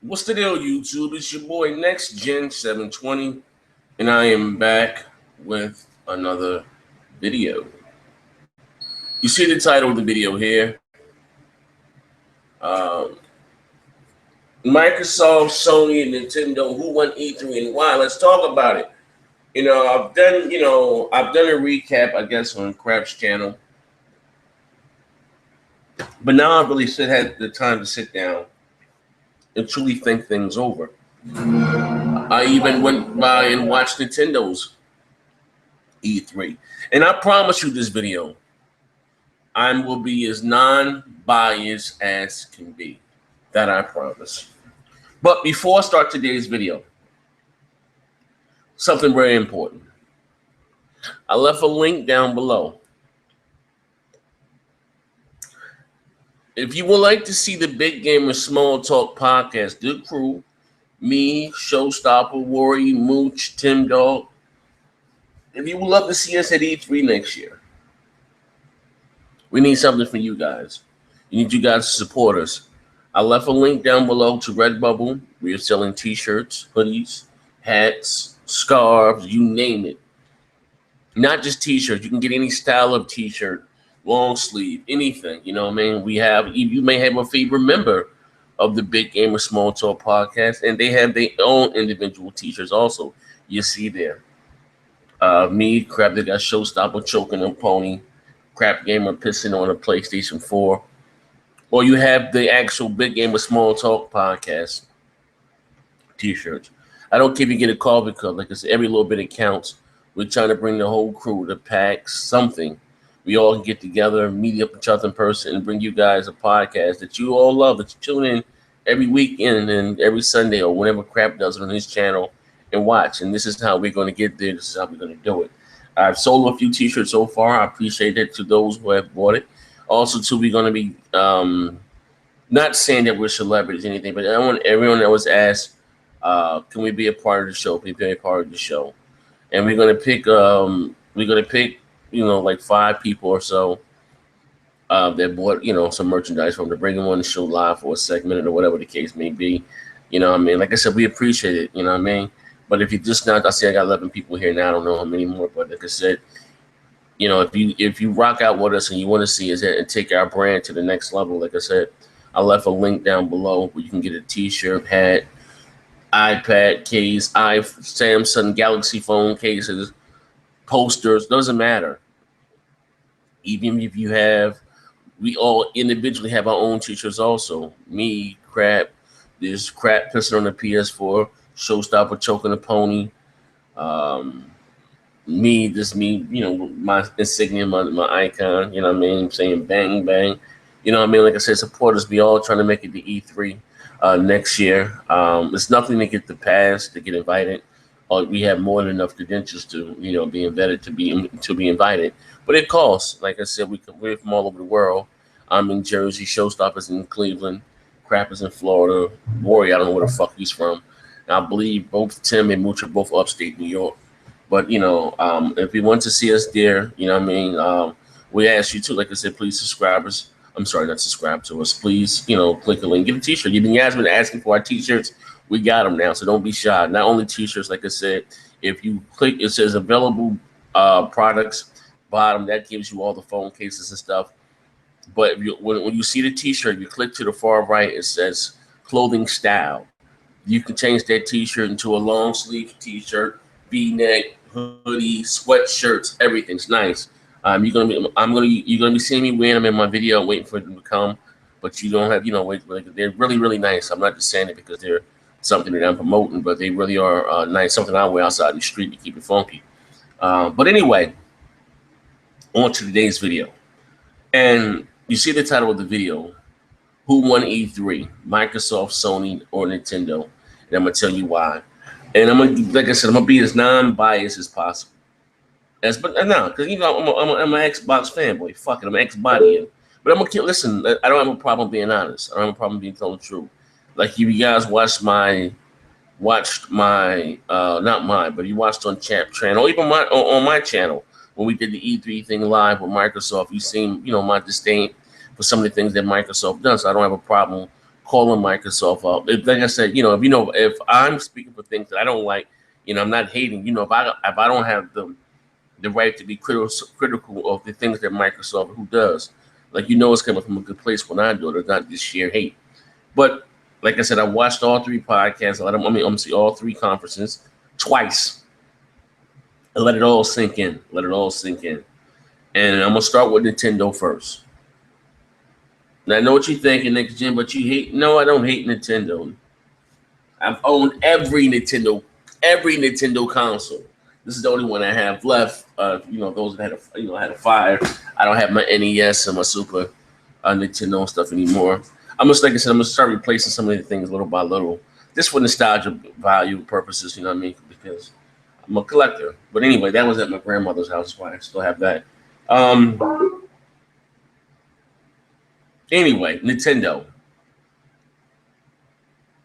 What's the deal, YouTube? It's your boy Next Gen 720, and I am back with another video. You see the title of the video here. Microsoft, Sony, and Nintendo, who won E3 and why? Let's talk about it. I've done a recap, I guess, on Crap's channel. But now I've really had the time to sit down and truly think things over. I even went by and watched Nintendo's E3. And I promise you this video, I will be as non-biased as can be. That I promise. But before I start today's video, something very important. I left a link down below. If you would like to see the Big Gamer Small Talk podcast, the crew, me, Showstopper, Worry, Mooch, Tim Dog, if you would love to see us at E3 next year, we need something from you guys. You need you guys to support us. I left a link down below to Redbubble. We are selling t-shirts, hoodies, hats, scarves, you name it. Not just t-shirts. You can get any style of t-shirt, long sleeve, anything. You know what I mean? You may have a favorite member of the Big Gamer Small Talk podcast, and they have their own individual t-shirts also. You see there. Me, Crap, they got Showstopper choking a pony, Crapgamer pissing on a PlayStation 4. Or you have the actual Big Gamer Small Talk podcast t-shirts. I don't care if you get a call because, like I said, every little bit counts. We're trying to bring the whole crew to pack something. We all can get together, meet up each other in person, and bring you guys a podcast that you all love, that you tune in every weekend and every Sunday or whenever Crap does it on his channel and watch. And this is how we're going to get there. This is how we're going to do it. I've sold a few t-shirts so far. I appreciate it to those who have bought it. Also, too, we're going to be not saying that we're celebrities or anything, but I want everyone that was asked, can we be a part of the show? Can we be a part of the show? And we're going to pick, like 5 people or so that bought, some merchandise from to bring them on the show live for a segment or whatever the case may be. You know what I mean? Like I said, we appreciate it. You know what I mean? But if you just not, I say I got 11 people here now. I don't know how many more, but like I said, if you rock out with us and you want to see us and take our brand to the next level, like I said, I left a link down below where you can get a t-shirt, hat, iPad case, Samsung Galaxy phone cases, posters, doesn't matter. Even if we all individually have our own t-shirts also. Me, Crap, there's Crap pissing on the PS4, Showstopper choking a pony, me, my insignia, my icon, you know what I mean, saying bang, bang. You know what I mean? Like I said, supporters, we all trying to make it to E3 next year. It's nothing to get the pass, to get invited. We have more than enough credentials to, be invited to be invited. But it costs. Like I said, we're from all over the world. I'm in Jersey, Showstoppers in Cleveland, Crap is in Florida, Worry, I don't know where the fuck he's from. And I believe both Tim and Mooch are both upstate New York. But, if you want to see us there, you know what I mean, we ask you to, like I said, please subscribe us. I'm sorry, not subscribe to us. Please, click a link, get a t-shirt. You guys been asking for our t-shirts. We got them now, so don't be shy. Not only t-shirts, like I said, if you click, it says available products, bottom, that gives you all the phone cases and stuff. But when you see the t-shirt, you click to the far right, it says clothing style. You can change that t-shirt into a long sleeve t-shirt, V-neck, hoodie, sweatshirts, everything's nice. You're gonna be seeing me wearing them in my video, waiting for them to come. But you don't have, they're really, really nice. I'm not just saying it because they're something that I'm promoting, but they really are nice. Something I wear outside the street to keep it funky. But anyway, on to today's video. And you see the title of the video, who won E3, Microsoft, Sony, or Nintendo? And I'm gonna tell you why. And like I said, I'm gonna be as non-biased as possible. Because I'm an Xbox fanboy. Fuck it, I'm an Xbox. But I'm gonna listen. I don't have a problem being honest. I don't have a problem being telling the truth. Like you guys watched my, not mine, but you watched on Champ channel, or even on my channel when we did the E3 thing live with Microsoft. You seen, my disdain for some of the things that Microsoft does. So I don't have a problem calling Microsoft up. Like I said, if I'm speaking for things that I don't like, I'm not hating. If I don't have the right to be critical of the things that Microsoft who does, like it's coming from a good place when I do it. It's not just sheer hate. But like I said, I watched all three podcasts. I'm see all three conferences twice. And let it all sink in. Let it all sink in. And I'm gonna start with Nintendo first. Now I know what you're thinking, next gen, but you hate. No, I don't hate Nintendo. I've owned every Nintendo console. This is the only one I have left. Those that had a fire. I don't have my NES and my Super Nintendo stuff anymore. Like I said, I'm gonna start replacing some of the things little by little, just for nostalgia value purposes. You know what I mean? Because I'm a collector. But anyway, that was at my grandmother's house. That's why I still have that. Anyway, Nintendo.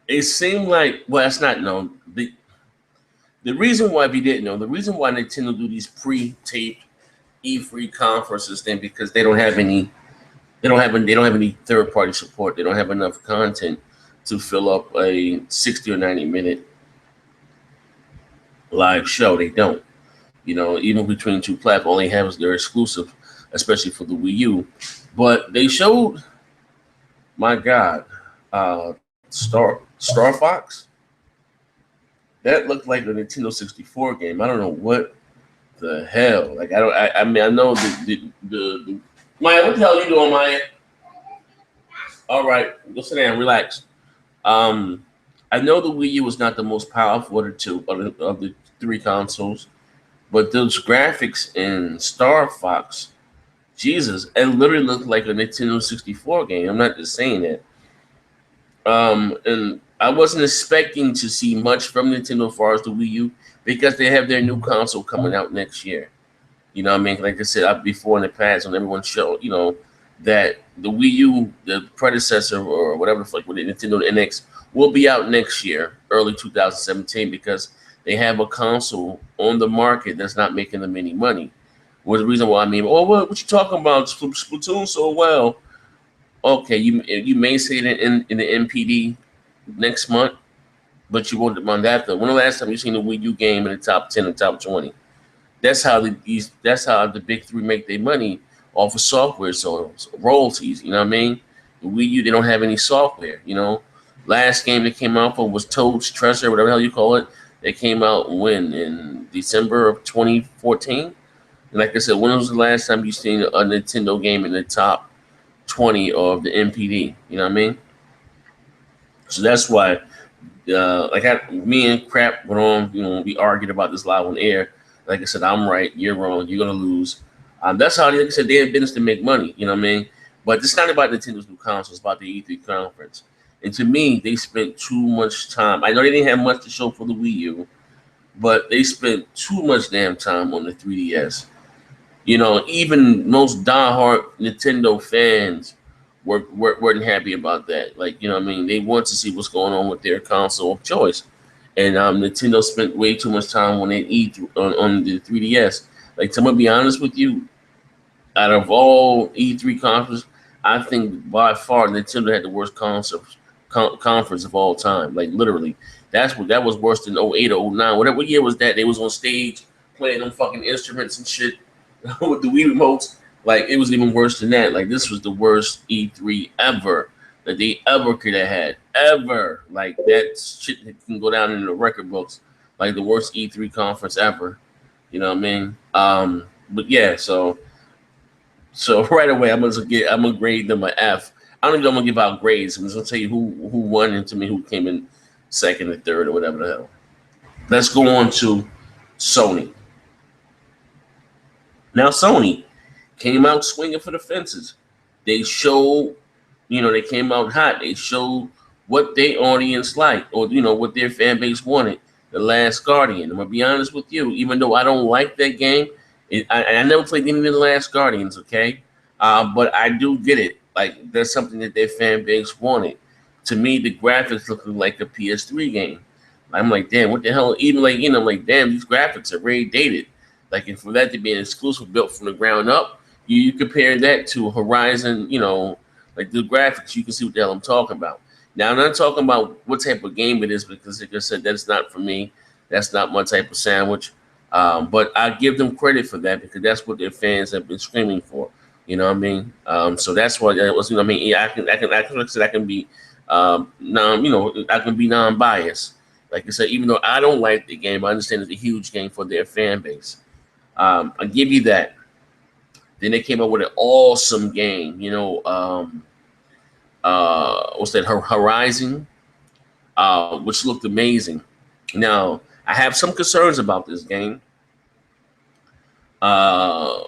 It seemed like, well, it's not known. The reason why, if you didn't know, the reason why Nintendo do these pre-taped E3 conferences then because they don't have any third-party support. They don't have enough content to fill up a 60 or 90-minute live show. They don't. Even between two platforms, all they have is their exclusive, especially for the Wii U. But they showed, my God, Star Fox. That looked like a Nintendo 64 game. I don't know what the hell. Like I mean I know the Maya, what the hell are you doing, Maya? All right, go sit down, relax. I know the Wii U was not the most powerful of the three consoles, but those graphics in Star Fox, Jesus, it literally looked like a Nintendo 64 game. I'm not just saying that. And I wasn't expecting to see much from Nintendo as far as the Wii U because they have their new console coming out next year. You know what I mean? Like I said before in the past, when everyone showed, that the Wii U, the predecessor or whatever the fuck with the Nintendo NX, will be out next year, early 2017, because they have a console on the market that's not making them any money. Was the reason why what you talking about? Splatoon so well. Okay, you may see it in the NPD next month, but you won't on that though. When the last time you seen a Wii U game in the top 10 and top 20? That's how the big three make their money off of software, so royalties. You know what I mean? The Wii U, they don't have any software. Last game that came out for was Toad's Treasure, whatever the hell you call it. They came out in December of 2014. And like I said, when was the last time you seen a Nintendo game in the top 20 of the NPD? You know what I mean? So that's why, me and Crap went on. We argued about this live on air. Like I said, I'm right, you're wrong, you're gonna lose. That's how, like I said, they're in business to make money. You know what I mean? But it's not about Nintendo's new console. It's about the E3 conference. And to me, they spent too much time. I know they didn't have much to show for the Wii U, but they spent too much damn time on the 3DS. Even most diehard Nintendo fans weren't happy about that. Like, you know what I mean? They want to see what's going on with their console of choice. And Nintendo spent way too much time on on the 3DS. Like, to be honest with you, out of all E3 conferences, I think by far Nintendo had the worst conference of all time. Like, literally, that was worse than 08 or 09. What year was that? They was on stage playing them fucking instruments and shit with the Wii remotes. Like, it was even worse than that. Like, this was the worst E3 ever that they ever could have had. Ever. Like, that shit can go down in the record books. Like, the worst E3 conference ever. You know what I mean? But yeah, so right away, I'm gonna grade them an F. I don't even know I'm gonna give out grades. I'm just gonna tell you who won and to me who came in second or third or whatever the hell. Let's go on to Sony. Now, Sony came out swinging for the fences. They showed, they came out hot. They showed what their audience liked, or what their fan base wanted. The Last Guardian. I'm gonna be honest with you, even though I don't like that game, I never played any of the Last Guardians. Okay, but I do get it. Like, that's something that their fan base wanted. To me, the graphics look like a PS3 game. I'm like, damn, what the hell? Even like, damn, these graphics are very dated. Like, and for that to be an exclusive built from the ground up, you compare that to Horizon, like the graphics, you can see what the hell I'm talking about. Now I'm not talking about what type of game it is because, like I said, that's not for me. That's not my type of sandwich. But I give them credit for that because that's what their fans have been screaming for. You know what I mean? So that's what that was. You know what I mean? Yeah, like I said, I can be I can be non-biased. Like I said, even though I don't like the game, I understand it's a huge game for their fan base. I give you that. Then they came up with an awesome game. What's that? Horizon, which looked amazing. Now I have some concerns about this game. Uh,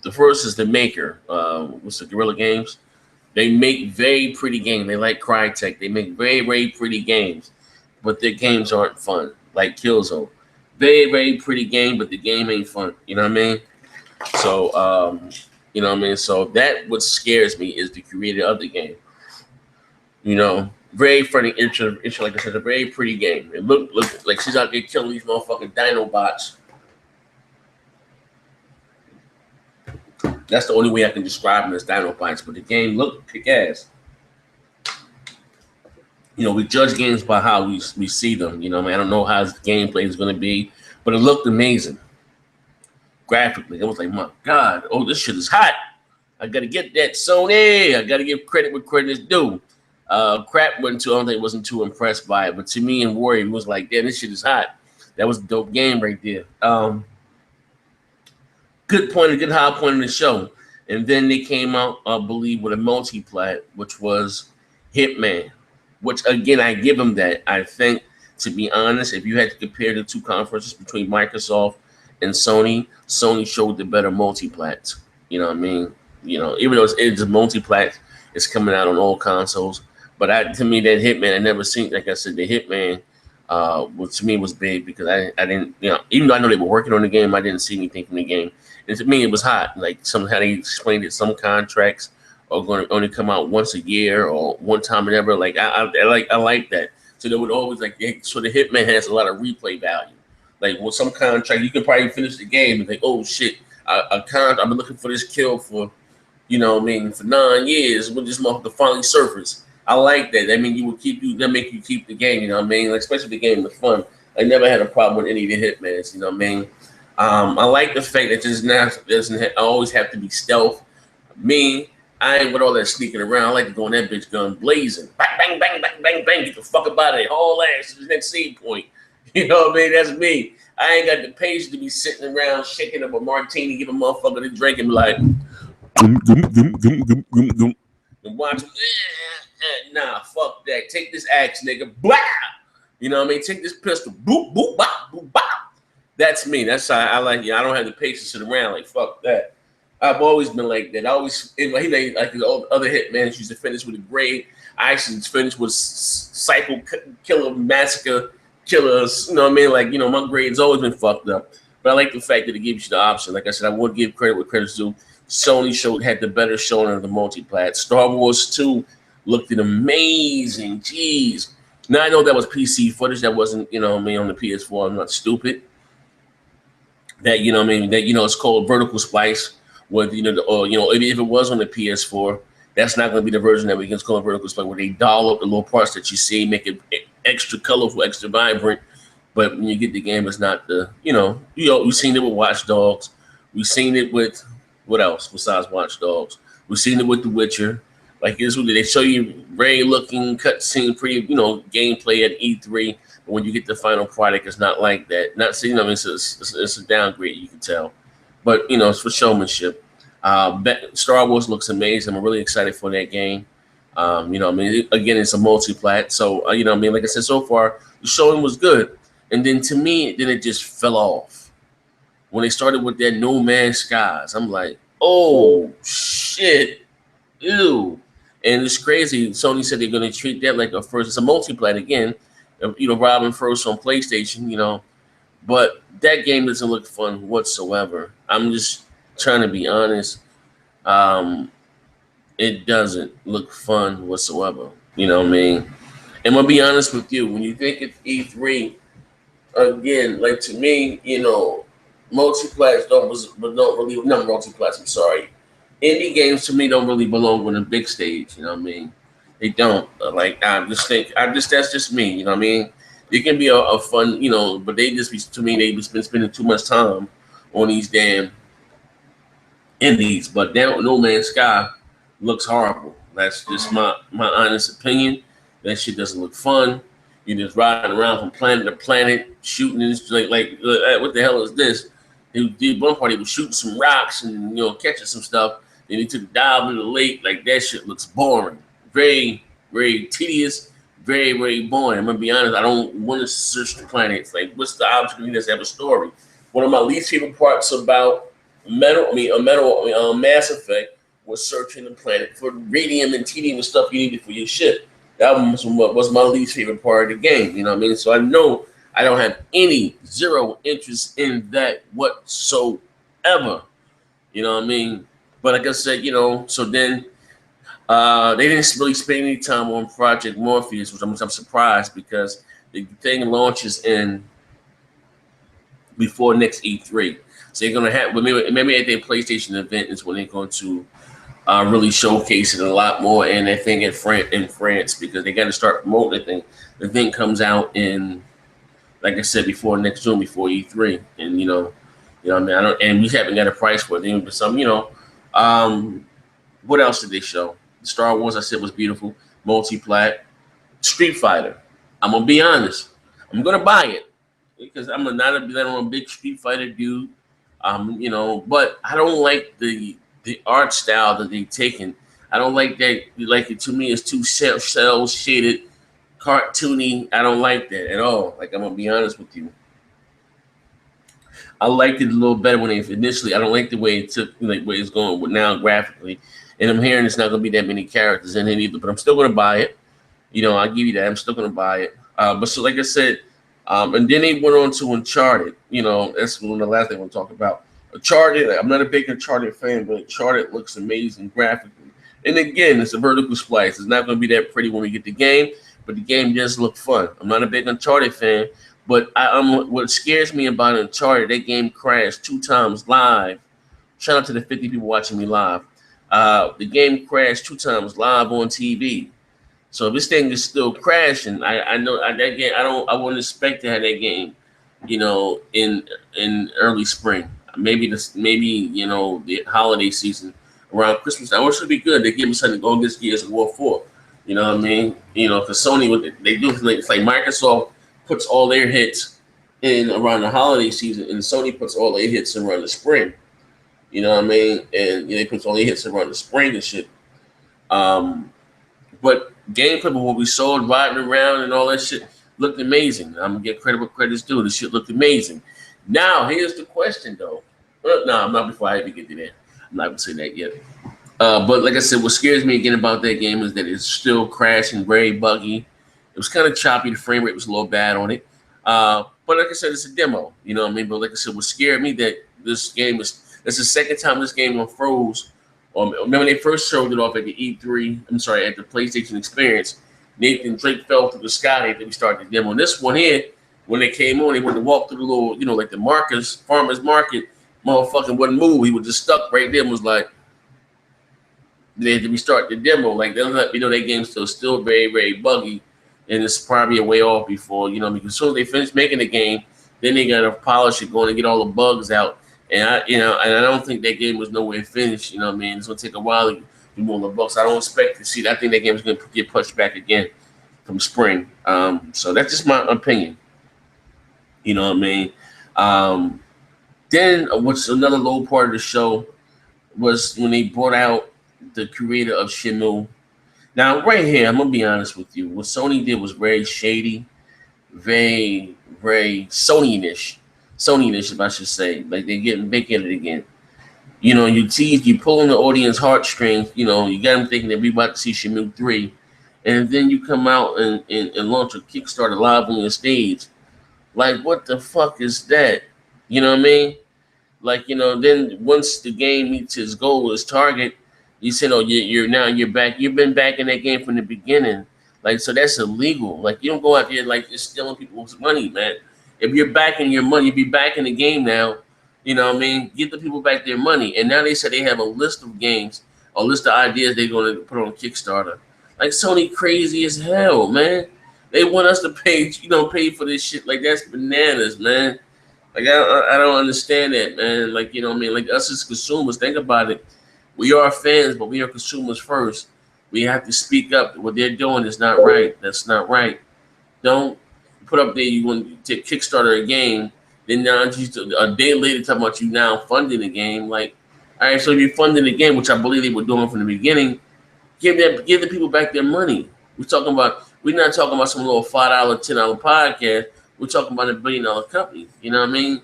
the first is the maker. What's the Guerrilla Games? They make very pretty games. They like Crytek. They make very, very pretty games, but their games aren't fun. Like Killzone, very, very pretty game, but the game ain't fun. You know what I mean? So, you know what I mean. So that what scares me is the creator of the game. Very funny, like I said, a very pretty game. It look like she's out there killing these motherfucking Dinobots. That's the only way I can describe them as Dinobots. But the game looked kick ass. We judge games by how we see them. I don't know how the gameplay is going to be, but it looked amazing graphically. I was like, my God, oh, this shit is hot. I got to get that Sony. I got to give credit where credit is due. Crap I don't think wasn't too impressed by it, but to me and Warrior was like, damn, this shit is hot. That was a dope game right there. Good point, a good high point in the show. And then they came out, I believe, with a multi-plat, which was Hitman. Which again, I give them that. I think, to be honest, if you had to compare the two conferences between Microsoft and Sony, Sony showed the better multi-plats. You know what I mean? Even though it's a multi-plat, it's coming out on all consoles. But to me, that Hitman, I never seen. Like I said, the Hitman, to me was big because I didn't, even though I know they were working on the game, I didn't see anything from the game. And to me, it was hot. Like somehow they explained that some contracts are going to only come out once a year or one time and ever. Like I like that. So they would always so the Hitman has a lot of replay value. Like with some contract, you can probably finish the game and think, oh shit, I've been looking for this kill for, for 9 years. When this motherfucker finally surface. I like that. That means that make you keep the game. You know what I mean? Like, especially if the game was fun. I never had a problem with any of the Hitmans. You know what I mean? I like the fact that doesn't always have to be stealth. Me, I ain't with all that sneaking around. I like to go in that bitch gun blazing. Bang, bang, bang, bang, bang, bang. Get the fuck up out of there. Whole ass to the next seed point. You know what I mean? That's me. I ain't got the patience to be sitting around shaking up a martini, give a motherfucker to drink and be like, and watch. Nah, fuck that. Take this axe, nigga. Blah! You know what I mean? Take this pistol. Boop, boop, bop, boop, bop. That's me. That's how I like it. I don't have the patience to sit around. Like, fuck that. I've always been like that. Like the other Hitmans used to finish with a grade. I actually finished with Psycho Killer Massacre Killers. You know what I mean? Like, my grade's always been fucked up. But I like the fact that it gives you the option. Like I said, I would give credit where credit's due. Sony had the better showing of the multi-plat. Star Wars 2 looked amazing. Jeez. Now I know that was PC footage. That wasn't, on the PS4. I'm not stupid. That, it's called vertical splice. If it was on the PS4, that's not going to be the version that we can call vertical splice, where they doll up the little parts that you see, make it extra colorful, extra vibrant. But when you get the game, it's not we've seen it with Watch Dogs. We've seen it with, what else besides Watch Dogs? We've seen it with The Witcher. Like this, they show you very looking cutscene, pretty, gameplay at E3. But when you get the final product, it's not like that. Not seeing them, it's a downgrade. You can tell, but it's for showmanship. Star Wars looks amazing. I'm really excited for that game. Again, it's a multi-plat. So like I said, so far the showing was good, and then to me, it just fell off when they started with that No Man's Skies. I'm like, oh shit, ew. And it's crazy. Sony said they're going to treat that like it's a multi-plat again. Robin first on PlayStation, but that game doesn't look fun whatsoever. I'm just trying to be honest. It doesn't look fun whatsoever. You know what I mean? And I'm going to be honest with you. When you think it's E3, again, like to me, multi-plats don't really, not multi-plats, I'm sorry. Indie games to me don't really belong on a big stage, you know what I mean? They don't. Like I just that's just me. You know what I mean? It can be a fun, but they just be to me they just been spending too much time on these damn indies. But down No Man's Sky looks horrible. That's just my honest opinion. That shit doesn't look fun. You're just riding around from planet to planet, shooting this what the hell is this? He did one part. He was shooting some rocks and catching some stuff. Then he took a dive into the lake. Like that shit looks boring. Very very tedious. Very very boring. I'm gonna be honest. I don't want to search the planets. Like what's the object of this have a story? One of my least favorite parts about Mass Effect was searching the planet for radium and tedium and stuff you needed for your ship. That was my least favorite part of the game. You know what I mean? So I know I don't have any zero interest in that whatsoever. You know what I mean? But like I said, so then they didn't really spend any time on Project Morpheus, which I'm surprised because the thing launches in before next E3. So they're gonna have maybe at their PlayStation event is when they're going to really showcase it a lot more. And I think in France because they got to start promoting the thing. The thing comes out in, like I said before, next June before E3, and what I mean. I don't, and we haven't got a price for it. But what else did they show? Star Wars, I said, was beautiful. Multi-plat. Street Fighter. I'm gonna be honest. I'm gonna buy it because I'm not a big Street Fighter dude. But I don't like the art style that they've taken. I don't like that. Like it to me, it's too cell shaded, cartoony. I don't like that at all. Like I'm gonna be honest with you. I liked it a little better when they initially. I don't like the way it took, like where it's going now graphically. And I'm hearing it's not gonna be that many characters in it either. But I'm still gonna buy it. I'll give you that. I'm still gonna buy it. But so like I said, and then they went on to Uncharted. That's one of the last thing I want to talk about. Uncharted. I'm not a big Uncharted fan, but Uncharted looks amazing graphically. And again, it's a vertical splice. It's not going to be that pretty when we get the game, but the game does look fun. I'm not a big Uncharted fan, but what scares me about Uncharted, that game crashed 2 times live. Shout out to the 50 people watching me live. The game crashed 2 times live on TV. So if this thing is still crashing, I know that game. I wouldn't expect to have that game, in early spring. Maybe the holiday season around Christmas time, which would be good. They give us something to go against Gears of War 4. You know what I mean? Because Sony, they do, it's like Microsoft puts all their hits in around the holiday season, and Sony puts all their hits around the spring. You know what I mean? And they put all their hits around the spring and shit. But gameplay, what we saw riding around and all that shit looked amazing. I'm gonna get credit where credit's due. This shit looked amazing. Now, here's the question, though. No, I'm not before I even get to that. I'm not gonna say that yet. But like I said, what scares me again about that game is that it's still crashing, very buggy. It was kind of choppy. The frame rate was a little bad on it. But like I said, it's a demo. You know what I mean? But like I said, what scared me that this game it's the second time this game froze. Remember they first showed it off at the E3. I'm sorry, at the PlayStation Experience. Nathan Drake fell through the sky after we started the demo. And this one here, when they came on, they went to walk through the little, like the farmer's market, motherfucking wouldn't move. He was just stuck right there and was like, they had to restart the demo. Like, they'll let me know that game's still very, very buggy. And it's probably a way off before, because as soon as they finish making the game, then they got to polish it, going and get all the bugs out. And I don't think that game was nowhere finished. You know what I mean? It's going to take a while to do all the bugs. I don't expect to see that. I think that game's going to get pushed back again from spring. So that's just my opinion. You know what I mean? Then what's another low part of the show was when they brought out the creator of Shenmue. Now, right here, I'm going to be honest with you. What Sony did was very shady, very, very Sony-ish, if I should say. Like, they're getting big at it again. You pulling the audience heartstrings. You got them thinking that we about to see Shenmue 3. And then you come out and launch a Kickstarter live on your stage. Like, what the fuck is that? You know what I mean? Like, then once the game meets its goal, its target, you said, oh, you're back. You've been back in that game from the beginning. Like, so that's illegal. Like, you don't go out there like just stealing people's money, man. If you're back in your money, be back in the game now. You know what I mean? Give the people back their money. And now they said they have a list of games, a list of ideas they're going to put on Kickstarter. Like Sony crazy as hell, man. They want us to pay, pay for this shit. Like that's bananas, man. Like I don't understand that, man. Like like us as consumers, think about it. We are fans, but we are consumers first. We have to speak up. What they're doing is not right. That's not right. Don't put up there you want to Kickstarter a game, then now just a day later talking about you now funding the game. Like, all right, so if you're funding the game, which I believe they were doing from the beginning, give the people back their money. We're not talking about some little $5, $10 podcast. We're talking about $1 billion company. You know what I mean?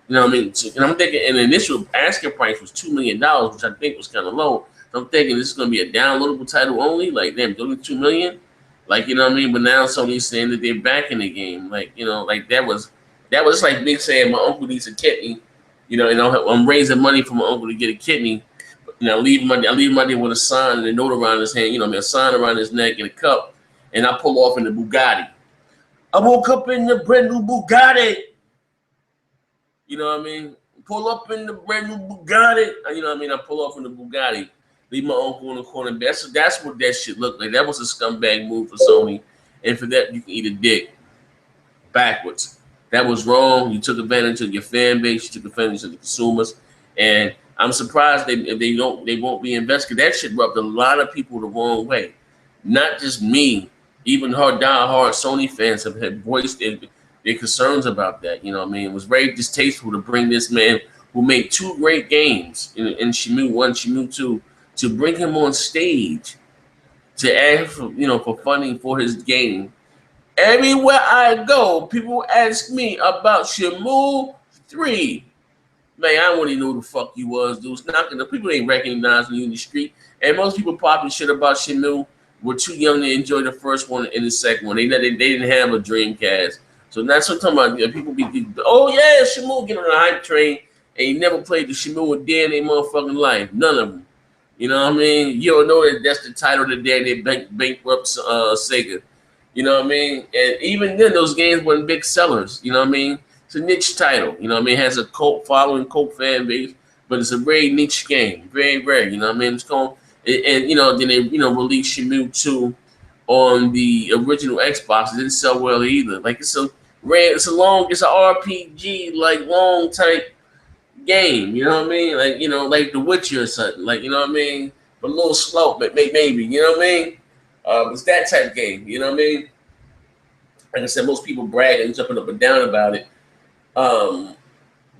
You know what I mean? So, and I'm thinking, and the initial asking price was $2 million, which I think was kind of low. So I'm thinking this is going to be a downloadable title only. Like, damn, only $2 million. Like, you know what I mean? But now Sony's saying that they're back in the game. Like, like that was like me saying my uncle needs a kidney. I'm raising money for my uncle to get a kidney. I leave him there with a sign and a note around his hand. A sign around his neck and a cup, and I pull off in the Bugatti. I woke up in the brand new Bugatti. You know what I mean? Pull up in the brand new Bugatti. You know what I mean? I pull off in the Bugatti. Leave my uncle in the corner. That's what that shit looked like. That was a scumbag move for Sony. And for that, you can eat a dick backwards. That was wrong. You took advantage of your fan base. You took advantage of the consumers. And I'm surprised they won't be invested. That shit rubbed a lot of people the wrong way. Not just me. Even diehard Sony fans have voiced their concerns about that. You know what I mean? It was very distasteful to bring this man who made two great games in Shenmue 1, Shenmue 2, to bring him on stage to ask for funding for his game. Everywhere I go, people ask me about Shenmue 3. Man, I don't really know who the fuck you was, dude. It's not gonna, people ain't recognizing you in the street. And most people popping shit about Shenmue were too young to enjoy the first one and the second one. They didn't have a Dreamcast. So that's what I'm talking about. People be, oh yeah, Shenmue, get on the hype train, and you never played the Shenmue a day in their motherfucking life. None of them. You know what I mean? You don't know that that's the title of the day they bankrupt Sega. You know what I mean? And even then, those games weren't big sellers. You know what I mean? It's a niche title. You know what I mean? It has a cult following, cult fan base, but it's a very niche game. Very rare. You know what I mean? It's called, and then they, released Shenmue 2 on the original Xbox. It didn't sell well either. Like it's a RPG, like long type game. You know what I mean? Like, like The Witcher or something. Like, you know what I mean? But a little slow, but maybe, you know what I mean? It's that type of game, you know what I mean? Like I said, most people brag and jumping up and down about it.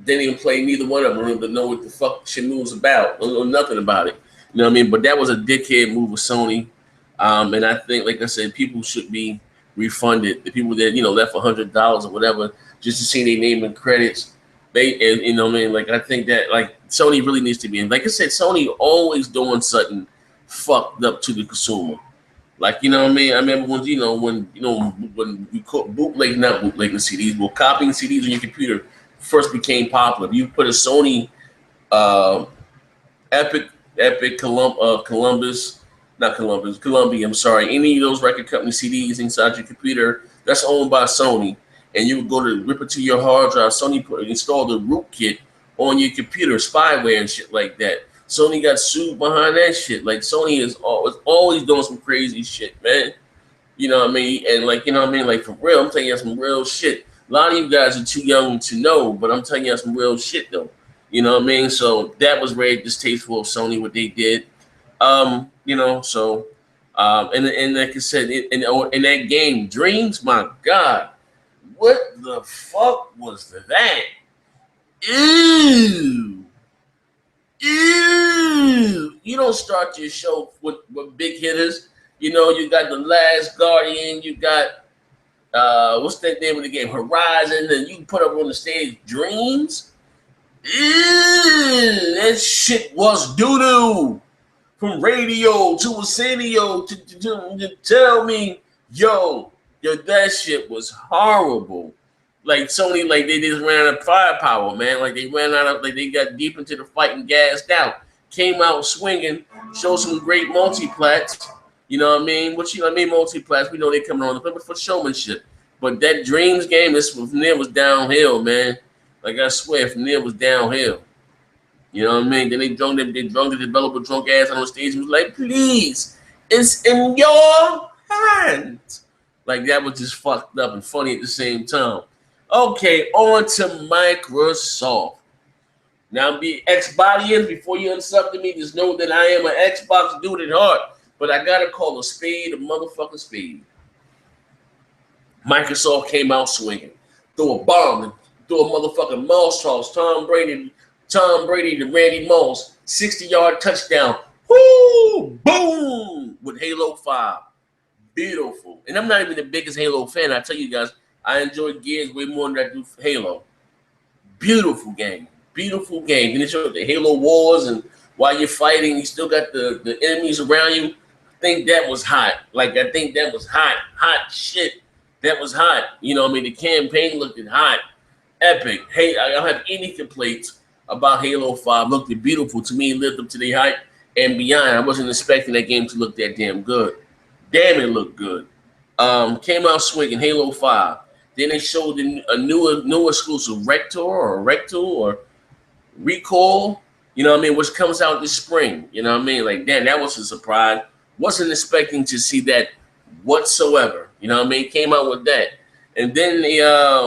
Didn't even play neither one of them. Don't even know what the fuck Shenmue's about. Don't know nothing about it. You know what I mean? But that was a dickhead move with Sony. And I think, like I said, people should be refunded. The people that, left $100 or whatever just to see their name and credits. And you know what I mean? Like, I think that, like, Sony really needs to be in. Like I said, Sony always doing something fucked up to the consumer. Like, you know what I mean? I remember when we caught not bootlegging CDs, but copying CDs on your computer first became popular. You put a Sony Columbia, I'm sorry, any of those record company CDs inside your computer that's owned by Sony, and you would go to rip it to your hard drive. Sony install the rootkit on your computer, spyware and shit like that. Sony got sued behind that shit. Like, Sony is always doing some crazy shit, man. You know what I mean? And, like, you know what I mean? Like, for real, I'm telling you some real shit. A lot of you guys are too young to know, but I'm telling you some real shit, though. You know what I mean? So that was very distasteful of Sony, what they did. And like I said, in that game, Dreams, my God, what the fuck was that? Ew. You don't start your show with big hitters. You got The Last Guardian, you got what's that name of the game? Horizon, and you put up on the stage Dreams. That shit was doo-doo. From radio to Arsenio to tell me, yo, that shit was horrible. Like, Sony, like, they just ran out of firepower, man. Like, they got deep into the fight and gassed out. Came out swinging, showed some great multiplats. You know what I mean? Multiplats, we know they coming on the play for showmanship. But that Dreams game, from there was downhill, man. Like, I swear, from there was downhill. You know what I mean? Then they drunk the developer drunk ass on the stage and was like, please, It's in your hands. Like that was just fucked up and funny at the same time. Okay, on to Microsoft. Now, be Xbotians, before you unsub to me, just know that I am an Xbox dude at heart. But I gotta call a spade a motherfucking spade. Microsoft came out swinging, threw a bomb, and threw a motherfucking mouse toss. Tom Brady to Randy Moss, 60-yard touchdown. Whoo! Boom! With Halo 5. Beautiful. And I'm not even the biggest Halo fan. I tell you guys, I enjoy Gears way more than I do Halo. Beautiful game. Beautiful game. And it showed the Halo Wars, and while you're fighting, you still got the enemies around you. I think that was hot. I think that was hot. Hot shit. That was hot. You know what I mean? The campaign looked hot. Epic. Hey, I don't have any complaints about Halo 5. Looked beautiful. To me, it lived up to the hype and beyond. I wasn't expecting that game to look that damn good. Damn, it looked good. Came out swinging, Halo 5. Then they showed a new exclusive Rector or Recall, you know what I mean, which comes out this spring. You know what I mean? Like, damn, that was a surprise. Wasn't expecting to see that whatsoever. You know what I mean? Came out with that. And then they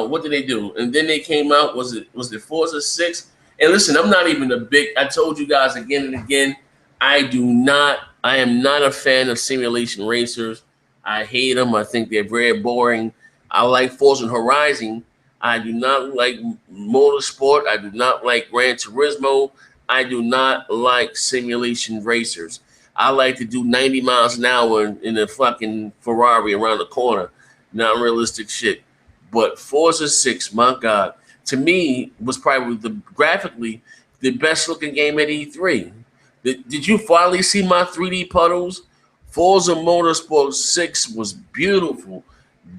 what did they do? And then they came out, was it Forza 6? And listen, I'm not even I told you guys again and again, I am not a fan of simulation racers. I hate them. I think they're very boring. I like Forza Horizon. I do not like motorsport. I do not like Gran Turismo. I do not like simulation racers. I like to do 90 miles an hour in a fucking Ferrari around the corner. Not realistic shit. But Forza 6, my God, to me was probably graphically the best looking game at E3. Did you finally see my 3D puddles? Forza Motorsport 6 was beautiful.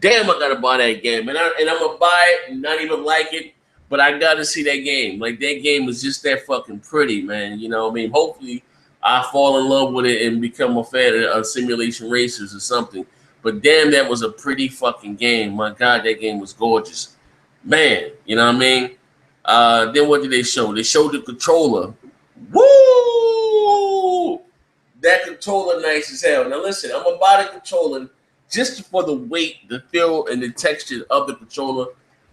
Damn, I gotta buy that game, and I'm gonna buy it and not even like it, but I gotta see that game. Like, that game is just that fucking pretty, man. You know what I mean? Hopefully, I fall in love with it and become a fan of simulation racers or something. But damn, that was a pretty fucking game. My God, that game was gorgeous, man. You know what I mean? Then what did they show? They showed the controller. Woo! That controller nice as hell. Now listen, I'm gonna buy the controller just for the weight, the feel, and the texture of the controller.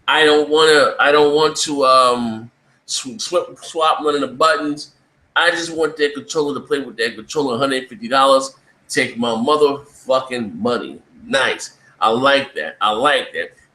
I don't want to swap none of the buttons. I just want that controller to play with that controller. $150. Take my motherfucking money. Nice. I like that.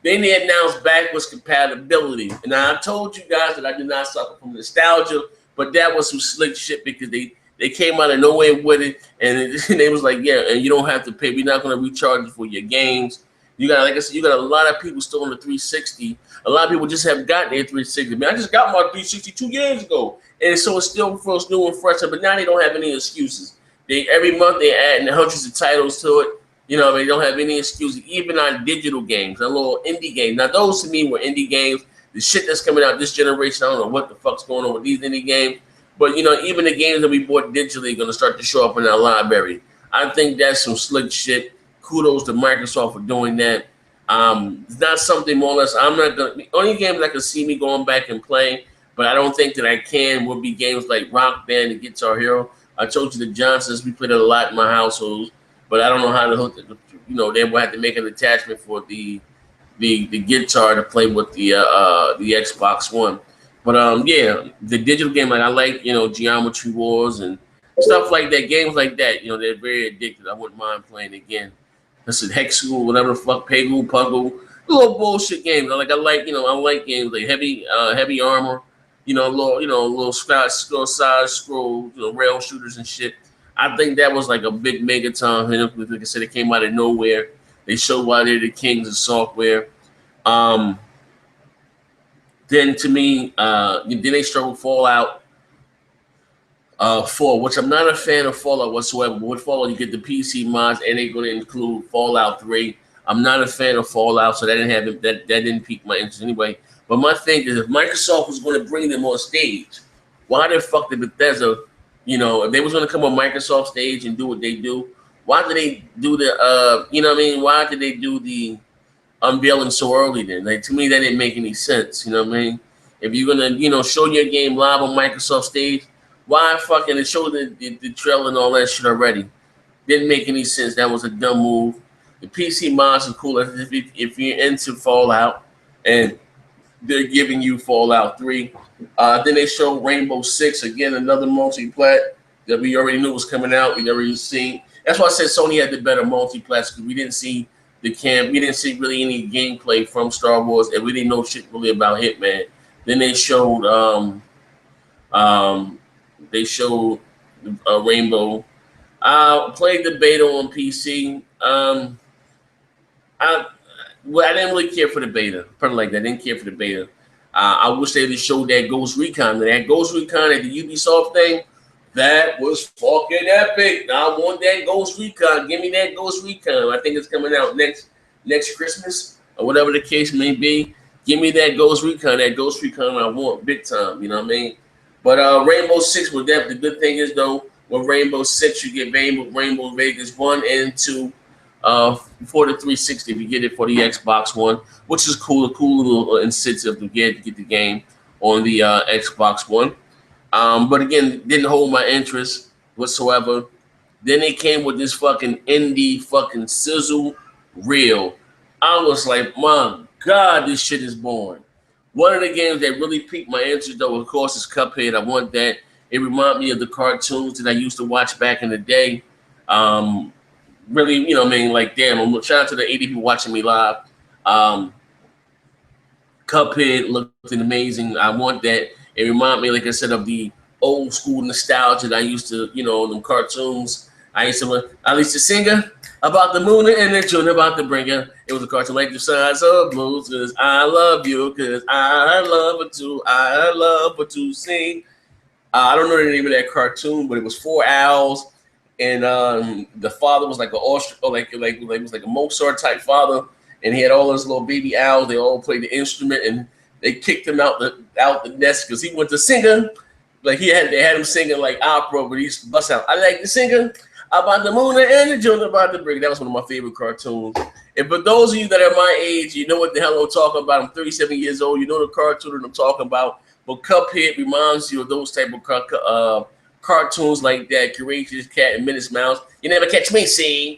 Then they announced backwards compatibility. And I told you guys that I do not suffer from nostalgia, but that was some slick shit because they came out of nowhere with it, and they was like, yeah, and you don't have to pay. We're not going to recharge you for your games. You got, like I said, you got a lot of people still on the 360. A lot of people just have gotten their 360. Man, I just got my 360 2 years ago, and so it still feels new and fresh. But now they don't have any excuses. Every month they're adding hundreds of titles to it. You know, they don't have any excuses, even on digital games, a little indie games. Now, those to me were indie games. The shit that's coming out this generation, I don't know what the fuck's going on with these indie games. But, you know, even the games that we bought digitally are going to start to show up in our library. I think that's some slick shit. Kudos to Microsoft for doing that. It's not something more or less. I'm not going to. The only games I can see me going back and playing, but I don't think that I can, would be games like Rock Band and Guitar Hero. I told you the Johnsons, we played it a lot in my household, but I don't know how to hook it. You know, they will have to make an attachment for the guitar to play with the Xbox One. But yeah, the digital game, like I like, you know, Geometry Wars and stuff like that. Games like that, you know, they're very addictive. I wouldn't mind playing again. Listen, Hexagon, whatever the fuck, Peggle, Puggle, little bullshit games. I like games like Heavy Armor, little side scroll, rail shooters and shit. I think that was like a big megaton. Like I said, it came out of nowhere. They showed why they're the kings of software. Then to me, then they struggled Fallout 4, which I'm not a fan of Fallout whatsoever. But with Fallout, you get the PC mods, and they're going to include Fallout 3. I'm not a fan of Fallout, so that didn't pique my interest anyway. But my thing is, if Microsoft was going to bring them on stage, why the fuck did Bethesda, if they was going to come on Microsoft stage and do what they do, why did they do why did they do the unveiling so early then? Like, to me, that didn't make any sense. You know what I mean? If you're gonna, show your game live on Microsoft stage, why fucking show the trailer and all that shit already? Didn't make any sense. That was a dumb move. The PC mods are cool if you're into Fallout, and they're giving you Fallout 3. Then they showed Rainbow Six again, another multi-plat that we already knew was coming out. We already seen. That's why I said Sony had the better multi-plats because we didn't see we didn't see really any gameplay from Star Wars, and we didn't know shit really about Hitman. Then um, they showed Rainbow. I played the beta on PC. I I didn't really care for the beta. Put it like that. I didn't care for the beta. I wish they would show that Ghost Recon. That Ghost Recon at the Ubisoft thing, that was fucking epic. I want that Ghost Recon. Give me that Ghost Recon. I think it's coming out next Christmas or whatever the case may be. Give me that Ghost Recon. That Ghost Recon I want big time. You know what I mean? But Rainbow Six was that. The good thing is though, with Rainbow Six, you get Rainbow Vegas 1 and 2 for the 360 if you get it for the Xbox One, which is cool. A cool little incentive to get the game on the Xbox One. But again, didn't hold my interest whatsoever. Then they came with this fucking indie fucking sizzle reel. I was like, my God, this shit is boring. One of the games that really piqued my interest, though, of course, is Cuphead. I want that. It reminded me of the cartoons that I used to watch back in the day. Really, you know what I mean? Like, damn, shout out to the 80 people watching me live. Cuphead looked amazing. I want that. It reminded me, like I said, of the old school nostalgia that I used to, them cartoons. I used to sing about the moon and the tune about the bringer. It was a cartoon like the size of blues, cause I love you, cause I love her too. I love her to sing. I don't know the name of that cartoon, but it was 4 owls, and the father was like a it was like a Mozart type father, and he had all those little baby owls. They all played the instrument, and they kicked him out the nest because he went to singing. Like they had him singing like opera, but he used to bust out, I like to sing about the moon and the children about the brick. That was one of my favorite cartoons. And for those of you that are my age, you know what the hell I'm talking about. I'm 37 years old. You know the cartoon that I'm talking about. But Cuphead reminds you of those type of cartoons like that. Courageous Cat and Minute Mouse. You never catch me, see?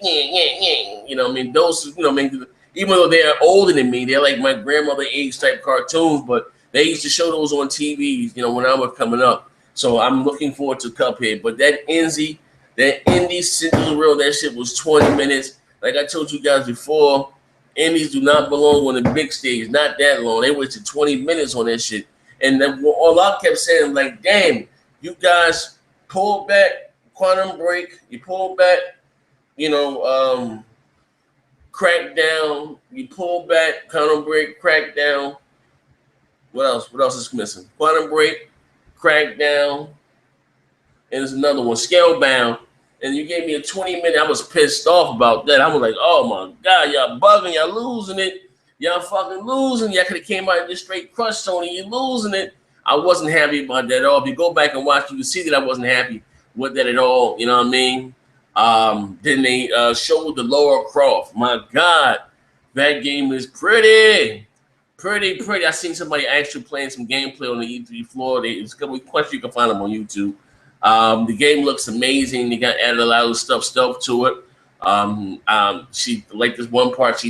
You know what I mean? Those, you know what I mean? Even though they're older than me, they're like my grandmother age type cartoons, but they used to show those on TV, when I was coming up. So I'm looking forward to Cuphead. But that indie single reel, that shit was 20 minutes. Like I told you guys before, indies do not belong on the big stage. Not that long. They wasted 20 minutes on that shit. And then all I kept saying, like, damn, you guys pulled back Quantum Break. You pulled back, Crackdown. You pulled back Quantum Break, Crackdown. What else? What else is missing? Quantum Break, Crackdown, and there's another one, Scalebound. And you gave me a 20-minute. I was pissed off about that. I was like, oh my God, y'all bugging, y'all losing it. Y'all fucking losing. Y'all could have came out and just straight crushed Sony. You're losing it. I wasn't happy about that at all. If you go back and watch, you can see that I wasn't happy with that at all. You know what I mean? Then they showed the Lara Croft. My God, that game is pretty. I seen somebody actually playing some gameplay on the E3 floor. There's a couple of questions you can find them on YouTube. The game looks amazing. They got added a lot of stuff to it. She like this one part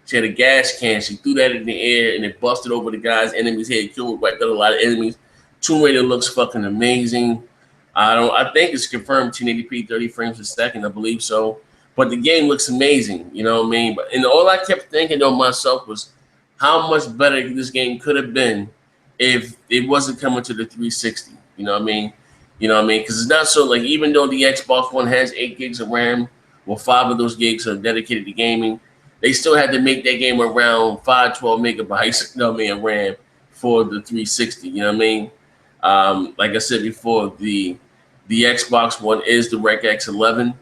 she had a gas can. She threw that in the air and it busted over the guy's enemy's head, killed wiped out a lot of enemies. Tomb Raider looks fucking amazing. I think it's confirmed 1080p, 30 frames a second, I believe so. But the game looks amazing, you know what I mean? And all I kept thinking to myself was how much better this game could have been if it wasn't coming to the 360. You know what I mean? Because it's not so, like, even though the Xbox One has 8 gigs of RAM, well, 5 of those gigs are dedicated to gaming, they still had to make that game around 512 megabytes, of RAM for the 360. You know what I mean? Like I said before, the Xbox One is the DirectX 11,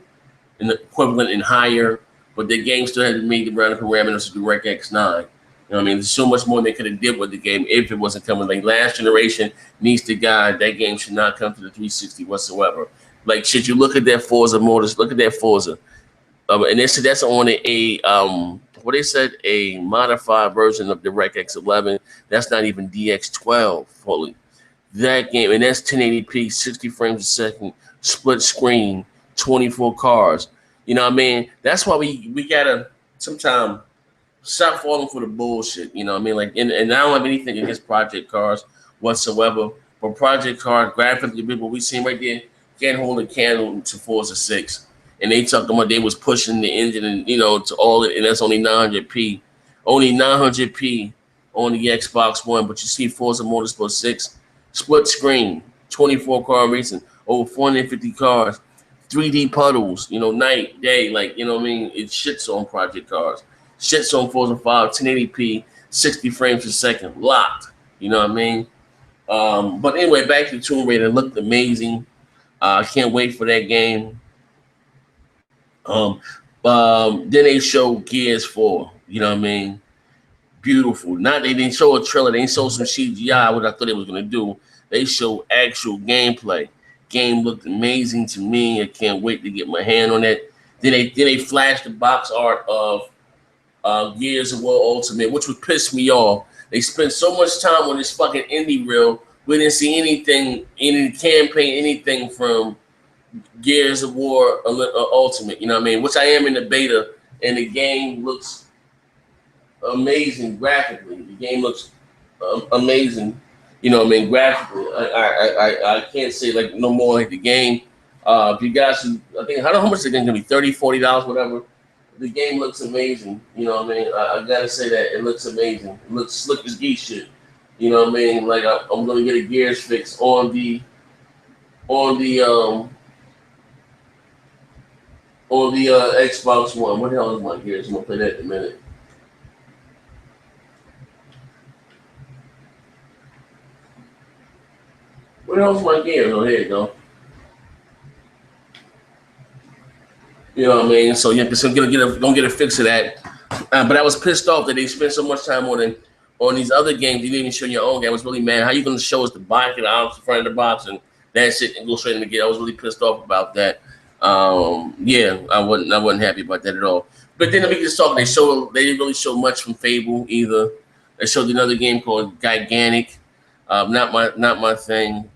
and the equivalent and higher, but the game still had to meet the round parameters of the DirectX 9. You know what I mean? There's so much more they could have did with the game if it wasn't coming. Like, last generation needs to guide. That game should not come to the 360 whatsoever. Like, shit, you look at that Forza Motors. Look at that Forza. And they said that's on a modified version of the DirectX 11. That's not even DX12 fully. That game, and that's 1080p, 60 frames a second, split screen, 24 cars. You know what I mean? That's why we gotta sometimes stop falling for the bullshit. You know what I mean? Like, and I don't have anything against project cars whatsoever. But project cars, graphically, what we seen right there, can't hold a candle to Forza 6. And they talking about they was pushing the engine and to all it, and that's only 900p on the Xbox One. But you see Forza Motorsport 6, split screen, 24 car racing, over 450 cars, 3D puddles, night, day, like what I mean. It shits on project cars. Shit's on Forza 5, 1080p, 60 frames per second, locked. You know what I mean? But anyway, back to Tomb Raider. It looked amazing. I can't wait for that game. Um, then they showed Gears 4. You know what I mean? Beautiful. Not they didn't show a trailer. They didn't show some CGI, what I thought they was gonna do. They showed actual gameplay. Game looked amazing to me. I can't wait to get my hand on it. Then they flashed the box art of Gears of War Ultimate, which would piss me off. They spent so much time on this fucking indie reel. We didn't see anything, any campaign, anything from Gears of War Ultimate. You know what I mean? Which I am in the beta, and the game looks amazing graphically. The game looks amazing. You know what I mean? Graphically, I can't say like no more like the game. If you guys, I think I don't know how much the game's gonna be, $30, $40, whatever. The game looks amazing. You know what I mean? I gotta say that it looks amazing. It looks slick as geese shit. You know what I mean? Like I'm gonna get a Gears fix on the Xbox One. What the hell is my Gears? I'm gonna play that in a minute. What the hell's my Gears? Oh, here you go. You know what I mean? So yeah, so gonna get a fix of that. But I was pissed off that they spent so much time on these other games. You didn't even show your own game. I was really mad. How you gonna show us the box and out in front of the box and that shit and go straight in the game? I was really pissed off about that. Yeah, I wasn't happy about that at all. But then let me just talk. They didn't really show much from Fable either. They showed another game called Gigantic. Not my thing.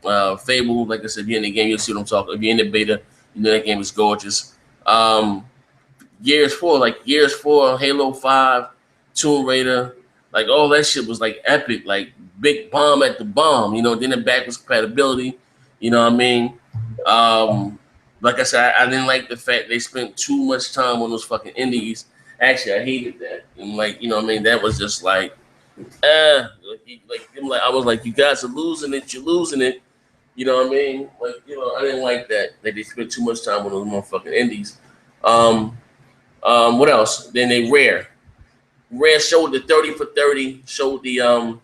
Fable, like I said, if you're in the game, you'll see what I'm talking. If you're in the beta, you know that game is gorgeous. Um, Gears 4, Halo 5, Tomb Raider, like all that shit was like epic, like big bomb at the bomb, then the backwards compatibility, you know what I mean? Like I said, I didn't like the fact they spent too much time on those fucking indies. Actually, I hated that. And like, you know what I mean? That was just like I was like, you guys are losing it, you're losing it. You know what I mean? Like, I didn't like that. That they spent too much time on those motherfucking indies. Um, what else? Then they Rare showed the 30 for 30. Showed the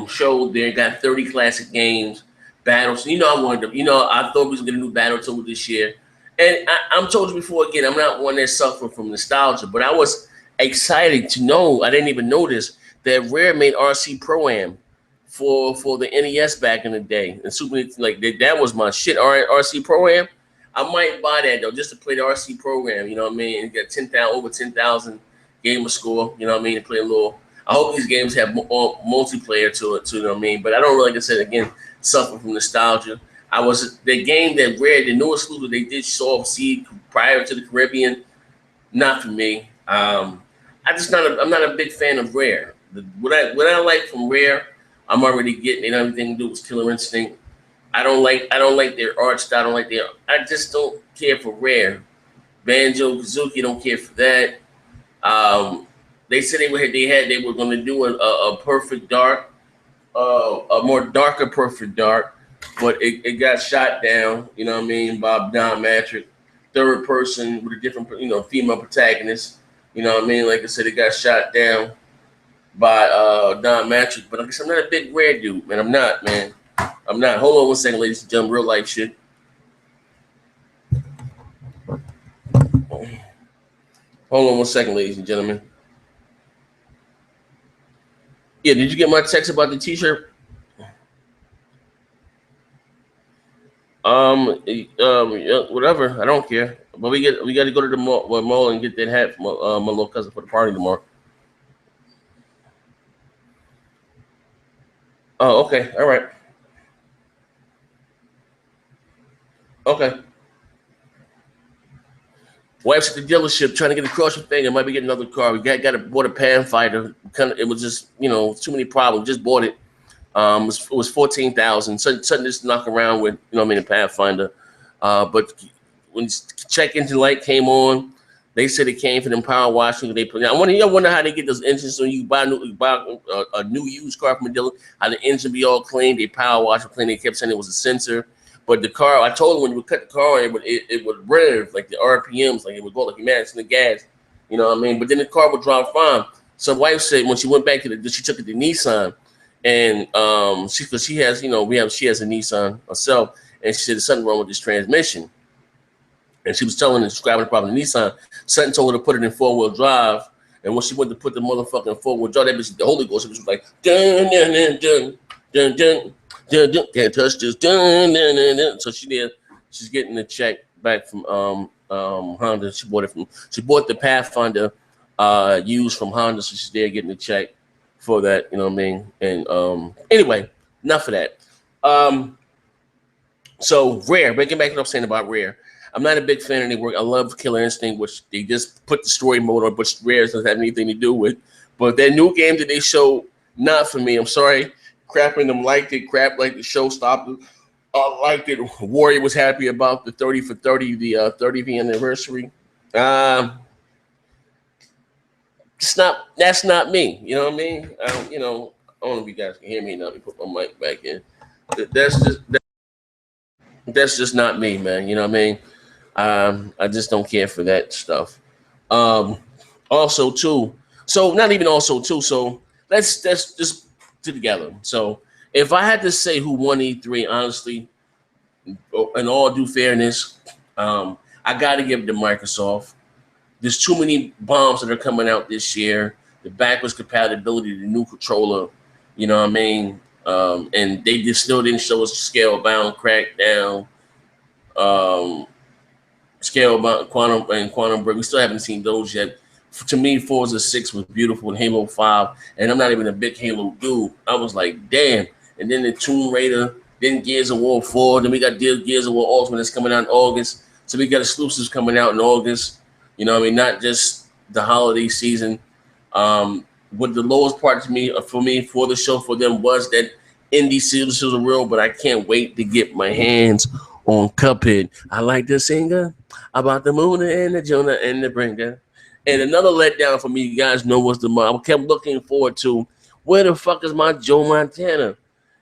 showed they got 30 classic games, battles. I wanted to. I thought we was gonna do Battletoads this year, and I'm told you before again. I'm not one that suffer from nostalgia, but I was excited to know. I didn't even know this that Rare made RC Pro Am for the NES back in the day, and Super like that was my shit. RC Pro Am. I might buy that though, just to play the RC program. You know what I mean? And get over 10,000 gamer score. You know what I mean? And play a little. I hope these games have multiplayer to it too. You know what I mean? But I don't really, like I said again, suffer from nostalgia. I was the game that Rare, the new exclusive they did show off seed prior to the Caribbean. Not for me. I'm not a big fan of Rare. What I like from Rare, I'm already getting. It everything to do with Killer Instinct. I don't like their art style. I just don't care for Rare. Banjo Kazooie don't care for that. They said they were going to do a Perfect Dark, a more darker Perfect Dark, but it got shot down. You know what I mean? By Don Matrick, third person with a different female protagonist. You know what I mean? Like I said, it got shot down by Don Matrick. But I guess I'm not a big Rare dude, man. I'm not, man. I'm not. Hold on one second, ladies and gentlemen. Real life shit. Hold on one second, ladies and gentlemen. Yeah, did you get my text about the T-shirt? Whatever. I don't care. But we got to go to the mall and get that hat from my little cousin for the party tomorrow. Oh, okay. All right. Okay. Wife's at the dealership trying to get across the thing. I might be getting another car. We bought a Pathfinder. It was just too many problems. Just bought it. It was 14,000. Something just knock around with a Pathfinder. But when check engine light came on, they said it came from them power washing. I wonder how they get those engines. So you buy a new used car from a dealer, how the engine be all clean, they power wash it clean. They kept saying it was a sensor. But the car, I told them when you would cut the car on, it would rev, like the RPMs, like it would go like you matching the gas, you know what I mean? But then the car would drive fine. So wife said when she went back to she took it to Nissan, and she has a Nissan herself, and she said there's something wrong with this transmission. And she was telling and describing the problem in Nissan. Something told her to put it in 4-wheel drive, and when she went to put the motherfucking 4-wheel drive, that bitch, the Holy Ghost, it was like dun dun dun dun dun dun. Can't touch this. So she's getting the check back from Honda. She bought the Pathfinder used from Honda, so she's there getting the check for that, you know what I mean? And anyway, enough of that. So Rare, breaking back to what I'm saying about Rare. I'm not a big fan of their work. I love Killer Instinct, which they just put the story mode on, but Rare doesn't have anything to do with. But that new game that they showed, not for me. I'm sorry. Crap and them liked it. Crap like the show stopped. Liked it. Warrior was happy about the 30 for 30, the 30th anniversary. That's not me. You know what I mean? I don't know if you guys can hear me now. Let me put my mic back in. That's just not me, man. You know what I mean? I just don't care for that stuff. Also too. So not even also too. So let's just together. So if I had to say who won E3, honestly, in all due fairness, I got to give it to Microsoft. There's too many bombs that are coming out this year. The backwards compatibility, the new controller, you know what I mean? And they just still didn't show us Scalebound, Crackdown, Scalebound, Quantum Break. We still haven't seen those yet. To me, Forza 6 was beautiful, and Halo 5, and I'm not even a big Halo dude. I was like, damn. And then the Tomb Raider, then Gears of War 4, then we got Gears of War Ultimate that's coming out in August. So we got exclusives coming out in August. You know what I mean? Not just the holiday season. What the lowest part for me for the show for them was that indie series was real, but I can't wait to get my hands on Cuphead. I like the singer about the moon and the Jonah and the bringer. And another letdown for me, you guys know, was I kept looking forward to, where the fuck is my Joe Montana?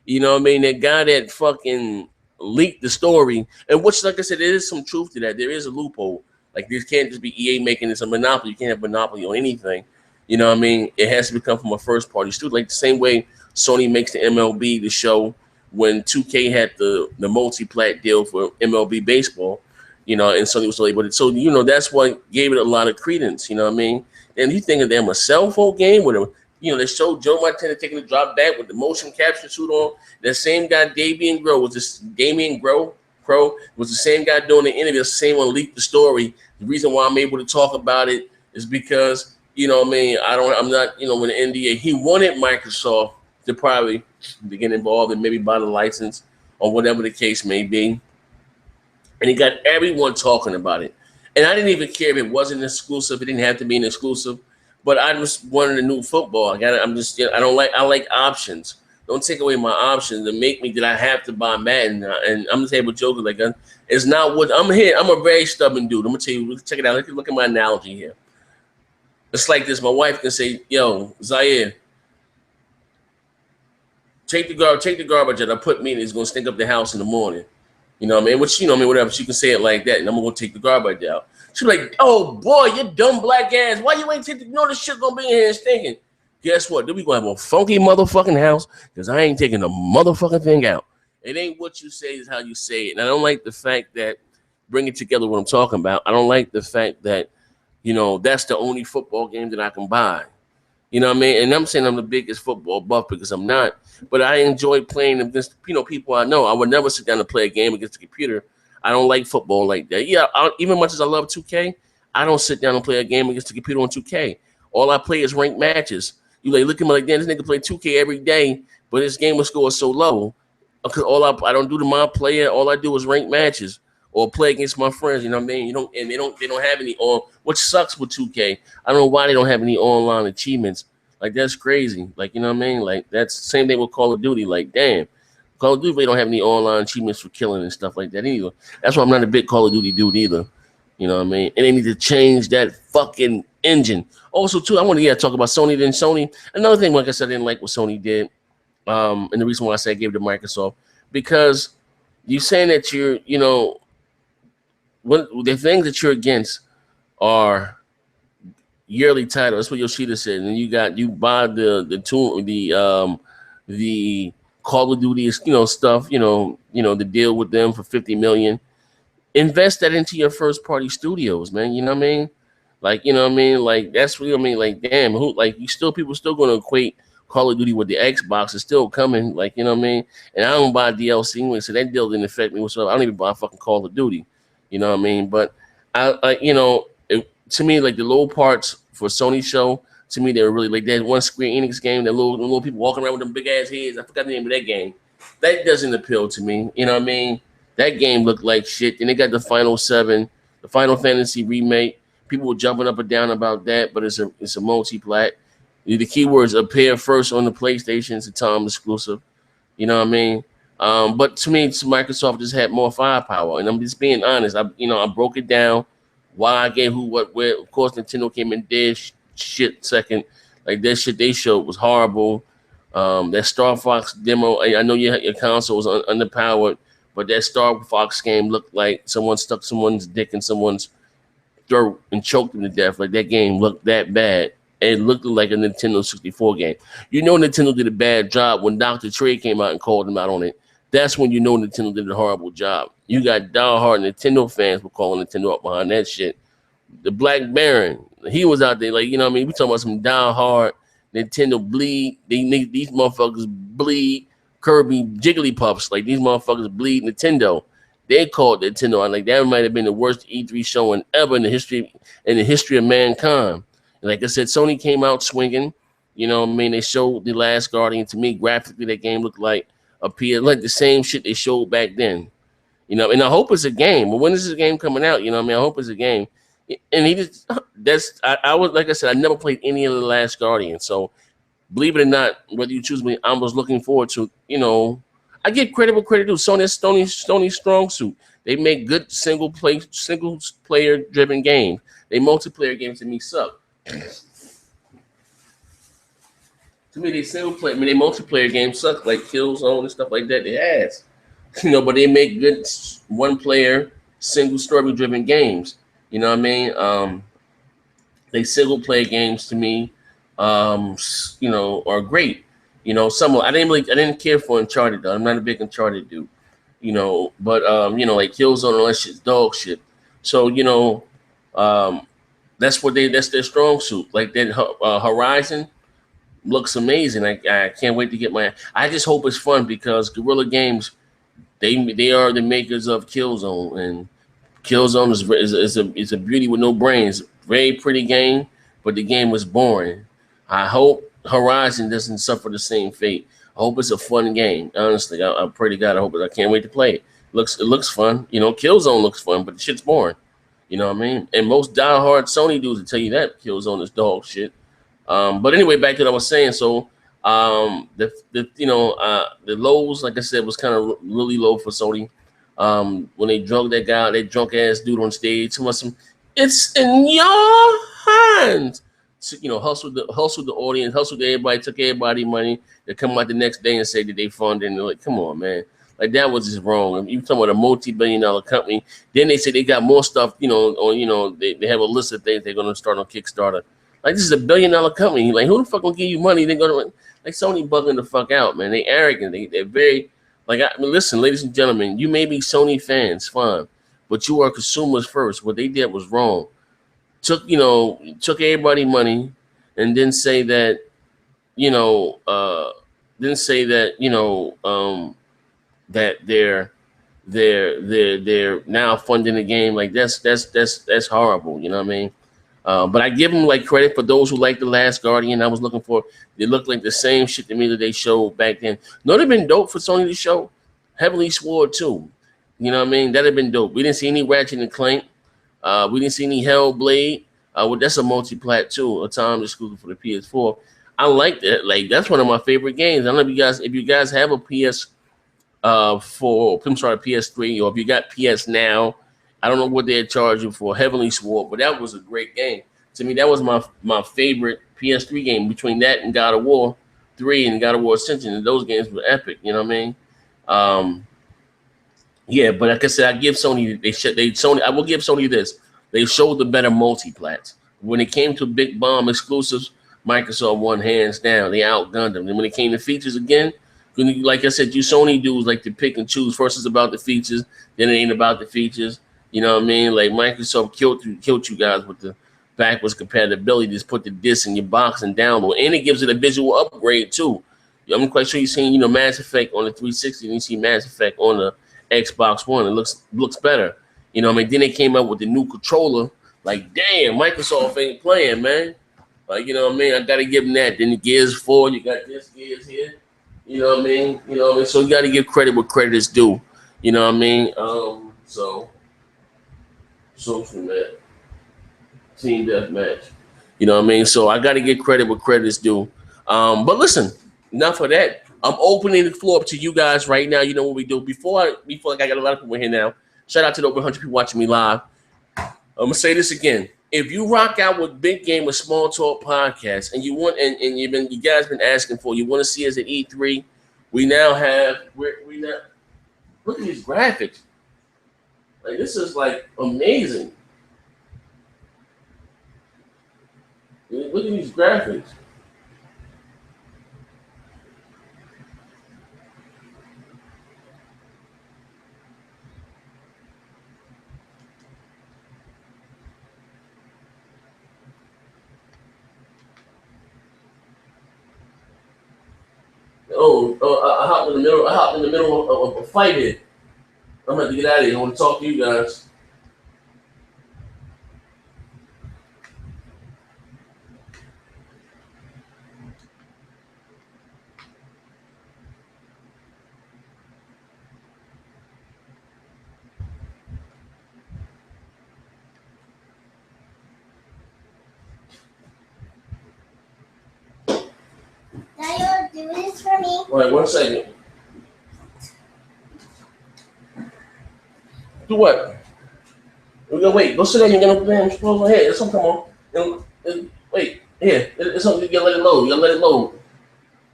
You know what I mean? That guy that fucking leaked the story. And which, like I said, there is some truth to that. There is a loophole. Like, this can't just be EA making this a monopoly. You can't have monopoly on anything. You know what I mean? It has to come from a first-party studio. Like the same way Sony makes the MLB, the show, when 2K had the multi-plat deal for MLB baseball. You know, and Sony was so able to. So, that's what gave it a lot of credence. You know what I mean? And you think of them a cell phone game with they showed Joe Montana taking a drop back with the motion capture suit on. That same guy, Damien Crow, was the same guy doing the interview. The same one leaked the story. The reason why I'm able to talk about it is because, you know what I mean, I'm not, with the NDA. He wanted Microsoft to probably get involved and maybe buy the license or whatever the case may be. And he got everyone talking about it. And I didn't even care if it wasn't exclusive. It didn't have to be an exclusive. But I just wanted a new football. I like options. Don't take away my options and make me that I have to buy Madden. And I'm just able to joke like it's not what I'm here. I'm a very stubborn dude. I'm gonna tell you, check it out. Look at my analogy here. It's like this. My wife can say, yo, Zaire, take the garbage out. I put me in, it's gonna stink up the house in the morning. You know what I mean? Which, whatever. She can say it like that, and I'm gonna take the garbage out. She's like, oh boy, you dumb black ass. Why you ain't take this shit gonna be in here stinking? Guess what? Then we gonna have a funky motherfucking house because I ain't taking the motherfucking thing out. It ain't what you say, is how you say it. And I don't like the fact that, bring it together what I'm talking about. I don't like the fact that, that's the only football game that I can buy. You know what I mean? And I'm saying I'm the biggest football buff because I'm not. But I enjoy playing against, people I know. I would never sit down and play a game against the computer. I don't like football like that. Yeah, even much as I love 2K, I don't sit down and play a game against the computer on 2K. All I play is ranked matches. You look at me like, damn, this nigga play 2K every day, but his game will score so low. Because I don't do the mob player. All I do is ranked matches. or play against my friends. You know what I mean? You don't, and they don't have any on, which sucks with 2K. I don't know why they don't have any online achievements. Like that's crazy. Like you know what I mean? Like that's the same thing with Call of Duty. Like damn, Call of Duty they don't have any online achievements for killing and stuff like that either. That's why I'm not a big Call of Duty dude either. You know what I mean? And they need to change that fucking engine. Also, too, I want to talk about Sony. Then Sony. Another thing, like I said, I didn't like what Sony did. And the reason why I say I gave it to Microsoft because you're saying that what the things that you're against are yearly titles. That's what Yoshida said. And you buy the Call of Duty stuff. The deal with them for 50 million. Invest that into your first party studios, man. You know what I mean? Like, you know what I mean? Like that's what I mean. Like, damn, who like you still people still gonna equate Call of Duty with the Xbox is still coming, like you know what I mean? And I don't buy DLC anyway, so that deal didn't affect me whatsoever. I don't even buy fucking Call of Duty. You know what I mean? But to me, like the low parts for Sony show, to me they were really like that one Square Enix game, that little people walking around with them big ass heads. I forgot the name of that game. That doesn't appeal to me. You know what I mean? That game looked like shit. Then they got the Final 7, the Final Fantasy remake. People were jumping up and down about that, but it's a multi-plat. The keywords appear first on the PlayStation. It's a time exclusive. You know what I mean? But to me, Microsoft just had more firepower, and I'm just being honest. I broke it down. Why I gave who what where. Of course, Nintendo came and did shit second. Like that shit they showed was horrible. That Star Fox demo. I know your console was underpowered, but that Star Fox game looked like someone stuck someone's dick in someone's throat and choked them to death. Like that game looked that bad. It looked like a Nintendo 64 game. You know Nintendo did a bad job when Dr. Trey came out and called them out on it. That's when you know Nintendo did a horrible job. You got diehard Nintendo fans were calling Nintendo up behind that shit. The Black Baron, he was out there like, you know what I mean? We talking about some diehard Nintendo bleed. These motherfuckers bleed Kirby Jigglypuffs. Like these motherfuckers bleed Nintendo. They called Nintendo out like that might have been the worst E3 showing ever in the history of mankind. Like I said, Sony came out swinging. You know what I mean? They showed The Last Guardian. To me, graphically, that game looked like like the same shit they showed back then. You know, and I hope it's a game. But when is this game coming out? You know what I mean? I hope it's a game. And I was, like I said, I never played any of The Last Guardian. So believe it or not, whether you choose me, I was looking forward to, I give credit where credit due. Sony's strong suit. They make good single player driven games. They multiplayer games to me suck. To me, they they multiplayer games suck, like Killzone and stuff like that. They ass, but they make good one-player, single story-driven games. You know what I mean? They single-player games to me, are great. I didn't care for Uncharted though. I'm not a big Uncharted dude. But like Killzone, all that shit's dog shit. So that's their strong suit. Like that Horizon looks amazing. I can't wait to get I just hope it's fun because Guerrilla Games, they are the makers of Killzone, and Killzone is a beauty with no brains. Very pretty game, but the game was boring. I hope Horizon doesn't suffer the same fate. I hope it's a fun game. Honestly, I pray to God. I hope it. I can't wait to play it. It looks fun. Killzone looks fun, but the shit's boring. You know what I mean? And most diehard Sony dudes will tell you that Killzone is dog shit. But anyway, back to what I was saying. So the lows, like I said, was kind of really low for Sony. When they drug that guy, that drunk ass dude on stage, it's in your hands. So, hustle the audience, hustle everybody, took everybody money. They come out the next day and say that they funded, and they're like, come on, man. Like that was just wrong. You talking about a multi-billion-dollar company. Then they say they got more stuff, they have a list of things they're gonna start on Kickstarter. Like this is $1 billion company. Like who the fuck gonna give you money? They're gonna like Sony bugging the fuck out, man. They arrogant. They're very listen, ladies and gentlemen, you may be Sony fans, fine, but you are consumers first. What they did was wrong. Took everybody money and then say that, that they're now funding the game. Like that's horrible. You know what I mean? But I give them like credit for those who like The Last Guardian. I was looking for. They looked like the same shit to me that they showed back then. No, they've been dope for Sony to show. Heavenly Sword too. You know what I mean? That'd have been dope. We didn't see any Ratchet and Clank. We didn't see any Hellblade. Well, that's a multi-plat too, a time exclusive for the PS4. I like that. Like that's one of my favorite games. I don't know if you guys have a PS for I'm sorry, PS3, or if you got PS now. I don't know what they're charging for Heavenly Sword, but that was a great game. To me, that was my favorite PS3 game between that and God of War 3 and God of War Ascension. And those games were epic, you know what I mean? Um, yeah, but like I said, I give Sony Sony. I will give Sony this. They showed the better multi-plats. When it came to big bomb exclusives, Microsoft won hands down. They outgunned them. And when it came to features again, like I said, you Sony dudes like to pick and choose. First it's about the features, then it ain't about the features. You know what I mean? Like Microsoft killed you guys with the backwards compatibility. Just put the disc in your box and download, and it gives it a visual upgrade too. I'm quite sure you've seen Mass Effect on the 360, and you see Mass Effect on the Xbox One. It looks better. You know what I mean? Then they came up with the new controller. Like, damn, Microsoft ain't playing, man. Like, you know what I mean? I gotta give them that. Then the Gears 4, you got this Gears here. You know what I mean? You know what I mean? So you gotta give credit where credit is due. You know what I mean? So from that. Team deathmatch. You know what I mean? So I gotta give credit where credit is due. But listen, enough of that. I'm opening the floor up to you guys right now. You know what we do. Before I got a lot of people here now. Shout out to the over 100 people watching me live. I'm gonna say this again. If you rock out with Big Game or Small Talk podcast, and you want, and you guys been asking for, you want to see us at E3, we now have. We now look at these graphics. Like this is like amazing. Look at these graphics. I hopped in the middle. I hopped in the middle of a fight here. I'm gonna have to get out of here. I want to talk to you guys. Now you'll do this for me. All right, 1 second. Do what? We're gonna wait. Go sit down. You're gonna damn scroll ahead. It's something. Come on. Wait. Here. It's something. You gotta let it load. You gotta let it load.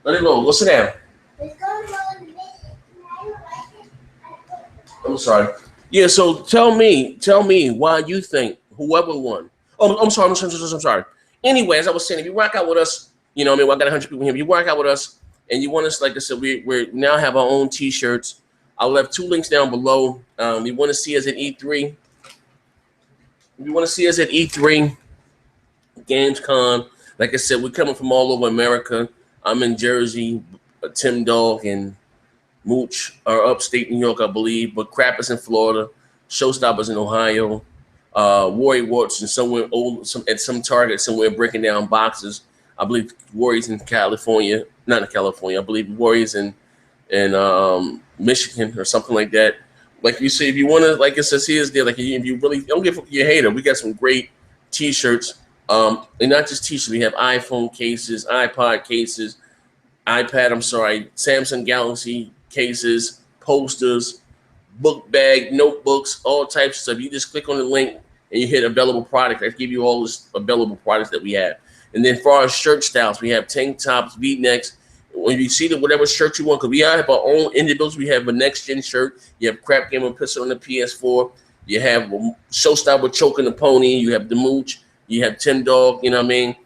Let it load. Go sit down. It's going to load a bit. I don't like it. I'm sorry. Yeah. So tell me why you think whoever won. Oh, I'm sorry. I'm sorry. Anyway, as I was saying, if you rock out with us, you know what I mean. I got 100 people here. If you rock out with us, and you want us, like I said, we now have our own T-shirts. I'll left 2 links down below. You want to see us at E3? If you want to see us at E3, Gamescom, like I said, we're coming from all over America. I'm in Jersey. Tim Dog and Mooch are upstate New York, I believe, but Crap is in Florida. Showstoppers in Ohio. Warrior Watch and somewhere at some Target somewhere breaking down boxes. I believe Warriors in California, not in California. I believe Warriors in Michigan or something like that. Like you say, if you want to, like it says here, is there. Like if you really don't give you a hater, we got some great T-shirts. And not just T-shirts. We have iPhone cases, iPod cases, Samsung Galaxy cases, posters, book bag, notebooks, all types of stuff. You just click on the link and you hit available product. I give you all this available products that we have. And then for our shirt styles, we have tank tops, V-necks. When you see whatever shirt you want, because we have our own individuals. We have a next gen shirt. You have Crapgamer pistol on the PS4. You have Showstopper choking the pony. You have the Mooch. You have Tim Dog. You know what I mean?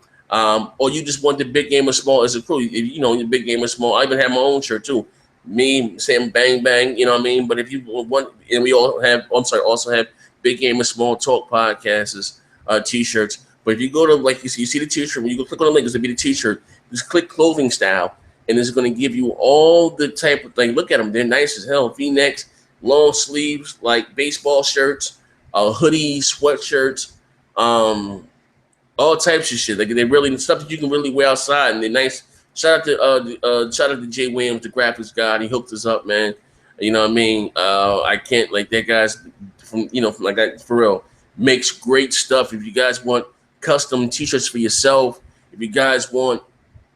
Or you just want the Big Game or Small as a crew. You know, the Big Game or Small. I even have my own shirt too. Me, Sam Bang Bang. You know what I mean? But if you want, and we all have. Also have Big Game or Small Talk podcasts, T-shirts. But if you go to you see the T-shirt, when you go click on the link, it's gonna be the T-shirt. Just click clothing style, and it's gonna give you all the type of thing. Look at them; they're nice as hell. V-necks, long sleeves, like baseball shirts, hoodies, sweatshirts, all types of shit. Like they're really stuff that you can really wear outside, and they're nice. Shout out to Jay Williams, the graphics guy. He hooked us up, man. You know what I mean? I can't like that guys from like that for real makes great stuff. If you guys want custom T-shirts for yourself, if you guys want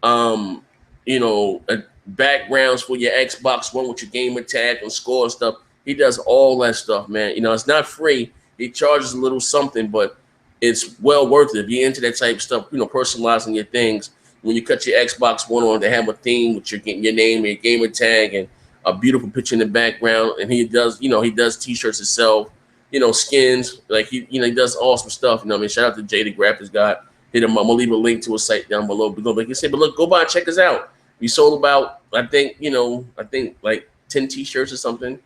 um, backgrounds for your Xbox One with your gamer tag and score and stuff. He does all that stuff, man. It's not free. He charges a little something, but it's well worth it if you're into that type of stuff. Personalizing your things. When you cut your Xbox One on, they have a theme with your name, your gamer tag, and a beautiful picture in the background. And he does T-shirts himself. Skins. Like he does awesome stuff. I mean, shout out to Jay, the graphics guy. Hit him up. I'm gonna leave a link to a site down below. But like you said, but look, go by and check us out. We sold about, I think like 10 T-shirts or something.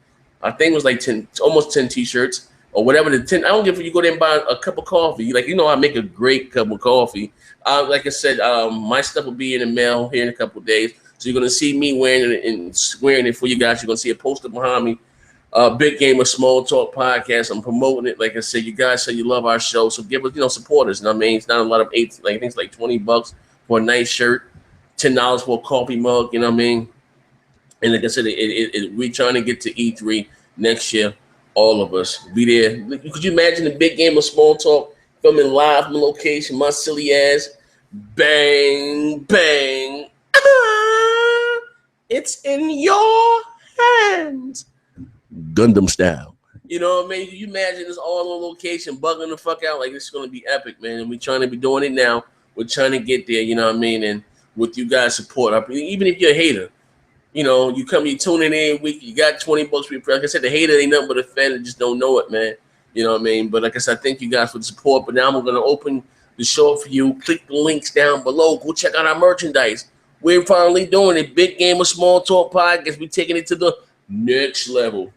I think it was like 10, almost 10 T-shirts or whatever. The 10. I don't give a you go there and buy a cup of coffee. Like I make a great cup of coffee. Like I said, my stuff will be in the mail here in a couple of days. So you're gonna see me wearing it and swearing it for you guys. You're gonna see a poster behind me. Big Game of Small Talk podcast. I'm promoting it. Like I said, you guys say you love our show, so give us, support us. You know what I mean? It's not a lot of eight. Like I think it's like $20 for a nice shirt, $10 for a coffee mug. You know what I mean? And like I said, we trying to get to E3 next year. All of us be there. Could you imagine the Big Game of Small Talk filming live from the location? My silly ass, bang bang. It's in your hands. Gundam style. You know what I mean? Can you imagine this all on location, bugging the fuck out? Like, this is going to be epic, man. And we're trying to be doing it now. We're trying to get there, you know what I mean? And with you guys' support, even if you're a hater, you tune in every week, you got $20 for your price. Like I said, the hater ain't nothing but a fan that just don't know it, man. You know what I mean? But like I said, thank you guys for the support. But now I'm going to open the show for you. Click the links down below. Go check out our merchandise. We're finally doing it. Big Game of Small Talk podcast. We're taking it to the next level.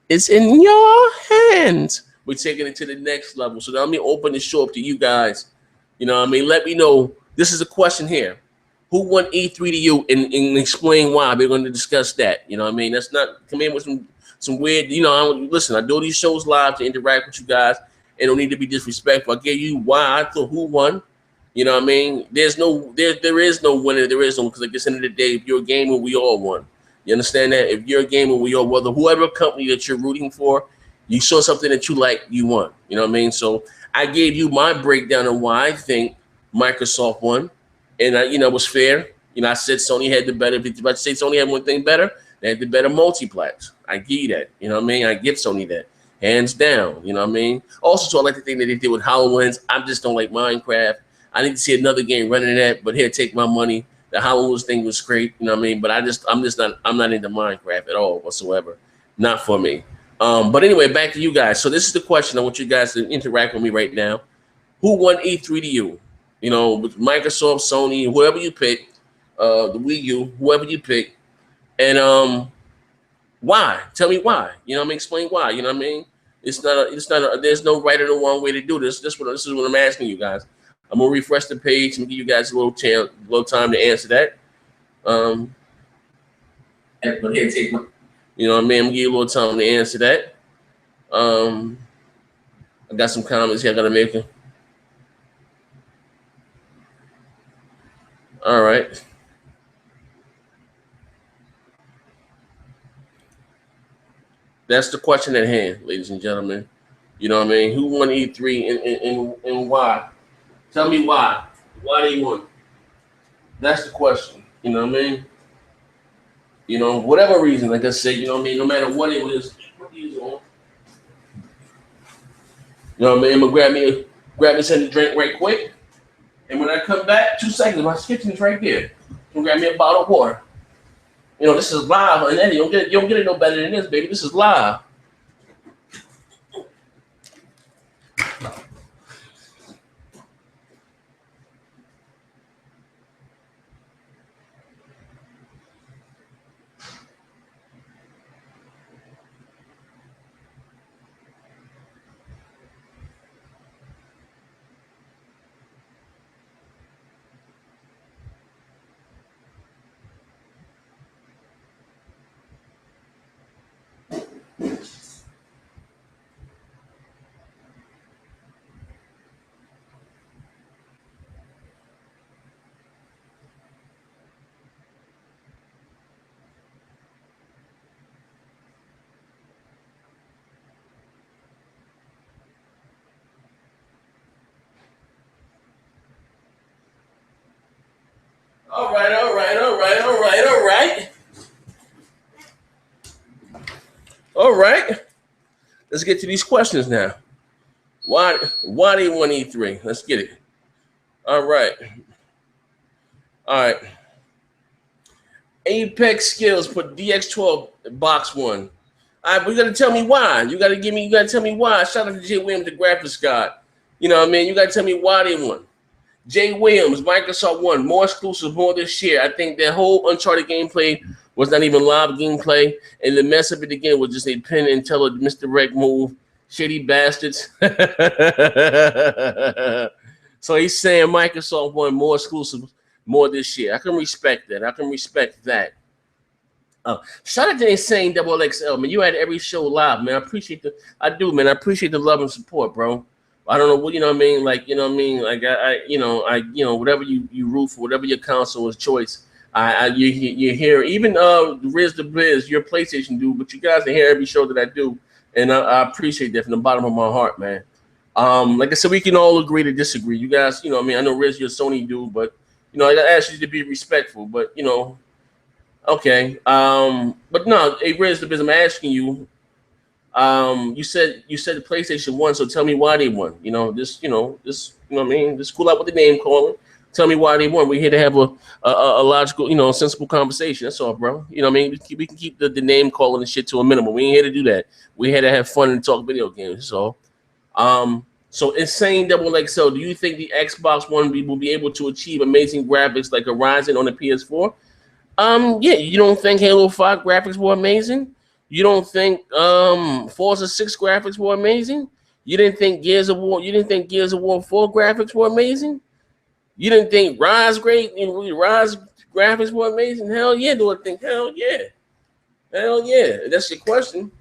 It's in your hands. We're taking it to the next level. So now let me open the show up to you guys. You know what I mean? Let me know. This is a question here. Who won E3 to you and explain why? We're going to discuss that. You know what I mean? That's not come in with some weird, listen, I do these shows live to interact with you guys. It don't need to be disrespectful. I gave you why I thought who won. You know what I mean? There is no winner. There is no, because at the end of the day, if you're a gamer, we all won. You understand that? If you're a gamer, whether whoever company that you're rooting for, you saw something that you like, you won. You know what I mean? So I gave you my breakdown on why I think Microsoft won, and it was fair. I said Sony had the better. If I say Sony had one thing better, they had the better multiplex. I give you that. You know what I mean? I give Sony that, hands down. You know what I mean? Also, so I like the thing that they did with HoloLens. I just don't like Minecraft. I need to see another game running that, but here, take my money. The HoloLens thing was great, you know what I mean? But I'm not into Minecraft at all whatsoever. Not for me. But anyway, back to you guys. So this is the question. I want you guys to interact with me right now. Who won E3 to you? With Microsoft, Sony, whoever you pick, the Wii U, whoever you pick, and why? Tell me why. You know what I mean? Explain why. You know what I mean? There's no right or no wrong way to do this. This is what I'm asking you guys. I'm gonna refresh the page and give you guys a little time to answer that. But here, take my, you know what I mean? I'm gonna give you a little time to answer that. Um, I got some comments here I gotta make. All right. That's the question at hand, ladies and gentlemen. You know what I mean? Who won E3 and why? Tell me why. Why they won? That's the question. You know what I mean? Whatever reason, like I said, you know what I mean? No matter what it is, you know what I mean? I'm gonna grab me something to drink right quick. And when I come back, 2 seconds, my kitchen is right there. I'm gonna grab me a bottle of water. This is live, and then you don't get it no better than this, baby. This is live. All right, all right, all right, all right, all right. All right. Let's get to these questions now. Why they want E3? Let's get it. All right. All right. Apex Skills put DX12 box one. All right, but you gotta tell me why. You gotta tell me why. Shout out to Jay Williams, the graphics god. You know what I mean? You gotta tell me why they won. Jay Williams, Microsoft won. More exclusives, more this year. I think that whole Uncharted gameplay was not even live gameplay. And the mess up at the game was just a pin and tell a Mr. Rec move. Shitty bastards. So he's saying Microsoft won more exclusives, more this year. I can respect that. I can respect that. Shout out to Insane Double XL, man. You had every show live, man. I appreciate the love and support, bro. I don't know what you know what I mean, like you know what I mean, like I whatever you root for, whatever your console is choice. You hear even Riz the Blizz, your PlayStation dude, but you guys are here every show that I do, and I appreciate that from the bottom of my heart, man. Like I said, we can all agree to disagree. You guys, you know what I mean, I know Riz, you're a Sony dude, but you know I gotta ask you to be respectful, but you know. Okay. But no, hey Riz, the business I'm asking you, you said the PlayStation won, so tell me why they won. You know, you know what I mean? Just cool out with the name calling. Tell me why they won. We're here to have a logical, sensible conversation. That's all, bro. You know what I mean? We can keep the name calling and shit to a minimum. We ain't here to do that. We're here to have fun and talk video games. That's all. So Insane Double XL, do you think the Xbox One will be able to achieve amazing graphics like Horizon on the PS4? Yeah, you don't think Halo 5 graphics were amazing? You don't think Forza 6 graphics were amazing? You didn't think Gears of War 4 graphics were amazing? You didn't think Rise graphics were amazing? Hell yeah, do I think hell yeah. Hell yeah. That's your question.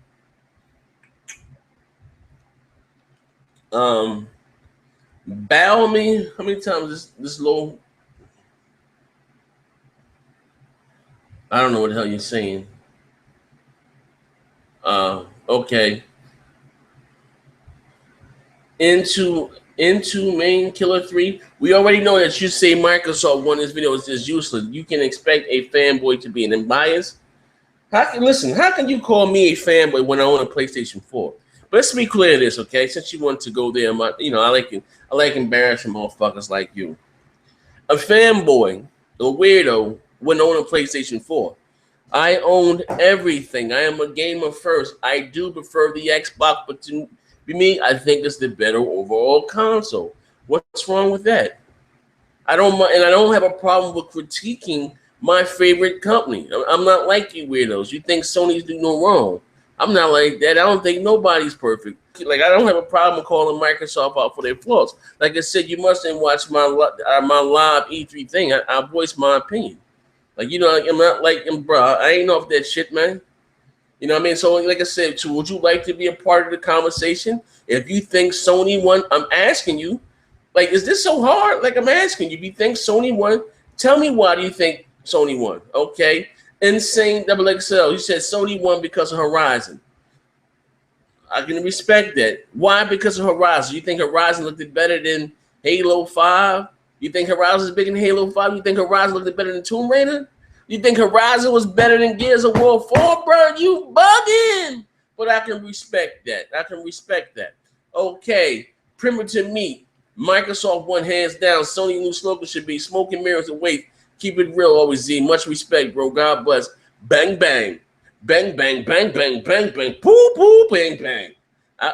Bow me. How many times this low? I don't know what the hell you're saying. Okay. Into main killer 3. We already know that you say Microsoft won this video is just useless. You can expect a fanboy to be an unbiased. How can you call me a fanboy when I own a PlayStation 4? But let's be clear this, okay? Since you want to go there, I like embarrassing motherfuckers like you. A fanboy, a weirdo, wouldn't own a PlayStation 4. I owned everything. I am a gamer first. I do prefer the Xbox, but to me, I think it's the better overall console. What's wrong with that? I don't have a problem with critiquing my favorite company. I'm not like you weirdos. You think Sony's doing no wrong. I'm not like that. I don't think nobody's perfect. Like I don't have a problem calling Microsoft out for their flaws. Like I said, you mustn't watch my live E3 thing. I voiced my opinion. Like I'm not like bro. I ain't off that shit, man. You know what I mean? So like I said, would you like to be a part of the conversation? If you think Sony won, I'm asking you. Like, is this so hard? Like I'm asking you. If you think Sony won, tell me why do you think Sony won? Okay. Insane Double XL. You said Sony won because of Horizon. I can respect that. Why? Because of Horizon. You think Horizon looked better than Halo 5? You think Horizon is bigger than Halo 5? You think Horizon looked better than Tomb Raider? You think Horizon was better than Gears of War 4, bro? You bugging. But I can respect that. Okay. Primitive Meat. Microsoft won hands down. Sony new slogan should be smoking mirrors and wait. Keep it real, always Z. Much respect, bro. God bless. Bang, bang. Bang, bang, bang, bang, bang, bang. Poo, poo, bang, bang.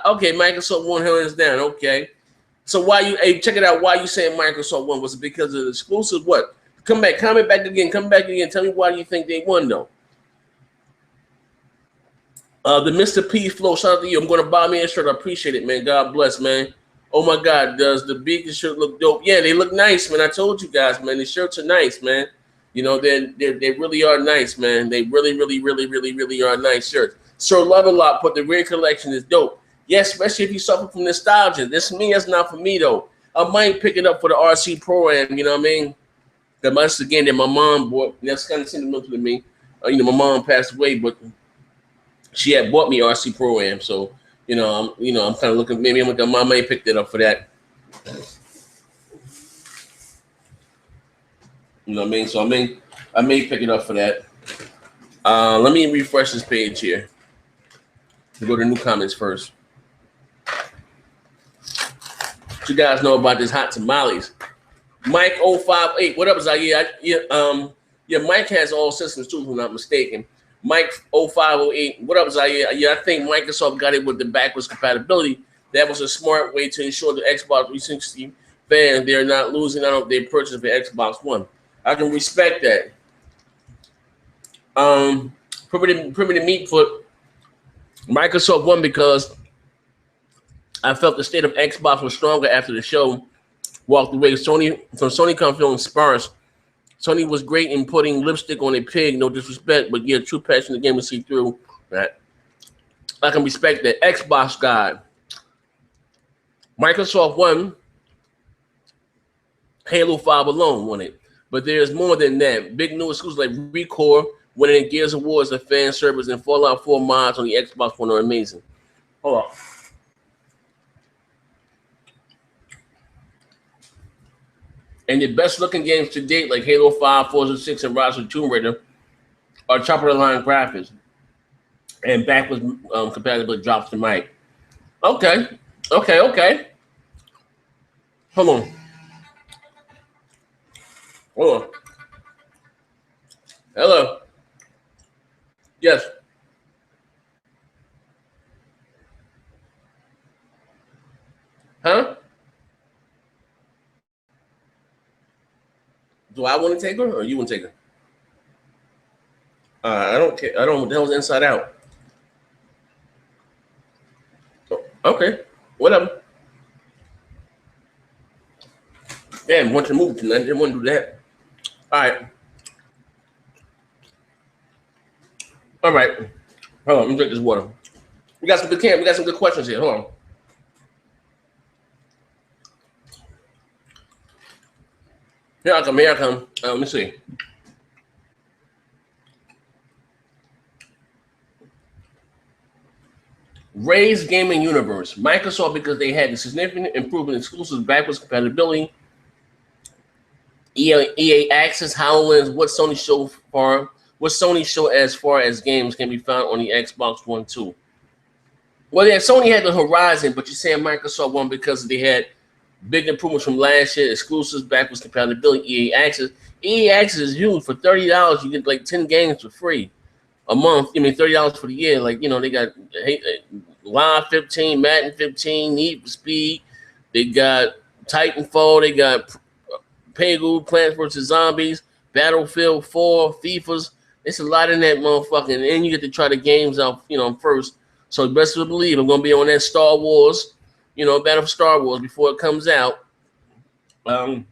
Okay, Microsoft won hands down. Okay. So check it out. Why you saying Microsoft won? Was it because of the exclusive? What? Comment back again. Come back again. Tell me why you think they won, though. The Mr. P Flow, shout out to you. I'm going to buy me a shirt. I appreciate it, man. God bless, man. Oh my God, does the Beacon shirt look dope? Yeah, they look nice, man. I told you guys, man. The shirts are nice, man. You know, they really are nice, man. They really, really, really, really, really are nice shirts. Sir Love a Lot put the rear collection is dope. Yes, especially if you suffer from nostalgia. This me, that's not for me though. I might pick it up for the RC Pro-Am, you know what I mean? That's again that my mom bought. That's kind of sentimental to me. My mom passed away, but she had bought me RC Pro-Am, so. I'm kind of looking. Maybe I'm like, I may pick that up for that. You know what I mean? So I may pick it up for that. Let me refresh this page here. Go to new comments first. What you guys know about this hot tamales? Mike 058. What up, Zaire? Yeah, Mike has all systems too, if I'm not mistaken. Mike 0508. What up, Zaire? Yeah, I think Microsoft got it with the backwards compatibility. That was a smart way to ensure the Xbox 360 fans they're not losing out on their purchase of the Xbox One. I can respect that. Primitive Meat put Microsoft won because I felt the state of Xbox was stronger after the show walked away. Sony come feeling sparse. Sony was great in putting lipstick on a pig, no disrespect, but yeah, true passion in the game to see through that. I can respect that. Xbox guy. Microsoft won. Halo 5 alone won it. But there's more than that. Big new exclusives like Recore, winning Gears Awards and fan service, and Fallout 4 mods on the Xbox One are amazing. Hold on. And the best looking games to date, like Halo 5, Forza 6, and Rise of Tomb Raider, are top of the line graphics. And backwards compatibility drops to mic. Okay. Hold on. Hello. Yes. Huh? Do I want to take her or you want to take her? I don't care. I don't. That was Inside Out. Okay. Whatever. Damn, want to move tonight. I didn't want to do that. All right. All right. Hold on. Let me drink this water. We got some good questions here. Hold on. Here I come. Let me see. Ray's Gaming Universe. Microsoft, because they had a significant improvement in exclusive backwards compatibility. EA Access, HoloLens, what Sony show as far as games can be found on the Xbox One too. Well, yeah, Sony had the Horizon, but you're saying Microsoft won because they had big improvements from last year, exclusives, backwards compatibility, EA Access. EA Access is huge. For $30, you get like 10 games for free a month. I mean, $30 for the year. Like, you know, they got Live 15, Madden 15, Need for Speed. They got Titanfall. They got Pegu, Plants vs. Zombies, Battlefield 4, FIFAs. It's a lot in that motherfucker. And then you get to try the games out, you know, first. So best to believe I'm going to be on that Star Wars, you know, Battle for Star Wars before it comes out. Now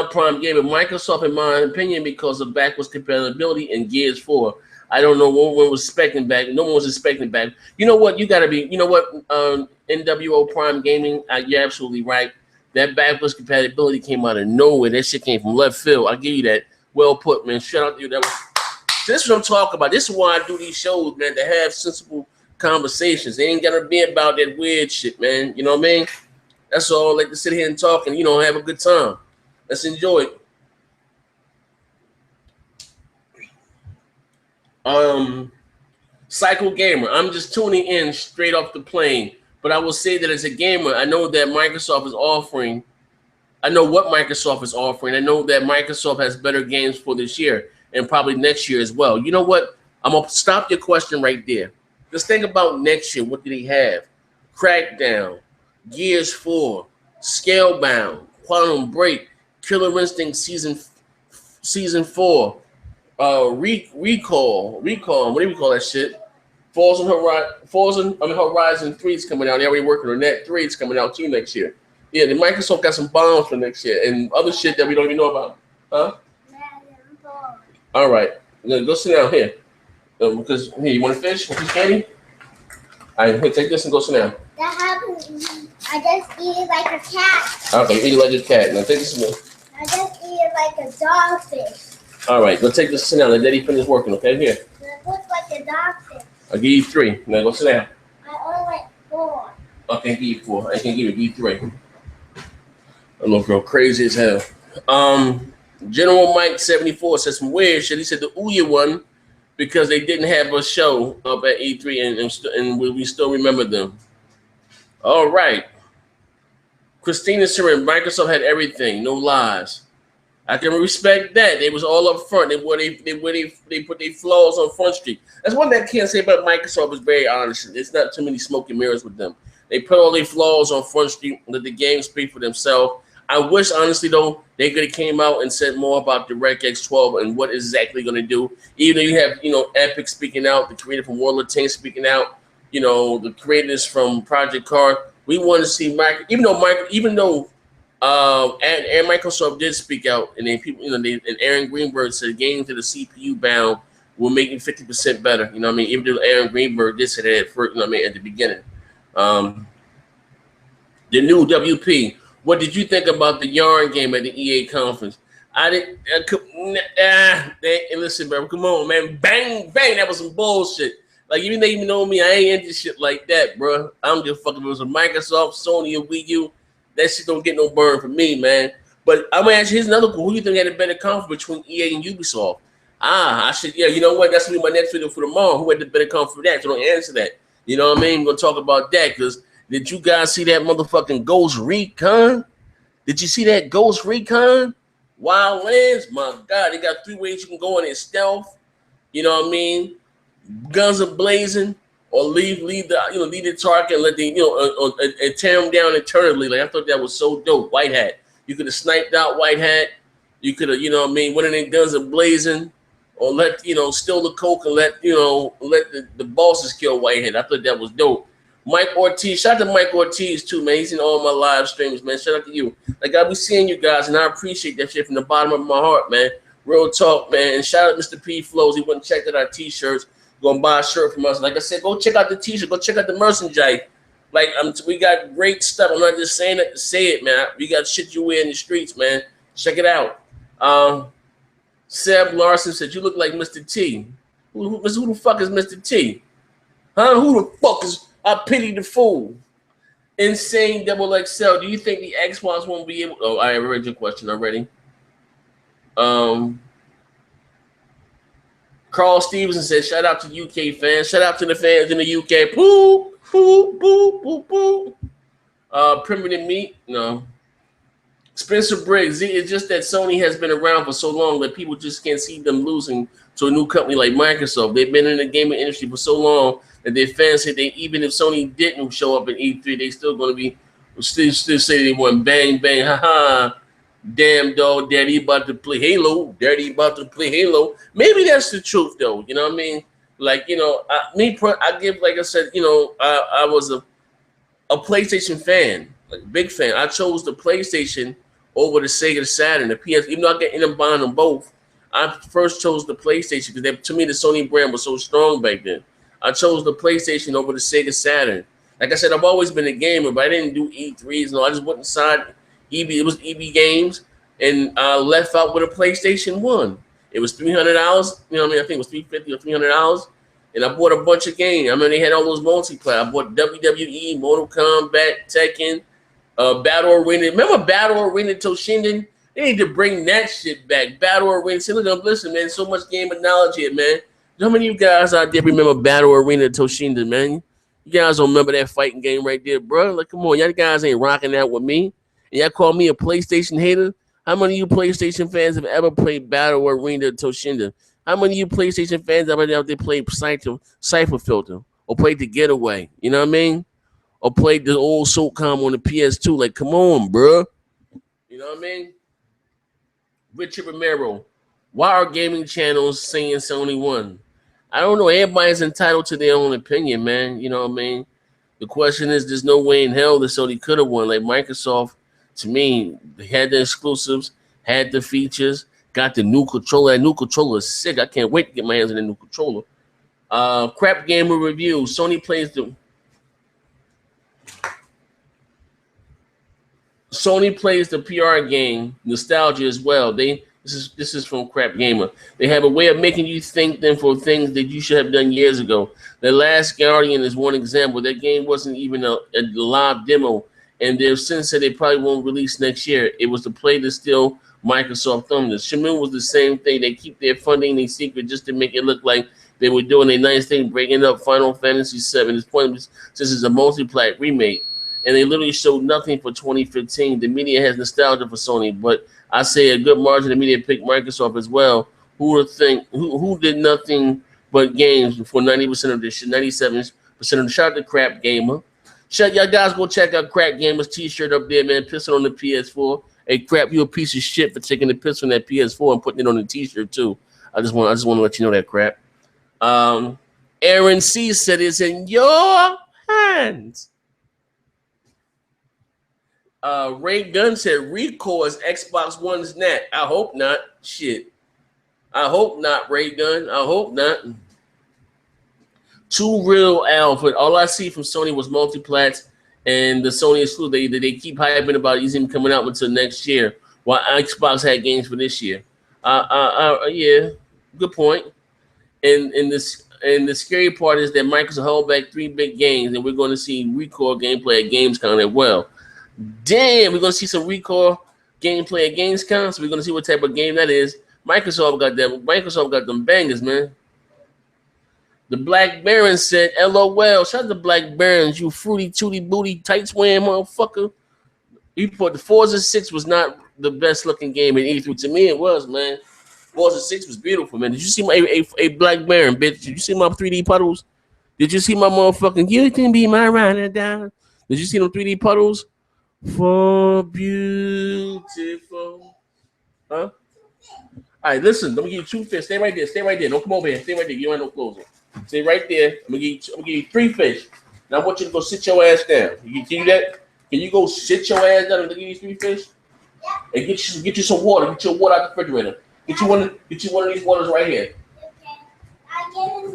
Prime gave it Microsoft, in my opinion, because of backwards compatibility and Gears 4. I don't know when was expecting back. No one was expecting back. You know what? You got to be, you know what, NWO Prime Gaming, you're absolutely right. That backwards compatibility came out of nowhere. That shit came from left field. I'll give you that. Well put, man. Shout out to you. This is what I'm talking about. This is why I do these shows, man, to have sensible conversations. They ain't got to be about that weird shit, man. You know what I mean? That's all. I like to sit here and talk and, you know, have a good time. Let's enjoy it. Cycle Gamer. I'm just tuning in straight off the plane. But I will say that as a gamer, I know that Microsoft is offering. I know what Microsoft is offering. I know that Microsoft has better games for this year and probably next year as well. You know what? I'm going to stop your question right there. Just think about next year. What do they have? Crackdown, Gears 4, Scalebound, Quantum Break, Killer Instinct Season 4, Recall. What do we call that shit? Horizon 3 is coming out. They're already working on that. 3 is coming out too next year. Yeah, the Microsoft got some bombs for next year and other shit that we don't even know about. Huh? All right. Go sit down here. Because here, you want to fish? Want fish candy? All right, here, take this and go sit down. That happens. I just eat it like a cat. Okay, eat it like a cat. Now take this one. I just eat it like a dogfish. All right, go take this, sit down. Let Daddy finish working, okay? Here. It looks like a dogfish. I'll give you 3. Now go sit down. I only like 4. I can't give you 4. I can give you 3. I'm gonna go crazy as hell. General Mike 74 said some weird shit. He said the Ouya one because they didn't have a show up at E3 and we still remember them. All right. Christina Serin, Microsoft had everything, no lies. I can respect that. They was all up front. They put their flaws on Front Street. That's one thing I can't say about Microsoft is very honest. It's not too many smoke and mirrors with them. They put all their flaws on Front Street, let the game speak for themselves. I wish, honestly, though, they could have came out and said more about DirectX 12 and what exactly going to do. Even though you have, Epic speaking out, the creator from World of Tanks speaking out, the creators from Project Card. We want to see even though and Microsoft did speak out, and then people, and Aaron Greenberg said games that are CPU bound will make it 50% better. You know what I mean? Even though Aaron Greenberg did say that at first, at the beginning. The new WP. What did you think about the Yarn game at the EA conference? I didn't. Listen, bro. Come on, man. Bang, bang. That was some bullshit. Like, even they even know me, I ain't into shit like that, bro. I'm just fucking. If it was a Microsoft, Sony, or Wii U, that shit don't get no burn for me, man. But I'm gonna ask you, here's another one. Who do you think had a better conference between EA and Ubisoft? You know what? That's gonna be my next video for tomorrow. Who had the better conference for that? So don't answer that. You know what I mean? We're gonna talk about that because did you guys see that motherfucking Ghost Recon? Did you see that Ghost Recon? Wildlands, my God, they got 3 ways you can go in it: stealth, you know what I mean? Guns are blazing, or leave the target and let the and tear them down internally. Like, I thought that was so dope. White Hat, you could have sniped out White Hat. You could have, one of them guns are blazing, or let steal the coke and let the bosses kill White Hat. I thought that was dope. Mike Ortiz, shout out to Mike Ortiz too, man. He's in all my live streams, man. Shout out to you. Like, I be seeing you guys, and I appreciate that shit from the bottom of my heart, man. Real talk, man. And shout out Mr. P Flows. He went and checked out our t-shirts. Gonna buy a shirt from us. Like I said, go check out the t-shirt. Go check out the merchandise. Like, we got great stuff. I'm not just saying it to say it, man. We got shit you wear in the streets, man. Check it out. Seb Larson said, you look like Mr. T. Who the fuck is Mr. T? Huh? Who the fuck is... I pity the fool. Insane Double XL. Do you think the Xbox won't be able... Oh, I read your question already. Carl Stevenson said, shout out to UK fans. Shout out to the fans in the UK. Poo, poo, poo, poo, poo. Primitive Meat. No. Spencer Briggs. It's just that Sony has been around for so long that people just can't see them losing to a new company like Microsoft. They've been in the gaming industry for so long that their fans say that even if Sony didn't show up in E3, they still going to be still say they won bang, bang, haha. Damn, dog, daddy about to play Halo. Daddy about to play Halo. Maybe that's the truth, though. You know what I mean? Like, I give, like I said, I was a PlayStation fan, like big fan. I chose the PlayStation over the Sega Saturn, the PS. Even though I get in and buying them both, I first chose the PlayStation because to me the Sony brand was so strong back then. I chose the PlayStation over the Sega Saturn. Like I said, I've always been a gamer, but I didn't do E3s. No, I just went inside EB. It was EB Games, and I left out with a PlayStation 1. It was $300. You know what I mean? I think it was $350 or $300. And I bought a bunch of games. I mean, they had all those multiplayer. I bought WWE, Mortal Kombat, Tekken, Battle Arena. Remember Battle Arena Toshinden? They need to bring that shit back. Battle Arena. See, look, listen, man. So much game of knowledge here, man. How many of you guys out there remember Battle Arena Toshinden, man? You guys don't remember that fighting game right there, bro? Like, come on. Y'all guys ain't rocking that with me. And y'all call me a PlayStation hater? How many of you PlayStation fans have ever played Battle Arena Toshinden? How many of you PlayStation fans ever out there played Cypher Filter or played The Getaway? You know what I mean? Or played the old SOCOM on the PS2? Like, come on, bro. You know what I mean? Richard Romero. Why are gaming channels saying Sony won? I don't know. Everybody's entitled to their own opinion, man. You know what I mean? The question is, there's no way in hell that Sony could have won. Like Microsoft, to me, they had the exclusives, had the features, got the new controller. That new controller is sick. I can't wait to get my hands on the new controller. Crapgamer review. Sony plays the PR game nostalgia as well. This is from Crapgamer. They have a way of making you think them for things that you should have done years ago. The Last Guardian is one example. That game wasn't even a live demo. and they've since said they probably won't release next year. It was to play to steal Microsoft thunder. Shenmue was the same thing. They keep their funding they secret just to make it look like they were doing a nice thing, breaking up Final Fantasy VII. This point was since it's a multi-plat remake, and they literally showed nothing for 2015. The media has nostalgia for Sony, but I say a good margin of media picked Microsoft as well. Who would think? Who did nothing but games for 90% of this shit? 97% of the shout out to Crapgamer. Shut y'all guys go check out Crapgamer's t-shirt up there, man. Pissing on the PS4. Hey, Crap, you a piece of shit for taking the piss on that PS4 and putting it on the t-shirt too. I just want to let you know that, Crap. Aaron C said it's in your hands. Ray Gunn said Recoil is Xbox One's neck. I hope not. Shit. I hope not, Ray Gunn. I hope not. Too real, Alfred. All I see from Sony was multiplats and the Sony exclusive. They keep hyping about these even coming out until next year, while Xbox had games for this year. Yeah, good point. And the scary part is that Microsoft held back 3 big games, and we're going to see Recoil gameplay at Gamescom as well. Damn, we're going to see some Recoil gameplay at Gamescom, so we're going to see what type of game that is. Microsoft got them bangers, man. The Black Baron said, LOL. Shout out to Black Barons, you fruity tooty booty tights wearing motherfucker. You put the Forza 6 was not the best looking game in E3. To me, it was, man. Forza 6 was beautiful, man. Did you see my a Black Baron, bitch? Did you see my 3D puddles? Did you see my motherfucking you can be my rider down? Did you see them 3D puddles? For beautiful. Huh? All right, listen. Let me give you 2 fish. Stay right there. Stay right there. Don't come over here. Stay right there. You ain't no closing. Stay right there. I'm gonna give you 3 fish. Now I want you to go sit your ass down. Can you do that? Can you go sit your ass down and give you 3 fish? And get you some water. Get your water out the refrigerator. Get you one of these waters right here. All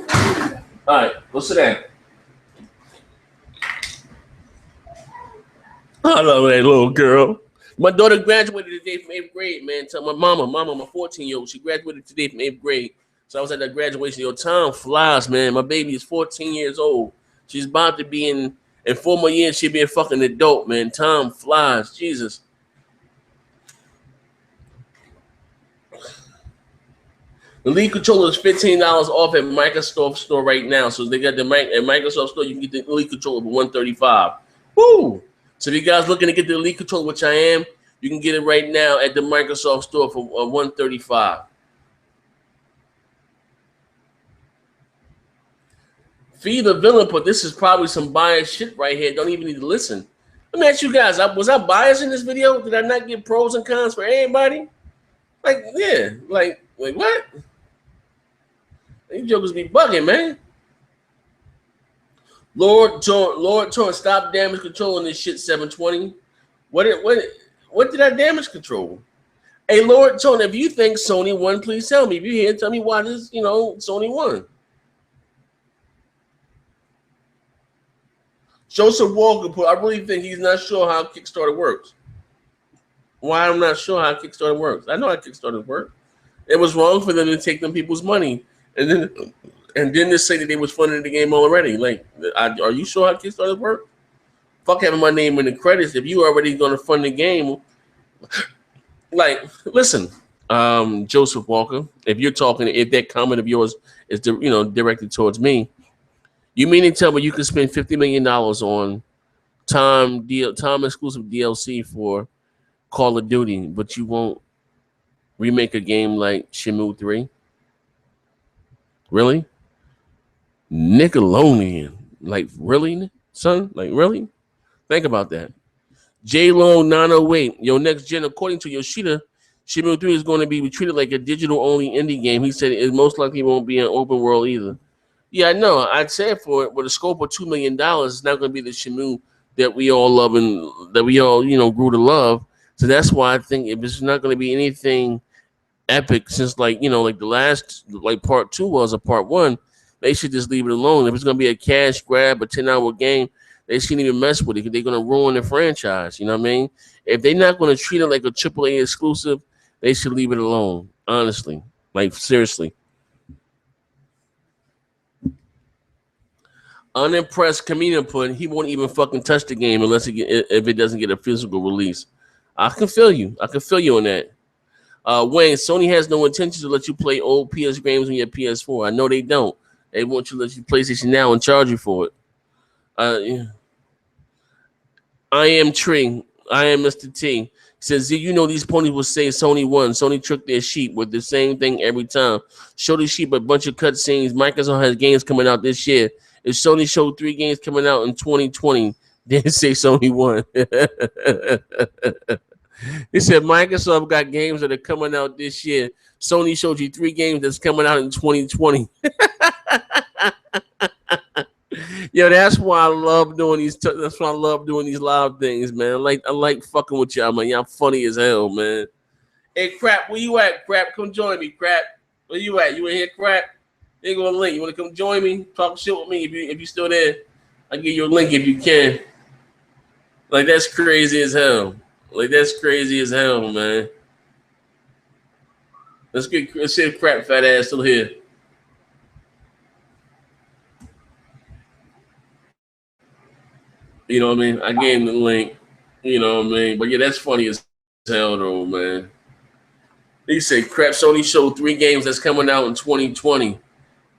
right, go sit down. I love that little girl. My daughter graduated today from 8th grade, man. Tell my mama, my 14-year-old, she graduated today from 8th grade. So I was at that graduation. Your time flies, man. My baby is 14 years old. She's about to be in 4 more years, she'll be a fucking adult, man. Time flies. Jesus. The Elite controller is $15 off at Microsoft store right now. So they got at Microsoft store, you can get the Elite controller for $135. Woo! So if you guys looking to get the Elite controller, which I am, you can get it right now at the Microsoft store for $135. Feed the villain, but this is probably some biased shit right here. Don't even need to listen. Let me ask you guys, was I biased in this video? Did I not get pros and cons for everybody? Like, yeah, like what? These jokers be bugging, man. Lord Torrent, stop damage controlling this shit. 720. What did I damage control? Hey, Lord Torrent, if you think Sony won, please tell me. If you're here, tell me why this, Sony won. Joseph Walker, I really think he's not sure how Kickstarter works. Why I'm not sure how Kickstarter works. I know how Kickstarter works. It was wrong for them to take them people's money and then to say that they was funding the game already. Like, are you sure how Kickstarter works? Fuck having my name in the credits. If you already going to fund the game, like, listen, Joseph Walker, if that comment of yours is directed towards me, you mean to tell me you can spend $50 million on time exclusive DLC for Call of Duty, but you won't remake a game like Shenmue 3? Really? Nickelodeon. Like, really, son? Like, really? Think about that. J-Lo 908. Your next gen, according to Yoshida, Shenmue 3 is going to be treated like a digital-only indie game. He said it most likely won't be an open world either. Yeah, I know. I'd say it for it, with a scope of $2 million, it's not going to be the Shenmue that we all love and that we all, grew to love. So that's why I think if it's not going to be anything epic, since like the last, like part 2 was a part 1, they should just leave it alone. If it's going to be a cash grab, a 10-hour game, they shouldn't even mess with it. They're going to ruin the franchise. You know what I mean? If they're not going to treat it like a AAA exclusive, they should leave it alone. Honestly, like seriously. Unimpressed comedian put he won't even fucking touch the game unless if it doesn't get a physical release. I can feel you. I can feel you on that. Wayne, Sony has no intention to let you play old PS games on your PS4. I know they don't. They want you to let you PlayStation Now and charge you for it. Yeah. I am Tree. I am Mr. T. Says, you know these ponies will say Sony won. Sony tricked their sheep with the same thing every time. Show the sheep a bunch of cutscenes. Microsoft has games coming out this year. If Sony showed 3 games coming out in 2020, then say Sony won. He said Microsoft got games that are coming out this year. Sony showed you 3 games that's coming out in 2020. Yo, that's why I love doing these. That's why I love doing these live things, man. I like fucking with y'all, man. Y'all funny as hell, man. Hey, Crap, where you at? Crap, come join me, Crap. Where you at? You in here, Crap? Here go a link. You want to come join me? Talk shit with me if you still there. I'll give you a link if you can. Like that's crazy as hell. Like that's crazy as hell, man. Let's see if Crap fat ass still here. You know what I mean? I gave him the link. You know what I mean? But yeah, that's funny as hell, though, man. He said, "Crap, Sony showed 3 games that's coming out in 2020."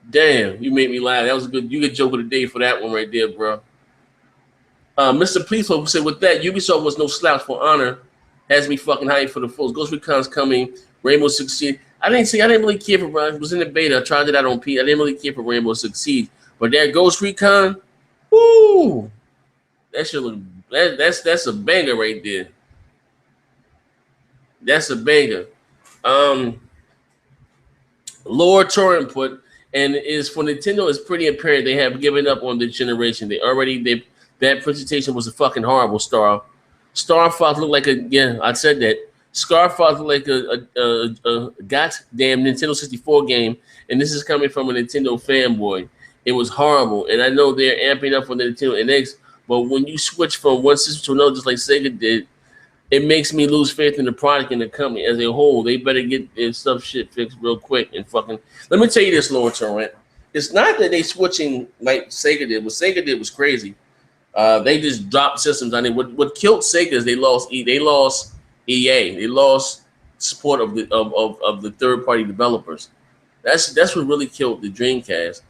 Damn, you made me laugh. That was a good. You get joke of the day for that one right there, bro. Mr. Pleasehope said, "With that, Ubisoft was no slouch for Honor. Has me fucking hyped for the fulls. Ghost Recon's coming. Rainbow Six Siege. I didn't really care for. It was in the beta. I tried it out on P. I didn't really care for Rainbow Six Siege. But that Ghost Recon, woo, that should look. That's a banger right there. That's a banger." Lord Torrent put, and is for Nintendo, it's pretty apparent they have given up on the generation. That presentation was a fucking horrible. Star Fox looked like I said that. Star Fox looked like a goddamn Nintendo 64 game, and this is coming from a Nintendo fanboy. It was horrible, and I know they're amping up for the Nintendo NX, but when you switch from one system to another, just like Sega did, it makes me lose faith in the product and the company as a whole. They better get their stuff shit fixed real quick and fucking. Let me tell you this, Lord Torrent. It's not that they switching like Sega did. What Sega did was crazy. They just dropped systems on it. What killed Sega is they lost EA. They lost support of the third party developers. That's what really killed the Dreamcast.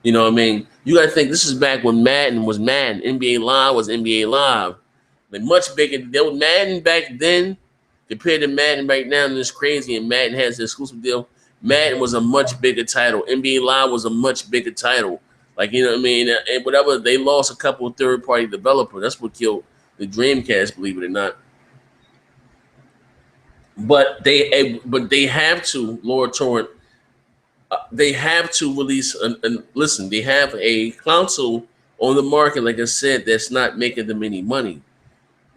You know what I mean? You got to think this is back when Madden was Madden. NBA Live was NBA Live. Like much bigger. There was Madden back then compared to Madden right now, and it's crazy. And Madden has the exclusive deal. Madden was a much bigger title. NBA Live was a much bigger title. Like, you know what I mean? And whatever, they lost a couple of third-party developers. That's what killed the Dreamcast, believe it or not. But they have to, Lord Torrent, they have to release and listen, they have a console on the market, like I said, that's not making them any money.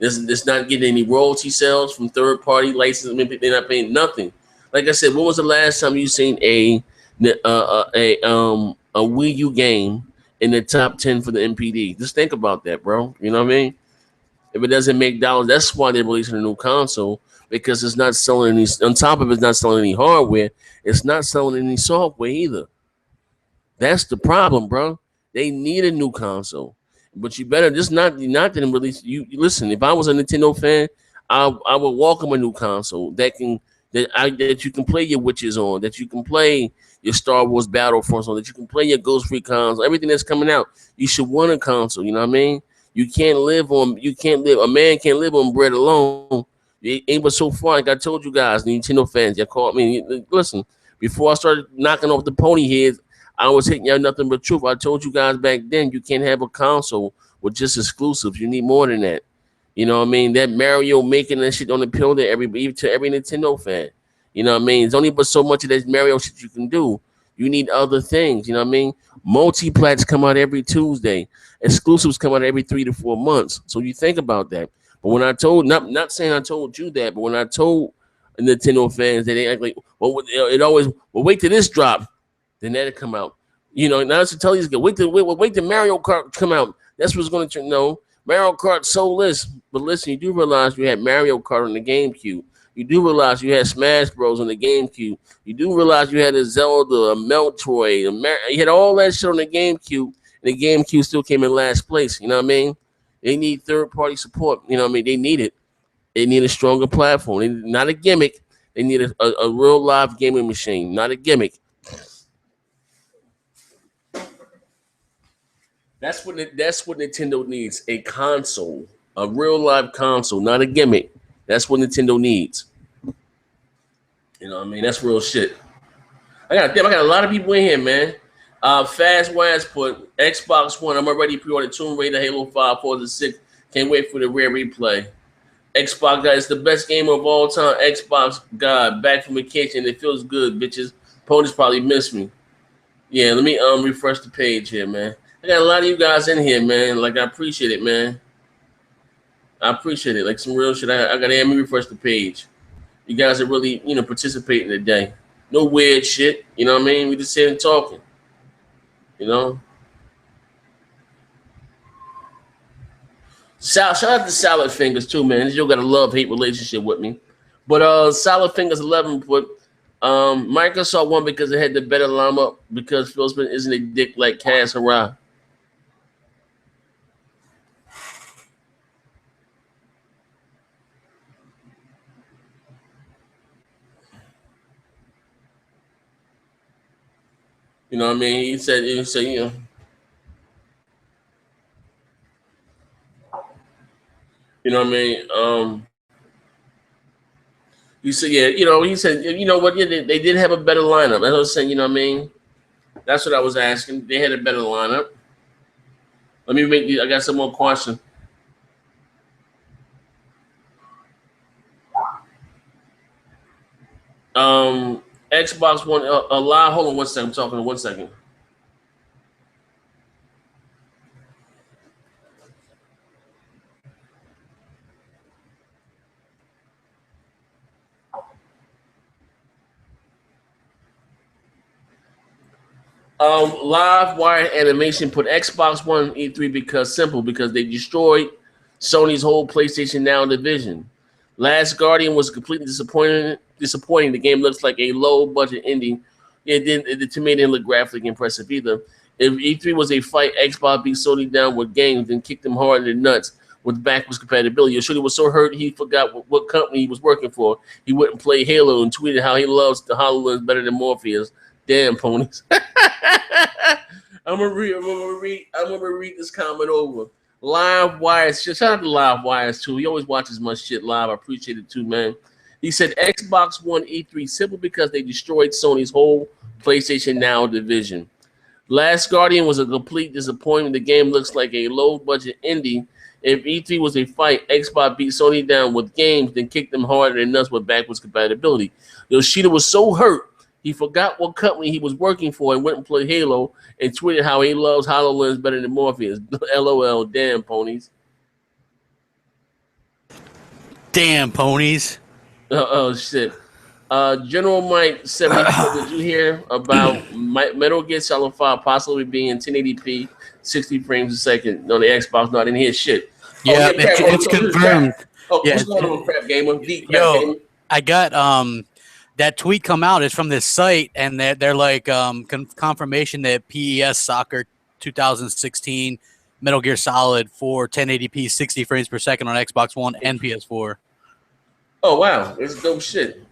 It's not getting any royalty sales from third-party license. They're not paying nothing. Like I said, when was the last time you seen a Wii U game in the top 10 for the MPD? Just think about that, bro. You know what I mean? If it doesn't make dollars, that's why they're releasing a new console, because it's not selling any. On top of it's not selling any hardware, it's not selling any software either. That's the problem, bro. They need a new console. But you better just not to release. You listen. If I was a Nintendo fan, I would welcome a new console that you can play your Witches on, that you can play your Star Wars Battlefronts on, that you can play your Ghost Recons, everything that's coming out. You should want a console. You know what I mean? A man can't live on bread alone. It ain't but so far. Like I told you guys, the Nintendo fans, you called me. Listen, before I started knocking off the pony heads, I was hitting y'all nothing but truth. I told you guys back then you can't have a console with just exclusives. You need more than that. You know what I mean? That Mario making that shit on the pill to every Nintendo fan. You know what I mean? It's only but so much of that Mario shit you can do. You need other things. You know what I mean? Multi-plats come out every Tuesday. Exclusives come out every 3 to 4 months. So you think about that. But when I told, not saying I told you that, but when I told Nintendo fans that they act like, well, it always, well, wait till this drop. Then that'll come out. You know, now to tell you, wait till Mario Kart come out. That's what's going to no. Mario Kart soulless. But listen, you do realize you had Mario Kart on the GameCube. You do realize you had Smash Bros on the GameCube. You do realize you had a Zelda, a Metroid, you had all that shit on the GameCube, and The GameCube still came in last place. You know what I mean? They need third party support. You know what I mean? They need it. They need a stronger platform. They, not a gimmick. They need a real live gaming machine, not a gimmick. That's what Nintendo needs. A console. A real live console, not a gimmick. That's what Nintendo needs. You know what I mean? That's real shit. I got a lot of people in here, man. Fast Wise put Xbox One. I'm already pre-ordered Tomb Raider, Halo 5, Forza 6. Can't wait for the rare replay. Xbox guy, it's the best game of all time. Xbox God, back from vacation. It feels good, bitches. Ponies probably miss me. Yeah, let me refresh the page here, man. I got a lot of you guys in here, man. Like I appreciate it, man. I appreciate it. Like some real shit. I gotta let me refresh the page. You guys are really, participating today. No weird shit. You know what I mean? We just sitting talking. You know? Shout out to Salad Fingers too, man. You got a love-hate relationship with me. But Salad Fingers 11 put Microsoft won because it had the better lineup because Phil Spencer isn't a dick like Cass Hurrah. You know what I mean? He said, you know what I mean? He said, yeah, he said, you know what? Yeah, they did have a better lineup. That's what I was saying, you know what I mean? That's what I was asking. They had a better lineup. Let me make I got some more questions. Xbox One, a lie. Hold on 1 second. I'm talking 1 second. Live wire animation put Xbox One E3 because they destroyed Sony's whole PlayStation Now division. Last Guardian was completely disappointing. The game looks like a low budget indie. The tomato didn't look graphically impressive either. If E3 was a fight, Xbox beat Sony down with games and kicked them hard in the nuts with backwards compatibility. Yoshida was so hurt he forgot what company he was working for. He wouldn't play Halo and tweeted how he loves the HoloLens better than Morpheus. Damn, ponies. I'm gonna read this comment over. Live Wires. Shout out to Live Wires too. He always watches my shit live. I appreciate it too, man. He said Xbox One E3 simple because they destroyed Sony's whole PlayStation Now division. Last Guardian was a complete disappointment. The game looks like a low-budget indie. If E3 was a fight, Xbox beat Sony down with games, then kicked them harder than nuts with backwards compatibility. Yoshida was so hurt he forgot what company he was working for and went and played Halo and tweeted how he loves HoloLens better than Morpheus. LOL, damn ponies. Damn ponies. Oh shit. General Mike 74, did you hear about Metal Gear Solid 5 possibly being 1080p, 60 frames a second on the Xbox? No, I didn't hear shit. Yeah, it's confirmed. What's going on, Crapgamer? I got that tweet come out. It's from this site, and they're like confirmation that PES Soccer 2016 Metal Gear Solid for 1080p, 60 frames per second on Xbox One and PS4. Oh wow, it's dope shit.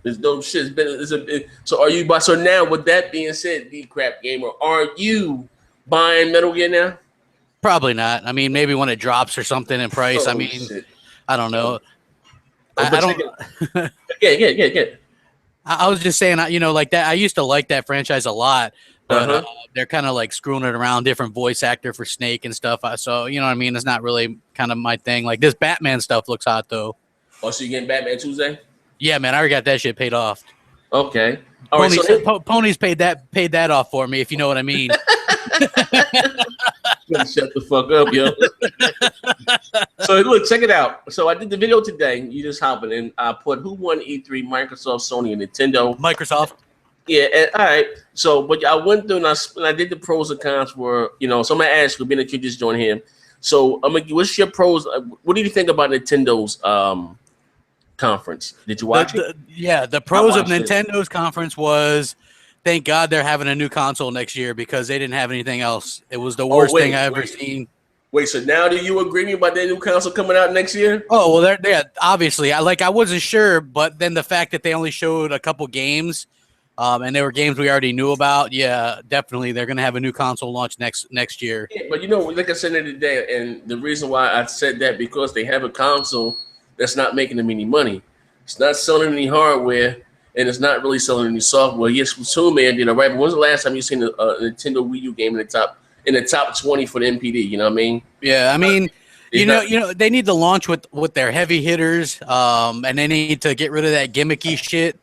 So are you? So now, with that being said, the Crapgamer, are you buying Metal Gear now? Probably not. I mean, maybe when it drops or something in price. Oh, I mean, shit. I don't know. I don't. Yeah. I was just saying, like that. I used to like that franchise a lot, but they're kind of like screwing it around, different voice actor for Snake and stuff. So you know what I mean. It's not really kind of my thing. Like this Batman stuff looks hot though. Oh, so you getting Batman Tuesday? Yeah, man, I already got that shit paid off. Okay. All Ponies, right, so Ponies paid that off for me, if you know what I mean. Shut the fuck up, yo. So look, check it out. So I did the video today. You just hopping in. I put who won E3, Microsoft, Sony, and Nintendo. Microsoft. Yeah, and, all right. So, but I went through and I did the pros and cons for, so I'm going to ask you, being that you just joined here. So, what's your pros? What do you think about Nintendo's conference? Did you watch it? Yeah, the pros of Nintendo's conference was thank God they're having a new console next year because they didn't have anything else. It was the worst thing I ever seen. Wait, so now do you agree with me about that new console coming out next year? Oh well, they're obviously. I wasn't sure, but then the fact that they only showed a couple games, and they were games we already knew about. Yeah, definitely, they're gonna have a new console launch next year. Yeah, but like I said the other day, and the reason why I said that because they have a console that's not making them any money. It's not selling any hardware, and it's not really selling any software. Yes, Sony man did all right, but when's the last time you seen a Nintendo Wii U game in the top 20 for the NPD? You know what I mean? Yeah, I mean, you know, they need to launch with their heavy hitters, and they need to get rid of that gimmicky shit.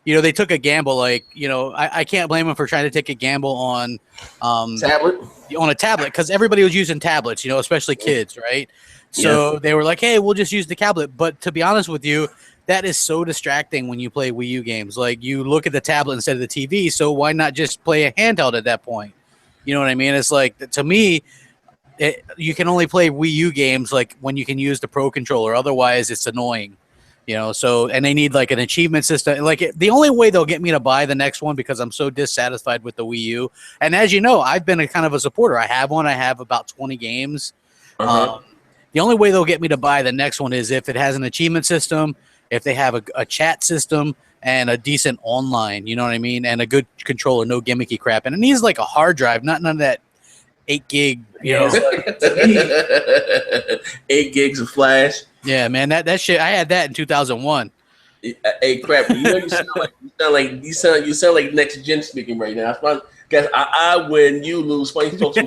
You know, they took a gamble. Like, you know, I can't blame them for trying to take a gamble on tablet on a tablet because everybody was using tablets. You know, especially kids, right? So they were like, "Hey, we'll just use the tablet." But to be honest with you, that is so distracting when you play Wii U games. Like, you look at the tablet instead of the TV. So why not just play a handheld at that point? You know what I mean? It's like, to me, you can only play Wii U games like when you can use the Pro Controller. Otherwise, it's annoying. You know, so, and they need like an achievement system. Like, the only way they'll get me to buy the next one, because I'm so dissatisfied with the Wii U. And as you know, I've been a kind of a supporter. I have one. I have about 20 games. The only way they'll get me to buy the next one is if it has an achievement system, if they have a chat system, and a decent online, you know what I mean? And a good controller, no gimmicky crap. And it needs like a hard drive, none of that 8 gig, you know. 8 gigs of flash. Yeah, man, that shit. I had that in 2001. Hey, crap! You know, you sound like next gen speaking right now. Guys, I win, you lose. Funny folks.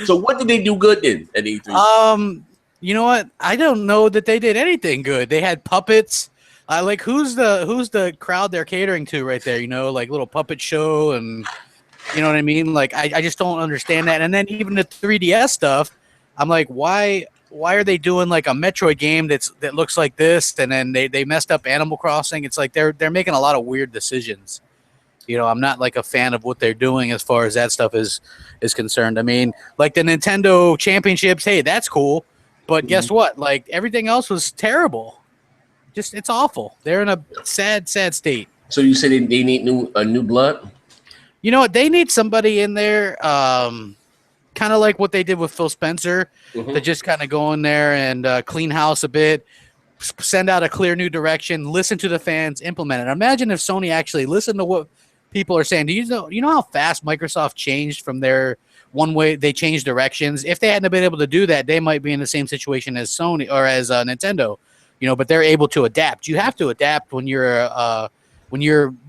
So what did they do good then at E3? You know what? I don't know that they did anything good. They had puppets. Like, who's the crowd they're catering to right there? You know, like little puppet show, and you know what I mean. Like, I just don't understand that. And then even the 3DS stuff, I'm like, why are they doing like a Metroid game that looks like this? And then they messed up Animal Crossing. It's like they're making a lot of weird decisions. You know, I'm not like a fan of what they're doing as far as that stuff is concerned. I mean, like the Nintendo Championships, hey, that's cool. But guess what? Like, everything else was terrible. Just, it's awful. They're in a sad state. So you say they need new blood? You know what? They need somebody in there, kind of like what they did with Phil Spencer, to just kind of go in there and clean house a bit, send out a clear new direction, listen to the fans, implement it. Imagine if Sony actually listened to what people are saying. Do you know how fast Microsoft changed from their one way? They changed directions. If they hadn't been able to do that, they might be in the same situation as Sony or as Nintendo. You know, but they're able to adapt. You have to adapt when you're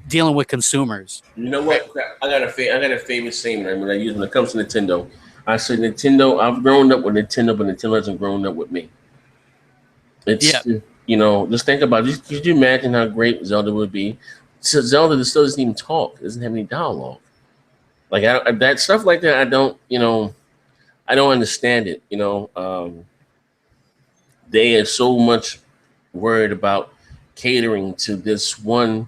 dealing with consumers. You know what? I got a favorite saying when I use when it comes to Nintendo. I say Nintendo. I've grown up with Nintendo, but Nintendo hasn't grown up with me. You know, just think about it. Could you imagine how great Zelda would be? So Zelda still doesn't even talk. Doesn't have any dialogue. Like that stuff like that. I don't understand it. You know, they are so much worried about catering to this one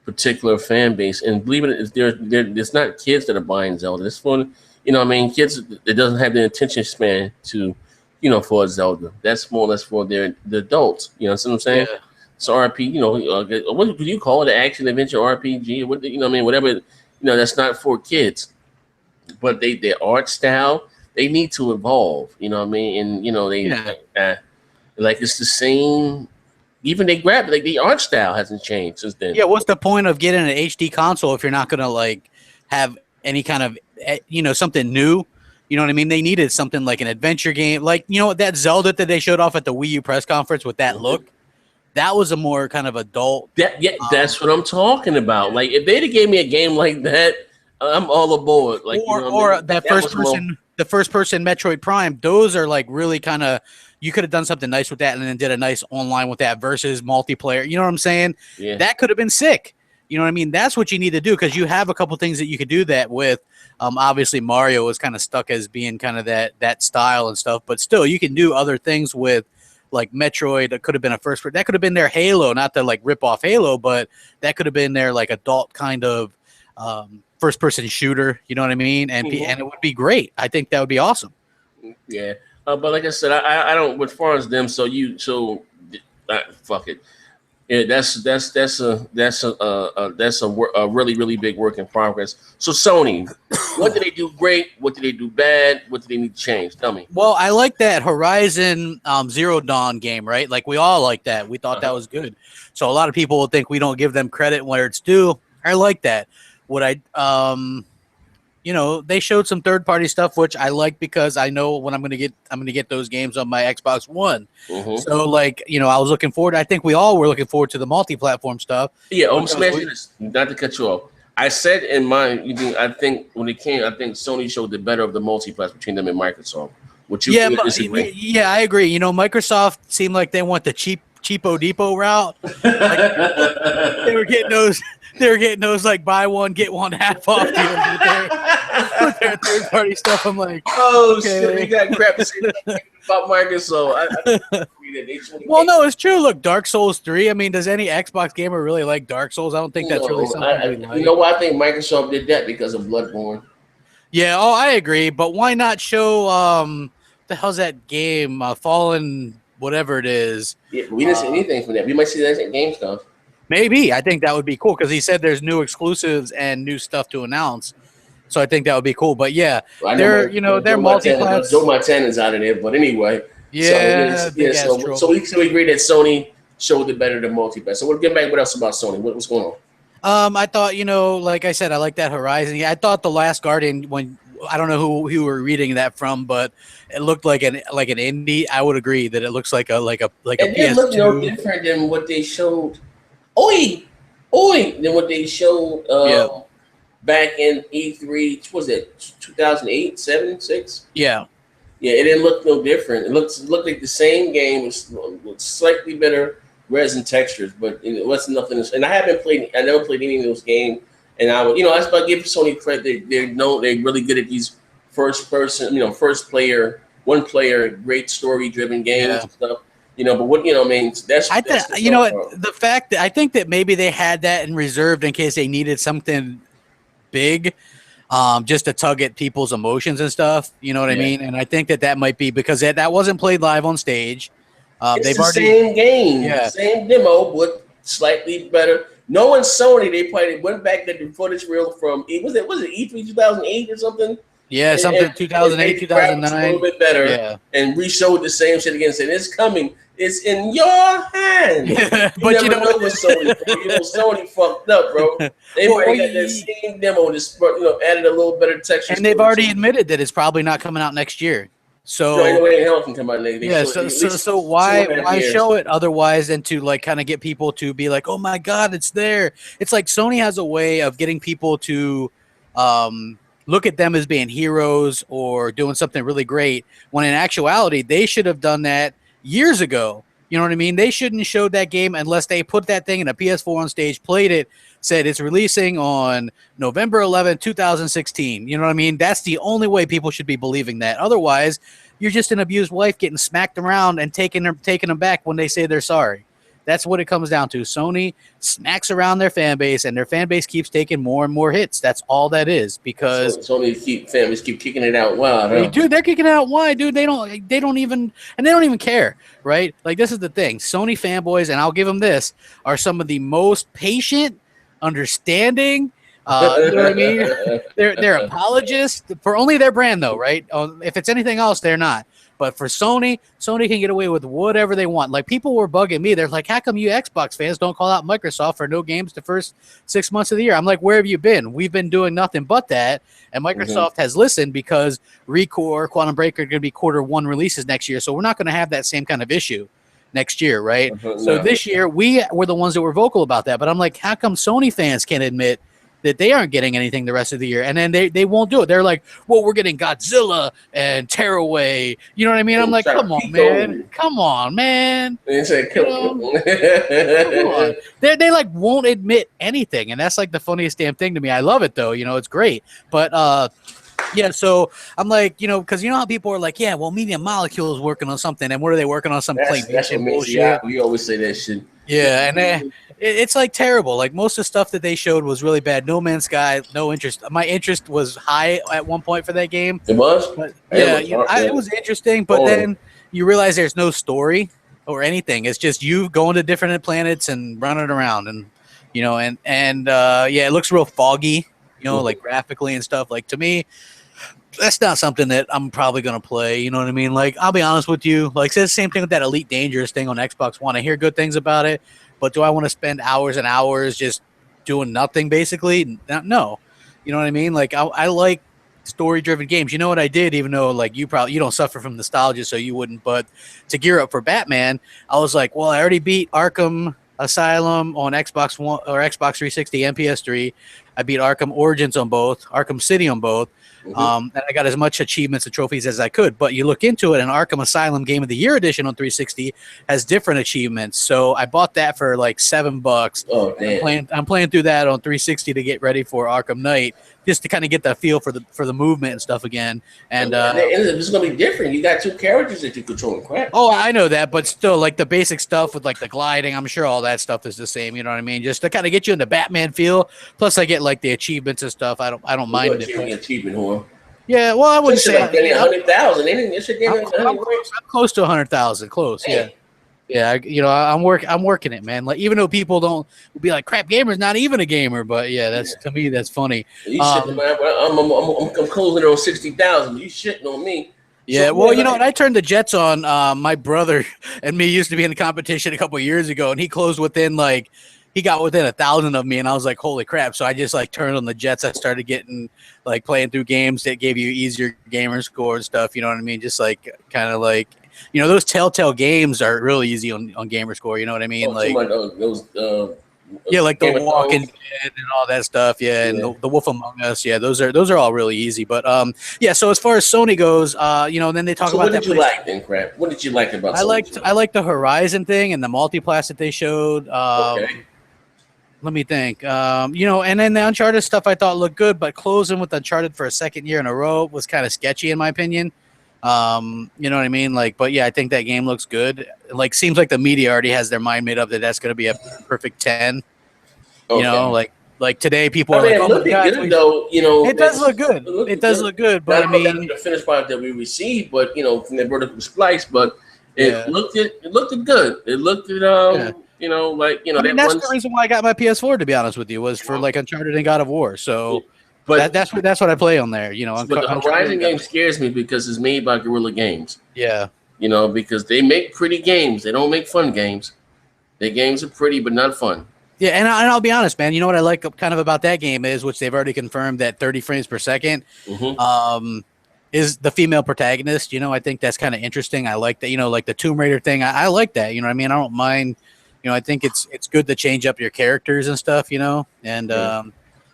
particular fan base, and believe it, there's not kids that are buying Zelda. It's for, you know, I mean, kids that doesn't have the attention span to, you know, for a Zelda. That's more or less for the adults. You know what I'm saying? Yeah. It's RP. You know, what do you call it? An action adventure RPG? What, you know, what I mean, whatever. You know, that's not for kids. But their art style, they need to evolve. You know what I mean? And you know, like it's the same. Even they grab like the art style hasn't changed since then. Yeah, what's the point of getting an HD console if you're not gonna like have any kind of, you know, something new? You know what I mean? They needed something like an adventure game, like, you know, that Zelda that they showed off at the Wii U press conference with that look. That was a more kind of adult. That's what I'm talking about. Yeah. Like, if they'd have gave me a game like that, I'm all aboard. Like, the first person Metroid Prime. Those are like really kind of. You could have done something nice with that and then did a nice online with that versus multiplayer. You know what I'm saying? Yeah. That could have been sick. You know what I mean? That's what you need to do because you have a couple things that you could do that with. Obviously, Mario is kind of stuck as being kind of that style and stuff, but still, you can do other things with like Metroid. That could have been that could have been their Halo, not to like rip off Halo, but that could have been their like adult kind of first person shooter. You know what I mean? And and it would be great. I think that would be awesome. Yeah. But like I said, I don't. As far as them, fuck it. Yeah, that's a really really big work in progress. So Sony, what did they do great? What did they do bad? What did they need to change? Tell me. Well, I like that Horizon Zero Dawn game, right? Like we all like that. We thought that was good. So a lot of people will think we don't give them credit where it's due. I like that. What I they showed some third party stuff which I like because I know when I'm gonna get those games on my Xbox One. So like, I was looking forward. I think we all were looking forward to the multi platform stuff. Yeah, not to cut you off. I said in mine, I think when it came, I think Sony showed the better of the multiplats between them and Microsoft. Would you disagree? Yeah, I agree. Microsoft seemed like they went the cheapo depot route. Like, they were getting those like buy one get one half off deals with their third party stuff. I'm like, oh okay. shit, we got crap to say about Microsoft. Well, no, it's true. Look, Dark Souls 3. I mean, does any Xbox gamer really like Dark Souls? I don't think that's really something we like. You know why I think Microsoft did that? Because of Bloodborne. Yeah, I agree. But why not show the hell's that game? Fallen, whatever it is. Yeah, we didn't see anything from that. We might see that at Game Stuff. Maybe. I think that would be cool because he said there's new exclusives and new stuff to announce. So I think that would be cool. But yeah, they're multi-class. Joe Montana's out of there, but anyway. Yeah. So we agree that Sony showed it better than multiplayer. So we'll get back. What else about Sony? What's going on? I thought, like I said, I like that Horizon. Yeah, I thought The Last Guardian, when I don't know who you were reading that from, but it looked like an indie. I would agree that it looks like a PS2. It looked no different than what they showed. Than what they showed back in E3. What was it 2008, 7, 6? Yeah. Yeah, it didn't look no different. It looked like the same game with slightly better resin textures, but it wasn't nothing. And I never played any of those games. And I would, that's why I give Sony credit. They're really good at these first player, one player, great story driven games and stuff. But what I mean, the fact that I think that maybe they had that in reserved in case they needed something big, just to tug at people's emotions and stuff. You know what I mean? And I think that might be because that wasn't played live on stage. It's the same game, same demo, but slightly better. Knowing Sony, they probably went back to the footage reel from was it E3 2008 or something? Yeah, something 2008, 2009. A little bit better, and re-showed the same shit again. Said it's coming. It's in your hand. But you never know what Sony. Sony fucked up, bro. They might got that same demo, added a little better texture. And they've already admitted that it's probably not coming out next year. So no way in hell can come out later. So why show it otherwise than to like kind of get people to be like, oh my god, it's there. It's like Sony has a way of getting people to look at them as being heroes or doing something really great, when in actuality they should have done that years ago. You know what I mean? They shouldn't have showed that game unless they put that thing in a PS4 on stage, played it, said it's releasing on November 11, 2016. You know what I mean? That's the only way people should be believing that. Otherwise, you're just an abused wife getting smacked around and taking them back when they say they're sorry. That's what it comes down to. Sony smacks around their fan base, and their fan base keeps taking more and more hits. That's all that is. Because Sony fan base keep kicking it out wide. Huh? Dude, they're kicking it out wide, dude. They don't even care, right? Like, this is the thing. Sony fanboys, and I'll give them this, are some of the most patient, understanding. You know what I mean? They're apologists for only their brand, though, right? If it's anything else, they're not. But for Sony can get away with whatever they want. Like, people were bugging me. They're like, how come you Xbox fans don't call out Microsoft for no games the first 6 months of the year? I'm like, where have you been? We've been doing nothing but that. And Microsoft has listened because Recore, Quantum Break are going to be Q1 releases next year. So we're not going to have that same kind of issue next year, right? So this year, we were the ones that were vocal about that. But I'm like, how come Sony fans can't admit that they aren't getting anything the rest of the year? And then they won't do it. They're like, well, we're getting Godzilla and Tearaway. You know what I mean? I'm like, come on, man. Come on, man. They say, come on. They like won't admit anything. And that's like the funniest damn thing to me. I love it though. It's great. But yeah, so I'm like, because you know how people are like, yeah, well, Media Molecule is working on something. And what are they working on? Some PlayStation bullshit. Yeah, we always say that shit. Yeah, and it's like terrible. Like, most of the stuff that they showed was really bad. No Man's Sky, no interest. My interest was high at one point for that game. It was? But, yeah, it was interesting, but then you realize there's no story. or anything. It's just you going to different planets and running around, and yeah, it looks real foggy, like graphically and stuff. Like, to me, that's not something that I'm probably gonna play. You know what I mean? Like, I'll be honest with you. Like, it's the same thing with that Elite Dangerous thing on Xbox One. I hear good things about it, but do I want to spend hours and hours just doing nothing? Basically, no. You know what I mean? Like, I like story-driven games. You know what I did? Even though like you don't suffer from nostalgia, so you wouldn't. But to gear up for Batman, I was like, well, I already beat Arkham Asylum on Xbox One or Xbox 360 and PS3. I beat Arkham Origins on both, Arkham City on both. And I got as much achievements and trophies as I could. But you look into it, an Arkham Asylum Game of the Year edition on 360 has different achievements. So I bought that for like $7. Oh, damn. I'm playing through that on 360 to get ready for Arkham Knight, just to kind of get that feel for the movement and stuff again. And it's gonna be different. You got 2 characters that you control. Crap. Oh, I know that, but still, like the basic stuff with like the gliding, I'm sure all that stuff is the same. You know what I mean? Just to kind of get you in the Batman feel. Plus, I get like the achievements and stuff. I don't mind it. Achievement, whore. Yeah, well, I wouldn't say like 100,000. I'm close to 100,000. Close, yeah. Yeah, I'm working it, man. Like, even though people will be like, Crapgamer's not even a gamer, but yeah, to me, that's funny. You shitting, man. I'm closing on 60,000. You shitting on me. Yeah, well, and I turned the Jets on. My brother and me used to be in a competition a couple of years ago, and he closed within he got within 1,000 of me, and I was like, holy crap. So I just like turned on the Jets. I started getting like playing through games that gave you easier gamer score and stuff. You know what I mean? Just like kind of like, those Telltale games are really easy on gamer score. You know what I mean? Like those like the Walking Dead and all that stuff. Yeah, and the Wolf Among Us. Yeah, those are all really easy. But yeah. So as far as Sony goes, then they talk about that. What did you like then, Crap? What did you like about? I liked the Horizon thing and the multiplass that they showed. Okay. Let me think. And then the Uncharted stuff I thought looked good, but closing with Uncharted for a second year in a row was kind of sketchy in my opinion. You know what I mean? Like, but yeah, I think that game looks good. Like, seems like the media already has their mind made up that that's going to be a perfect 10. Okay. Like today, people are like, "Oh my God!" Good, though, it does look good. It does look good, but I mean, the finished product that we received, but from the vertical splice, but it looked good. It looked at that's the reason why I got my PS4. To be honest with you, was for like Uncharted and God of War. So, but that's what I play on there. But the Horizon game scares me because it's made by Guerrilla Games. Yeah. Because they make pretty games. They don't make fun games. Their games are pretty, but not fun. Yeah, and I'll be honest, man. You know what I like kind of about that game is, which they've already confirmed, that 30 frames per second is the female protagonist. I think that's kind of interesting. I like that. Like the Tomb Raider thing. I like that. You know what I mean? I don't mind. I think it's good to change up your characters and stuff. And I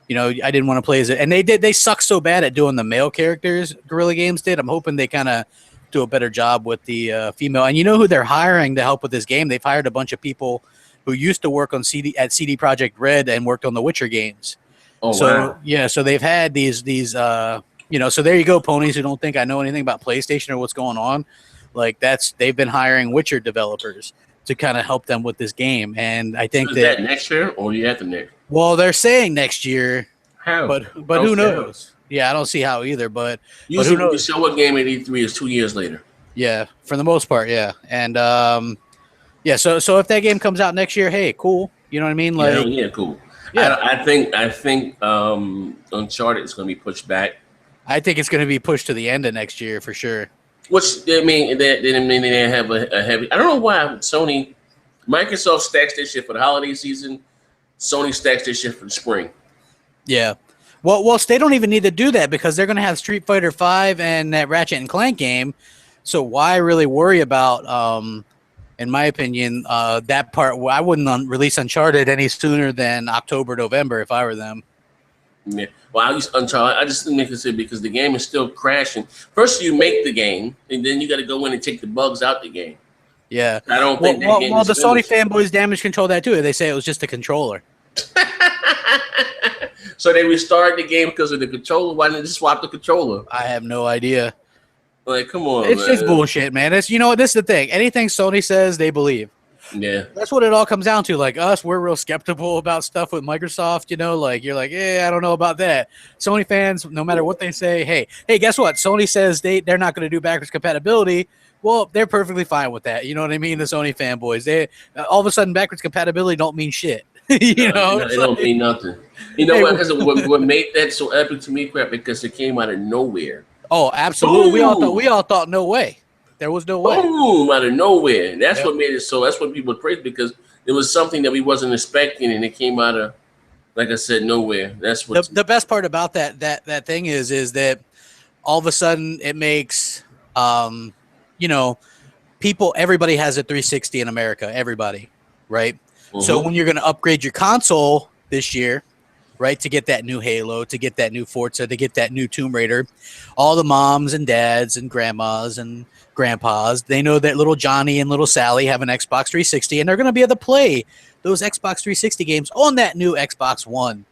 didn't want to play as it, and they suck so bad at doing the male characters. Guerrilla Games did. I'm hoping they kind of do a better job with the female. And who they're hiring to help with this game? They've hired a bunch of people who used to work on CD Projekt Red and worked on the Witcher games. Oh, wow. Yeah, so they've had these so there you go, ponies who don't think I know anything about PlayStation or what's going on. Like, they've been hiring Witcher developers to kind of help them with this game. And I think that next year or you have to next? Well, they're saying next year. How? But who knows? Yeah, I don't see how either, but usually who knows? You show a game at E3 is 2 years later. Yeah, for the most part, yeah. And yeah, so if that game comes out next year, hey, cool. You know what I mean? Like, yeah, cool. Yeah, I think Uncharted is going to be pushed back. I think it's going to be pushed to the end of next year for sure. Which they have a heavy. I don't know why Microsoft stacks this shit for the holiday season. Sony stacks this shit for the spring. Yeah. Well, they don't even need to do that because they're going to have Street Fighter V and that Ratchet and Clank game. So why really worry about? In my opinion, that part, I wouldn't release Uncharted any sooner than October, November if I were them. Yeah. Well, I use Uncharted. I just think it's because the game is still crashing. First, you make the game, and then you got to go in and take the bugs out the game. Yeah. I don't think that game is the Sony fanboys damage control that too. They say it was just a controller. So they restarted the game because of the controller. Why didn't they just swap the controller? I have no idea. Like, come on, it's just bullshit, man. It's this is the thing. Anything Sony says, they believe. Yeah. That's what it all comes down to. Like us, we're real skeptical about stuff with Microsoft. Like you're like, I don't know about that. Sony fans, no matter what they say, hey, guess what? Sony says they're not going to do backwards compatibility. Well, they're perfectly fine with that. You know what I mean? The Sony fanboys, they all of a sudden backwards compatibility don't mean shit. It don't mean nothing. You know Hey, what? Because what made that so epic to me, crap, because it came out of nowhere. Oh, absolutely. Boom! We all thought no way. There was no way. Boom! Out of nowhere. That's Yep. what made it so. That's what people praise because it was something that we wasn't expecting, and it came out of, like I said, nowhere. That's what The best part about that thing is that all of a sudden it makes people, everybody has a 360 in America, everybody, right? So when you're going to upgrade your console this year, right, to get that new Halo, to get that new Forza, to get that new Tomb Raider, all the moms and dads and grandmas and grandpas, they know that little Johnny and little Sally have an Xbox 360, and they're going to be able to play those Xbox 360 games on that new Xbox One.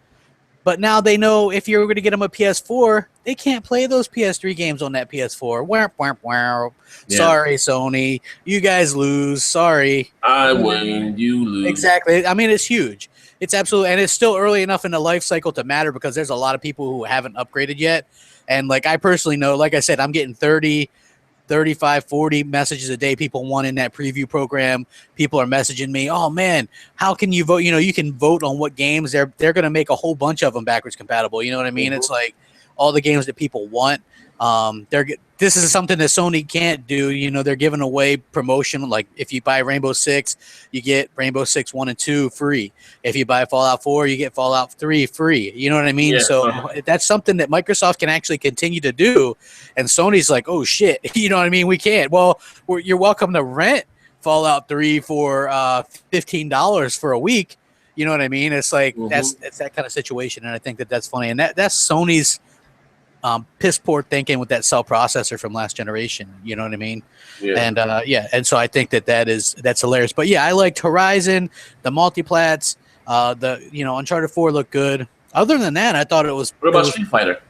But now they know if you're going to get them a PS4, they can't play those PS3 games on that PS4. Wah, wah, wah. Yeah. Sorry, Sony. You guys lose. Sorry. I win, you lose. Exactly. I mean, it's huge. It's absolutely, and it's still early enough in the life cycle to matter because there's a lot of people who haven't upgraded yet. And like I personally know, like I said, I'm getting 30, 35, 40 messages a day. People want in that preview program. People are messaging me, oh man, how can you vote? You can vote on what games they're going to make a whole bunch of them backwards compatible. You know what I mean? It's like all the games that people want. This is something that Sony can't do. They're giving away promotion. Like if you buy Rainbow Six, you get Rainbow Six 1 and 2 free. If you buy Fallout 4, you get Fallout 3 free. You know what I mean? Yeah. So that's something that Microsoft can actually continue to do. And Sony's like, oh shit, you know what I mean? We can't. Well, you're welcome to rent Fallout 3 for $15 for a week. You know what I mean? It's like it's that kind of situation, and I think that's funny. And that's Sony's piss poor thinking with that cell processor from last generation. You know what I mean? Yeah. And and so I think that's hilarious. But yeah, I liked Horizon, the multiplats, Uncharted 4 looked good. Other than that, I thought it was. What about Street Fighter?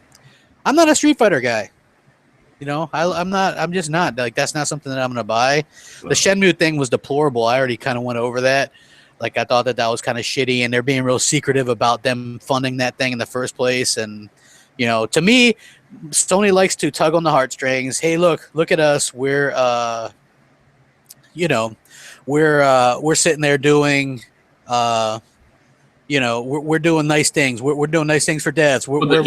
I'm not a Street Fighter guy. I'm just not. Like that's not something that I'm gonna buy. The Shenmue thing was deplorable. I already kind of went over that. Like I thought that was kind of shitty, and they're being real secretive about them funding that thing in the first place. And to me, Sony likes to tug on the heartstrings. Hey, look at us. We're we're sitting there doing we're doing nice things. We're doing nice things for devs. We're doing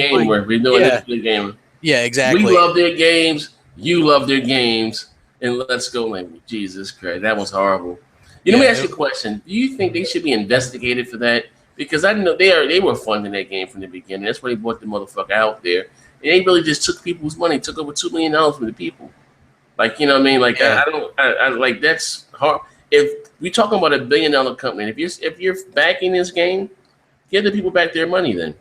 it for the game. Yeah, exactly. We love their games. You love their games. And let's go, like, Jesus Christ, that was horrible. Let me ask you a question. Do you think they should be investigated for that? Because I know they were funding that game from the beginning. That's why they brought the motherfucker out there. And they really just took people's money, took over $2 million from the people. Like, you know what I mean? Like, I like, that's hard. If we're talking about $1 billion company, if you're backing this game, give the people back their money then.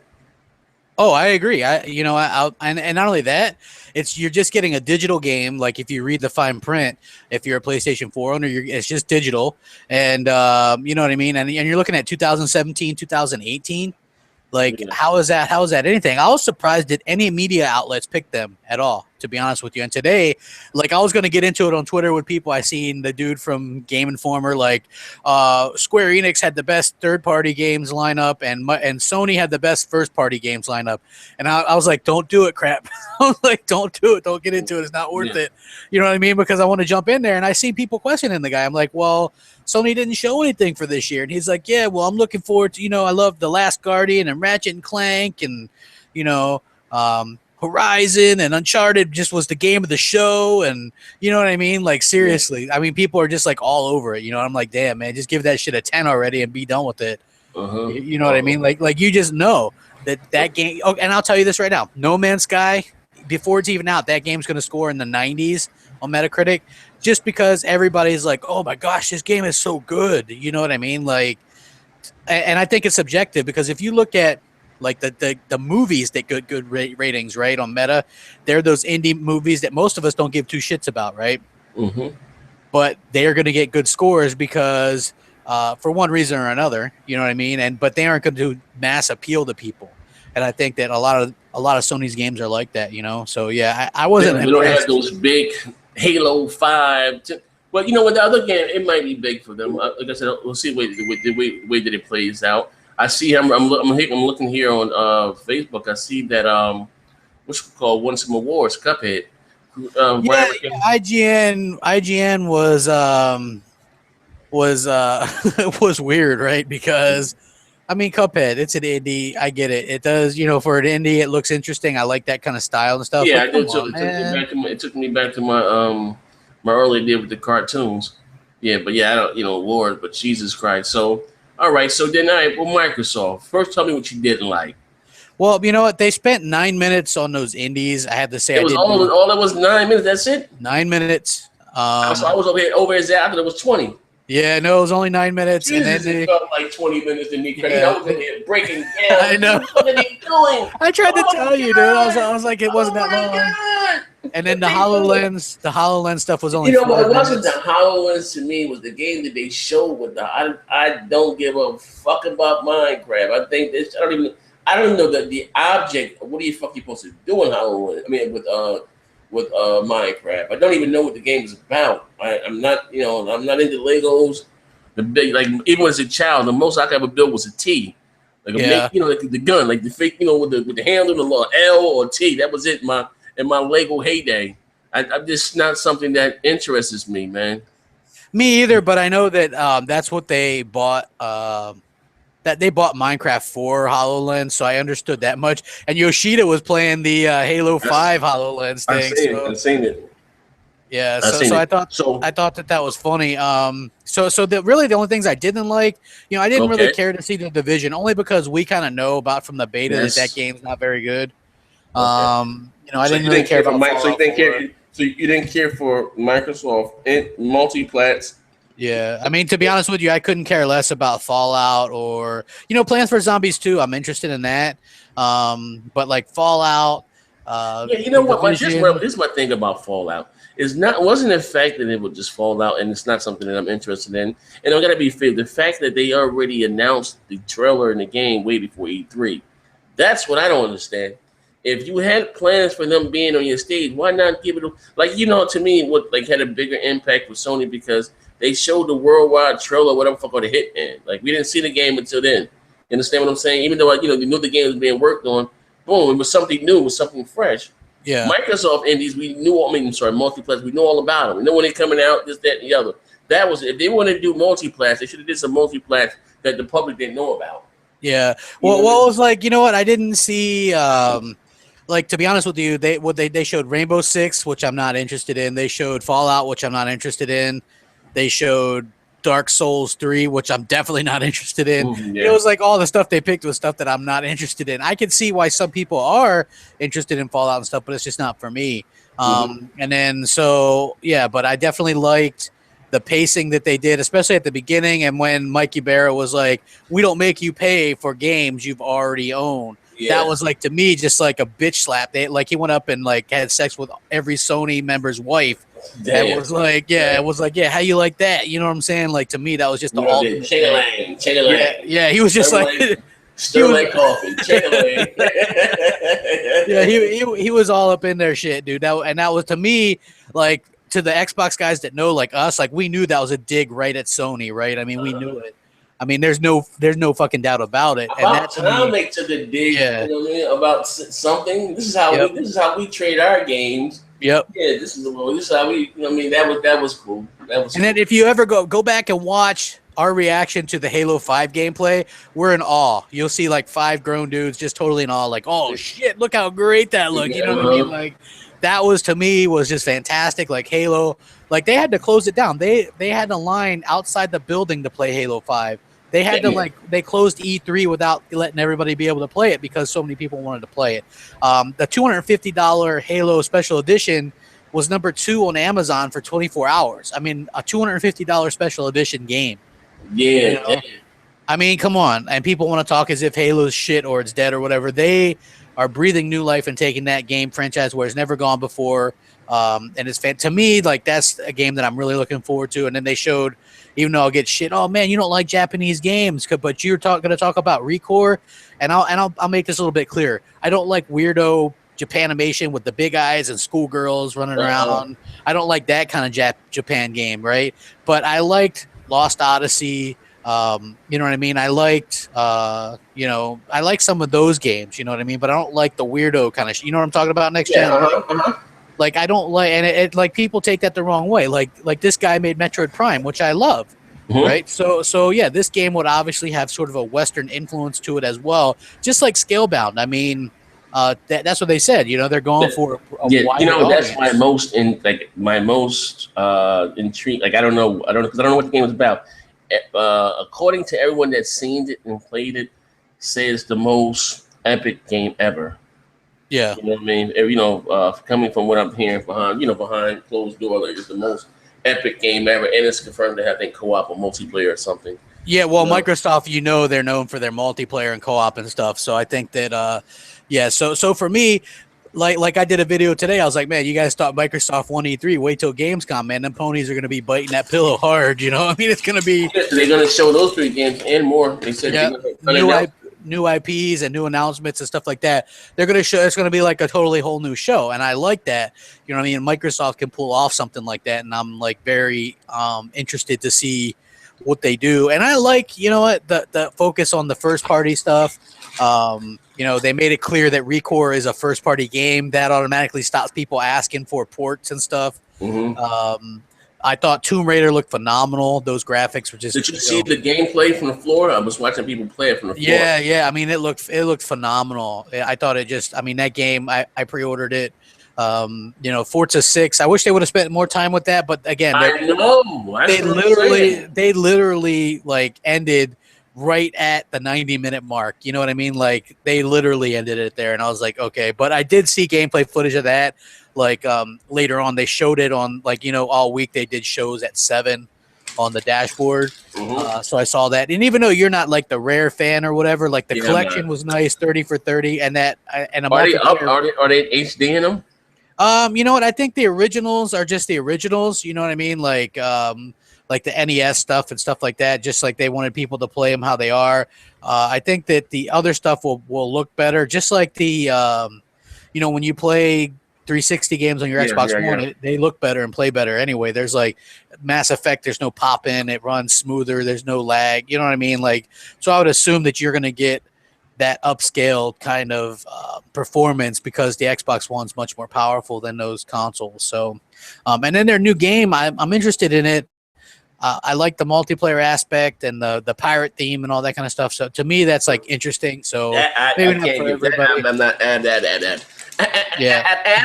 Oh, I agree. And not only that, you're just getting a digital game. Like if you read the fine print, if you're a PlayStation 4 owner, it's just digital, and you know what I mean. And you're looking at 2017, 2018. Like how is that anything? I was surprised that any media outlets picked them at all, to be honest with you. And today, like I was going to get into it on Twitter with people. I seen the dude from Game Informer, like Square Enix had the best third-party games lineup, and Sony had the best first-party games lineup. And I was like, don't do it, crap. I was like, don't do it. Don't get into it. It's not worth it. You know what I mean? Because I want to jump in there, and I see people questioning the guy. I'm like, well, Sony didn't show anything for this year. And he's like, yeah, well, I'm looking forward to, I love The Last Guardian and Ratchet and Clank and, Horizon and Uncharted just was the game of the show. And you know what I mean? Like, seriously. I mean, people are just like all over it. I'm like, damn, man, just give that shit a 10 already and be done with it. You know what I mean? Like you just know that game. Oh, and I'll tell you this right now. No Man's Sky, before it's even out, that game's going to score in the 90s on Metacritic. Just because everybody's like, oh my gosh, this game is so good. You know what I mean? Like, and I think it's subjective because if you look at like the movies that get good ratings, right, on Meta, they're those indie movies that most of us don't give two shits about, right? But they're going to get good scores because for one reason or another, you know what I mean? But they aren't going to mass appeal to people. And I think that a lot of Sony's games are like that, So yeah, I wasn't. We don't have those big Halo 5. But you know what? The other game, it might be big for them. Like I said, we'll see the way that it plays out. I see. I'm looking here on Facebook. I see that what's it called, won some awards. Cuphead. Yeah, IGN was was weird, right? Because I mean, Cuphead, it's an indie. I get it. It does, for an indie, it looks interesting. I like that kind of style and stuff. Yeah, but I did too. It took me back to my early day with the cartoons. Yeah, but yeah, I don't awards, but Jesus Christ. So all right, so then well, Microsoft. First, tell me what you didn't like. Well, you know what? They spent 9 minutes on those indies. I have to say, It was all it was 9 minutes. That's it. 9 minutes. So I was over here after it was 20. Yeah, no, it was only 9 minutes. Jesus, and then it felt like 20 minutes to me. Yeah. I was over here breaking down. I know. What are they doing? I tried to tell you, dude. I was like, it wasn't that long. God. And then the HoloLens stuff was only. What wasn't the HoloLens to me was the game that they showed with the. I don't give a fuck about Minecraft. I think this. I don't even know that the object. What are you fucking supposed to do in HoloLens? I mean, with Minecraft. I don't even know what the game is about. I'm not into Legos. The big, like, even as a child, the most I could ever build was a T. Like like the gun, like the fake, with the handle, the little L or T. That was it. In my Lego heyday. I'm just not something that interests me, man. Me either, but I know that that's what they bought. That they bought Minecraft for HoloLens, so I understood that much. And Yoshida was playing the Halo 5 HoloLens thing. I've seen it. Yeah, so I thought that was funny. So really the only things I didn't like, I didn't really care to see the Division, only because we kind of know about from the beta that game's not very good. I didn't really care about Fallout. So you didn't care for Microsoft multi-plats. Yeah, I mean, to be honest with you, I couldn't care less about Fallout or Plants vs. Zombies 2. I'm interested in that, but like Fallout. What? This is my thing about Fallout. Wasn't the fact that it would just fall out, and it's not something that I'm interested in. And I gotta be fair. The fact that they already announced the trailer in the game way before E3. That's what I don't understand. If you had plans for them being on your stage, why not give it to me what had a bigger impact with Sony because they showed the worldwide trailer, whatever fuck on the Hitman. Like we didn't see the game until then. You understand what I'm saying? Even though you knew the game was being worked on, boom, it was something new, it was something fresh. Yeah. Microsoft indies, multiplats, we know all about them. We know when they're coming out, this, that, and the other. That was if they wanted to do multiplats, they should have did some multiplats that the public didn't know about. Yeah. Well, it was like, what? I didn't see. To be honest with you, they showed Rainbow Six, which I'm not interested in. They showed Fallout, which I'm not interested in. They showed Dark Souls 3, which I'm definitely not interested in. It was like all the stuff they picked was stuff that I'm not interested in. I can see why some people are interested in Fallout and stuff, but it's just not for me. And then but I definitely liked the pacing that they did, especially at the beginning. And when Mikey Barra was like, "We don't make you pay for games you've already owned." Yeah. That was to me just like a bitch slap. He went up and had sex with every Sony member's wife. Damn. It was how you like that? You know what I'm saying? To me, that was just the ultimate. Ching-a-lang. Yeah, he was just Sterling coffee. Ching-a-lang. Yeah, he was all up in their shit, dude. That was to me to the Xbox guys that know us, we knew that was a dig right at Sony, right? I mean, we knew it. I mean, there's no fucking doubt about it. About time they took a dig, about something. This is how we trade our games. Yep. Yeah, this is how we. That was cool. Then if you ever go back and watch our reaction to the Halo 5 gameplay, we're in awe. You'll see 5 grown dudes just totally in awe, oh shit, look how great that looked. You know what I mean? That was to me was just fantastic. Halo, they had to close it down. They had a line outside the building to play Halo 5. They had to they closed E3 without letting everybody be able to play it because so many people wanted to play it. The $250 Halo Special Edition was number 2 on Amazon for 24 hours. I mean, a $250 Special Edition game. Yeah. I mean, come on. And people want to talk as if Halo's shit or it's dead or whatever. They are breathing new life and taking that game franchise where it's never gone before. And it's to me, that's a game that I'm really looking forward to. And then they showed, even though I'll get shit, oh man, you don't like Japanese games, but you're going to talk about Recore, and I'll make this a little bit clearer. I don't like weirdo Japanimation with the big eyes and schoolgirls running around. I don't like that kind of Japan game, right? But I liked Lost Odyssey. You know what I mean? I liked, you know, I like some of those games. You know what I mean? But I don't like the weirdo kind of. You know what I'm talking about? Next gen. Like I don't like, and it like people take that the wrong way. Like this guy made Metroid Prime, which I love. Right. So yeah, this game would obviously have sort of a Western influence to it as well, just like Scalebound. I mean, that's what they said. You know, they're going for a you know, audience. that's my most intrigued. Like I don't know because I don't know what the game is about. According to everyone that's seen it and played it, says the most epic game ever. Yeah, you know what I mean. You know, coming from what I'm hearing behind closed door, like it's the most epic game ever, and it's confirmed to have co-op or multiplayer or something. Yeah, well, Microsoft, you know, they're known for their multiplayer and co-op and stuff. So I think that, yeah. So for me, like I did a video today. I was like, man, you guys thought Microsoft won E3. Wait till Gamescom, man. Them ponies are going to be biting that pillow hard. You know, I mean, it's going to be. They're going to show those 3 games and more. They said new IPs and new announcements and stuff like that. They're going to show. It's going to be like a totally whole new show, and I like that. You know what I mean? Microsoft can pull off something like that, and I'm like very interested to see what they do. And I like, you know what, the focus on the first party stuff. You know, they made it clear that Recore is a first party game. That automatically stops people asking for ports and stuff. I thought Tomb Raider looked phenomenal. Those graphics were just. Did you see the gameplay from the floor? I was watching people play it from the floor. Yeah. I mean, it looked phenomenal. I thought it just. I mean, that game. I pre-ordered it. You know, Forza 6. I wish they would have spent more time with that, but again, they literally like ended right at the 90-minute mark. You know what I mean? Like they literally ended it there, and I was like, okay. But I did see gameplay footage of that. Like later on, they showed it on like, you know, all week they did shows at 7 on the dashboard. So I saw that, and even though you're not like the Rare fan or whatever, like the collection was nice, 30 for 30, and that and are they HD in them? You know what? I think the originals are just the originals. You know what I mean? Like the NES stuff and stuff like that. Just like they wanted people to play them how they are. I think that the other stuff will look better. Just like the, you know, when you play 360 games on your Xbox One, they look better and play better anyway. There's like Mass Effect. There's no pop in. It runs smoother. There's no lag. You know what I mean? Like, so I would assume that you're going to get that upscaled kind of performance because the Xbox One's much more powerful than those consoles. So, and then their new game, I'm interested in it. I like the multiplayer aspect and the pirate theme and all that kind of stuff. So to me, that's like interesting. So maybe not for everybody. I'm not that. Yeah,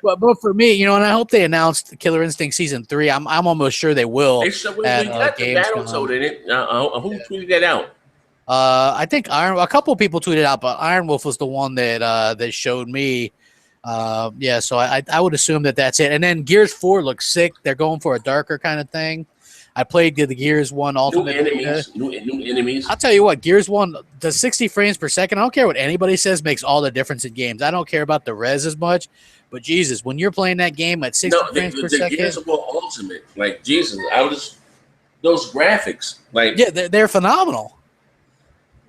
but for me, you know, and I hope they announced Killer Instinct Season 3. I'm almost sure they will. They got the Battletoad in it. Who tweeted that out? I think a couple of people tweeted out, but Iron Wolf was the one that showed me. Yeah, so I would assume that that's it. And then Gears 4 looks sick. They're going for a darker kind of thing. I played the Gears 1 Ultimate. New enemies. I'll tell you what, Gears 1, the 60 frames per second, I don't care what anybody says, makes all the difference in games. I don't care about the res as much, but Jesus, when you're playing that game at 60 frames per second. Gears of War Ultimate, like Jesus, those graphics, like yeah, they're phenomenal.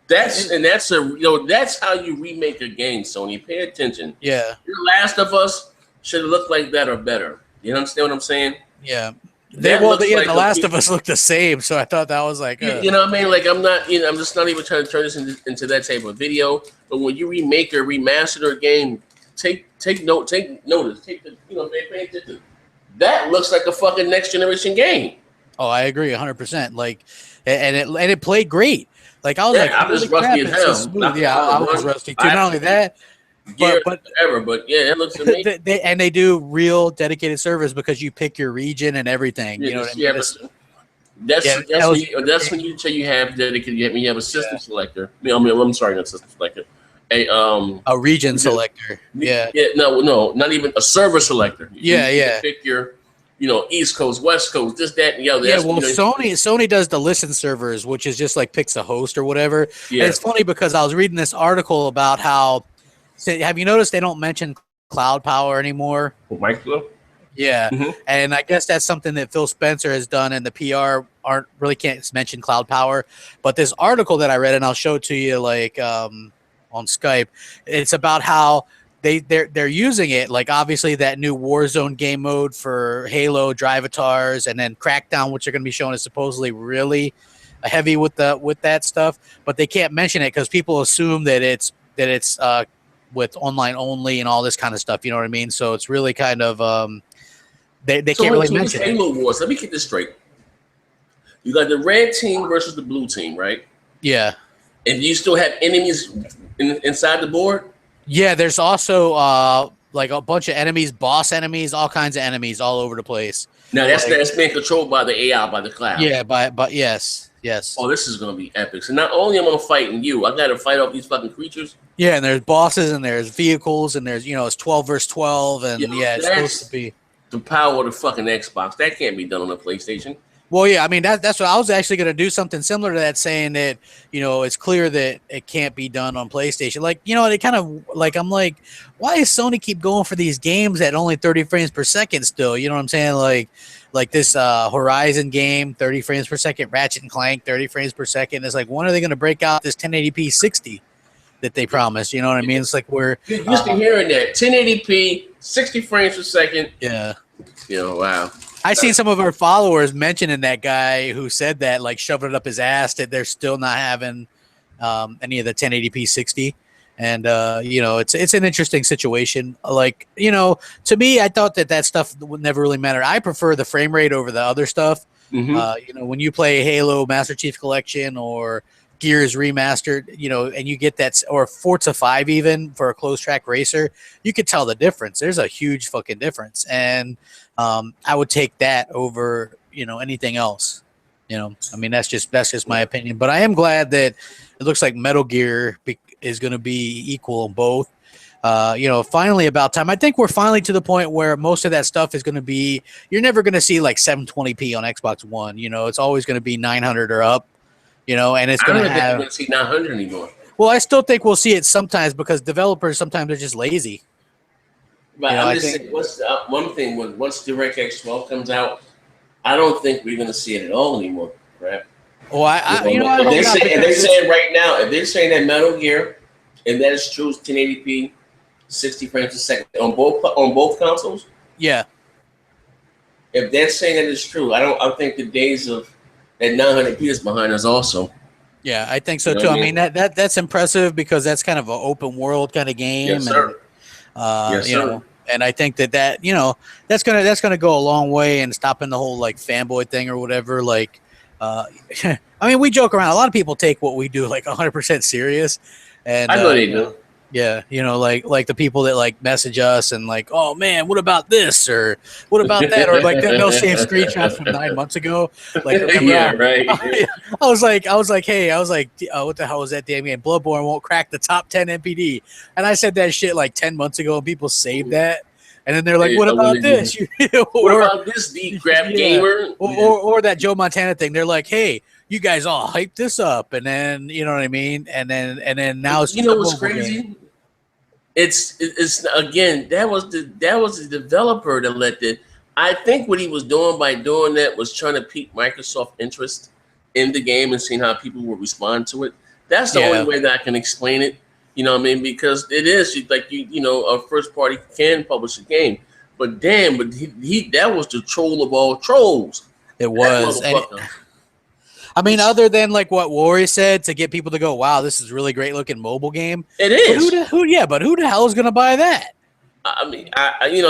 That's how you remake a game, Sony. Pay attention. Yeah. Your Last of Us should have looked like that or better. You understand what I'm saying? Yeah. The Last of Us looked the same, so I thought that was like you know what I mean? Like I'm just not even trying to turn this into that type of video. But when you remake or remaster a game, take notice. Pay attention. That looks like a fucking next generation game. Oh, I agree 100%. Like, and it played great. Like I was I'm just rusty as hell. So I was rusty too. Not only that, but yeah, it looks amazing. They do real dedicated servers because you pick your region and everything. Yeah, you know what I mean? That's when you say you have dedicated. You have a system selector. I'm sorry, not system selector. A region selector. Yeah. Yeah. No, not even a server selector. You pick your. You know, East Coast, West Coast, this, that, and the other. Yeah, well, Sony does the listen servers, which is just like picks a host or whatever. Yeah. And it's funny because I was reading this article about how. Have you noticed they don't mention cloud power anymore? Micro. Yeah, and I guess that's something that Phil Spencer has done, and the PR can't mention cloud power. But this article that I read, and I'll show it to you, like on Skype. It's about how they're using it, like obviously that new Warzone game mode for Halo, Drivatars, and then Crackdown, which are going to be shown is supposedly really heavy with that stuff, but they can't mention it because people assume that it's with online only and all this kind of stuff. You know what I mean? So it's really kind of they can't really mention it. Halo Wars. Let me get this straight. You got the red team versus the blue team, right? Yeah. And you still have enemies inside the board? Yeah, there's also like a bunch of enemies, boss enemies, all kinds of enemies all over the place. Now that's being controlled by the AI, by the cloud. Yeah, but yes. Oh, this is gonna be epic. So not only am I fighting you, I gotta fight off these fucking creatures. Yeah, and there's bosses and there's vehicles and there's it's 12 versus 12 and it's supposed to be the power of the fucking Xbox. That can't be done on a PlayStation. Well, yeah, I mean that's what I was actually going to do, something similar to that, saying that it's clear that it can't be done on PlayStation. Like they kind of like, I'm like, why does Sony keep going for these games at only 30 frames per second still? You know what I'm saying? Like this Horizon game, 30 frames per second, Ratchet and Clank, 30 frames per second. It's like, when are they going to break out this 1080p 60 that they promised? You know what I mean? It's like we're used to hearing that 1080p 60 frames per second. Yeah. Wow. I seen some of our followers mentioning that guy who said that, like shoving it up his ass, that they're still not having any of the 1080p 60. And, it's an interesting situation. Like, to me, I thought that stuff would never really matter. I prefer the frame rate over the other stuff. Mm-hmm. When you play Halo Master Chief Collection or Gears Remastered, and you get that, or Forza 5 even for a close track racer, you could tell the difference. There's a huge fucking difference. And I would take that over, anything else. I mean, that's just my opinion. But I am glad that it looks like Metal Gear is going to be equal in both. Finally about time. I think we're finally to the point where most of that stuff is going to be, you're never going to see like 720p on Xbox One. It's always going to be 900 or up. And it's going to have. I don't think we're going to see 900 anymore. Well, I still think we'll see it sometimes because developers sometimes are just lazy. But I'm just saying, one thing once DirectX 12 comes out, I don't think we're going to see it at all anymore, right? Well, if they're saying right now, if they're saying that Metal Gear, if that is true, 1080p, 60 frames a second on both consoles. Yeah. If they're saying that it's true, I think the days of that 900p is behind us also. Yeah, I think so too. I mean that's impressive because that's kind of an open world kind of game. Yes, sir. And, and I think that that's gonna go a long way in stopping the whole like fanboy thing or whatever. Like, I mean, we joke around. A lot of people take what we do like 100% serious, and I know they do. Yeah, like the people that like message us and like, oh man, what about this or what about that, or like they'll save screenshots from 9 months ago. Like, yeah, right. I was like, hey, what the hell was that damn game? Bloodborne won't crack the top 10 NPD, and I said that shit like 10 months ago, and people saved that, and then they're like, what about this? What about this, the Crapgamer? Or that Joe Montana thing? They're like, hey, you guys all hype this up, and then you know what I mean, and then now it's what's crazy? Game. It's again that was the developer that let it. I think what he was doing by doing that was trying to pique Microsoft interest in the game and seeing how people would respond to it. That's the only way that I can explain it. You know what I mean? Because it is like a first party can publish a game, but damn, he that was the troll of all trolls. It was. I mean, other than like what Warrior said to get people to go, wow, this is a really great looking mobile game. It is. But who the hell is going to buy that? I mean,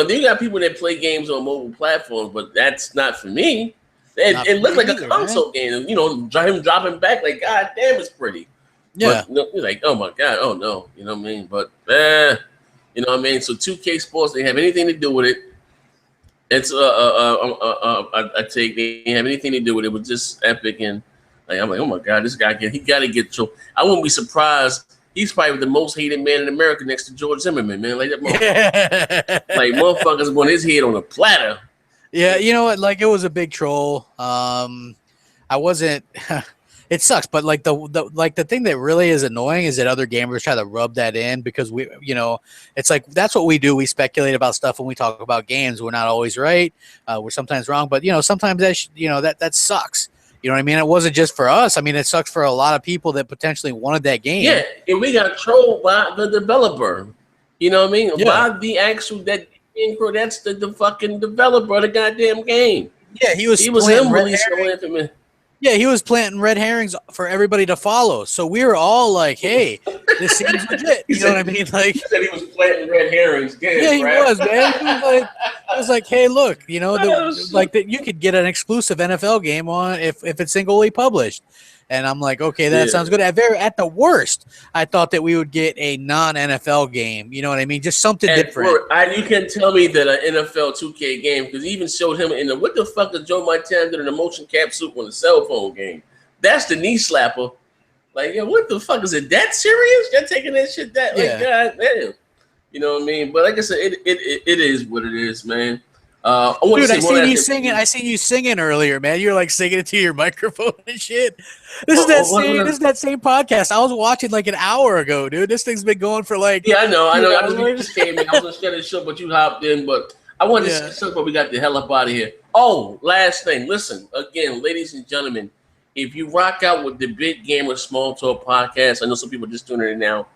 they got people that play games on mobile platforms, but that's not for me. It looked like a console game. Him dropping back, like, God damn, it's pretty. Yeah. But, you're like, oh my God, oh no. You know what I mean? But, you know what I mean? So 2K Sports, they have anything to do with it. It's, I take, they have anything to do with it. It was just epic. And like, I'm like, oh my God, this guy he got to get Joe. I wouldn't be surprised. He's probably the most hated man in America next to George Zimmerman, man. Like that motherfucker. Like motherfuckers want his head on a platter. Yeah, you know what? Like it was a big troll. I wasn't. It sucks, but like the thing that really is annoying is that other gamers try to rub that in because we, it's like that's what we do. We speculate about stuff when we talk about games. We're not always right. We're sometimes wrong, but sometimes that sucks. You know what I mean? It wasn't just for us. I mean, it sucks for a lot of people that potentially wanted that game. Yeah, and we got trolled by the developer. You know what I mean? Yeah. By the actual that's the fucking developer of the goddamn game. Yeah, he was him red releasing herring. Infamous. Yeah, he was planting red herrings for everybody to follow. So we were all like, "Hey, this seems legit." You know what I mean? Like, he said he was planting red herrings. Yeah, he was, man. He was like, "Hey, look, you know, that you could get an exclusive NFL game on if it's singly published." And I'm like, okay, that sounds good. At the worst, I thought that we would get a non-NFL game. You know what I mean? Just something different. You can tell me that an NFL 2K game, because he even showed him in the what the fuck is Joe Montana doing in a motion cap suit on a cell phone game? That's the knee slapper. Like, yeah, what the fuck is it? That serious? You're taking that shit that like, god damn. You know what I mean? But like I said, it is what it is, man. Dude, I seen you singing. I seen you singing earlier, man. You're like singing it to your microphone and shit. This is that same podcast I was watching like an hour ago, dude. This thing's been going for like. Yeah, I know. You just came in. I was gonna share the show, but you hopped in. But I wanted to say something, but we got the hell up out of here. Oh, last thing. Listen, again, ladies and gentlemen, if you rock out with the Big Gamer Small Talk podcast, I know some people are just tuning in now,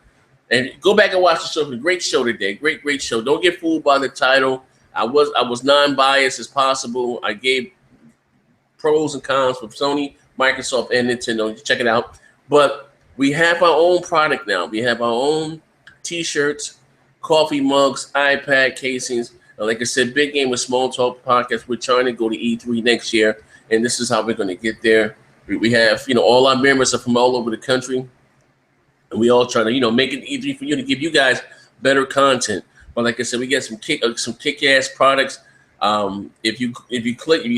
and go back and watch the show. It's a great show today. Great show. Don't get fooled by the title. I was non-biased as possible. I gave pros and cons for Sony, Microsoft, and Nintendo. Check it out. But we have our own product now. We have our own T-shirts, coffee mugs, iPad casings. And like I said, Big Game with Small Talk podcast. We're trying to go to E3 next year, and this is how we're going to get there. We have, all our members are from all over the country, and we all try to, make it E3 for you to give you guys better content. But like I said, we got some kick-ass products. If you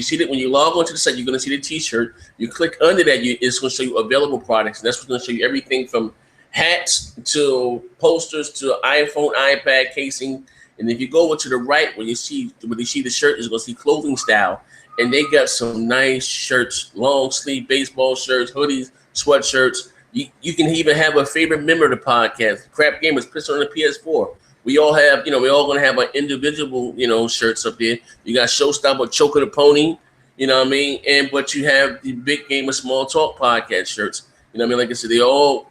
see that when you log onto the site, you're going to see the T-shirt. You click under that, it's going to show you available products. And that's what's going to show you everything from hats to posters to iPhone, iPad casing. And if you go over to the right, when you see the shirt, you're going to see clothing style. And they got some nice shirts, long sleeve baseball shirts, hoodies, sweatshirts. You can even have a favorite member of the podcast. Crapgamer pissed on the PS4. We all have, we all gonna have our individual, shirts up there. You got Showstopper, Choker the Pony, you know what I mean? But you have the Big Game of Small Talk podcast shirts. You know what I mean? Like I said, they're all,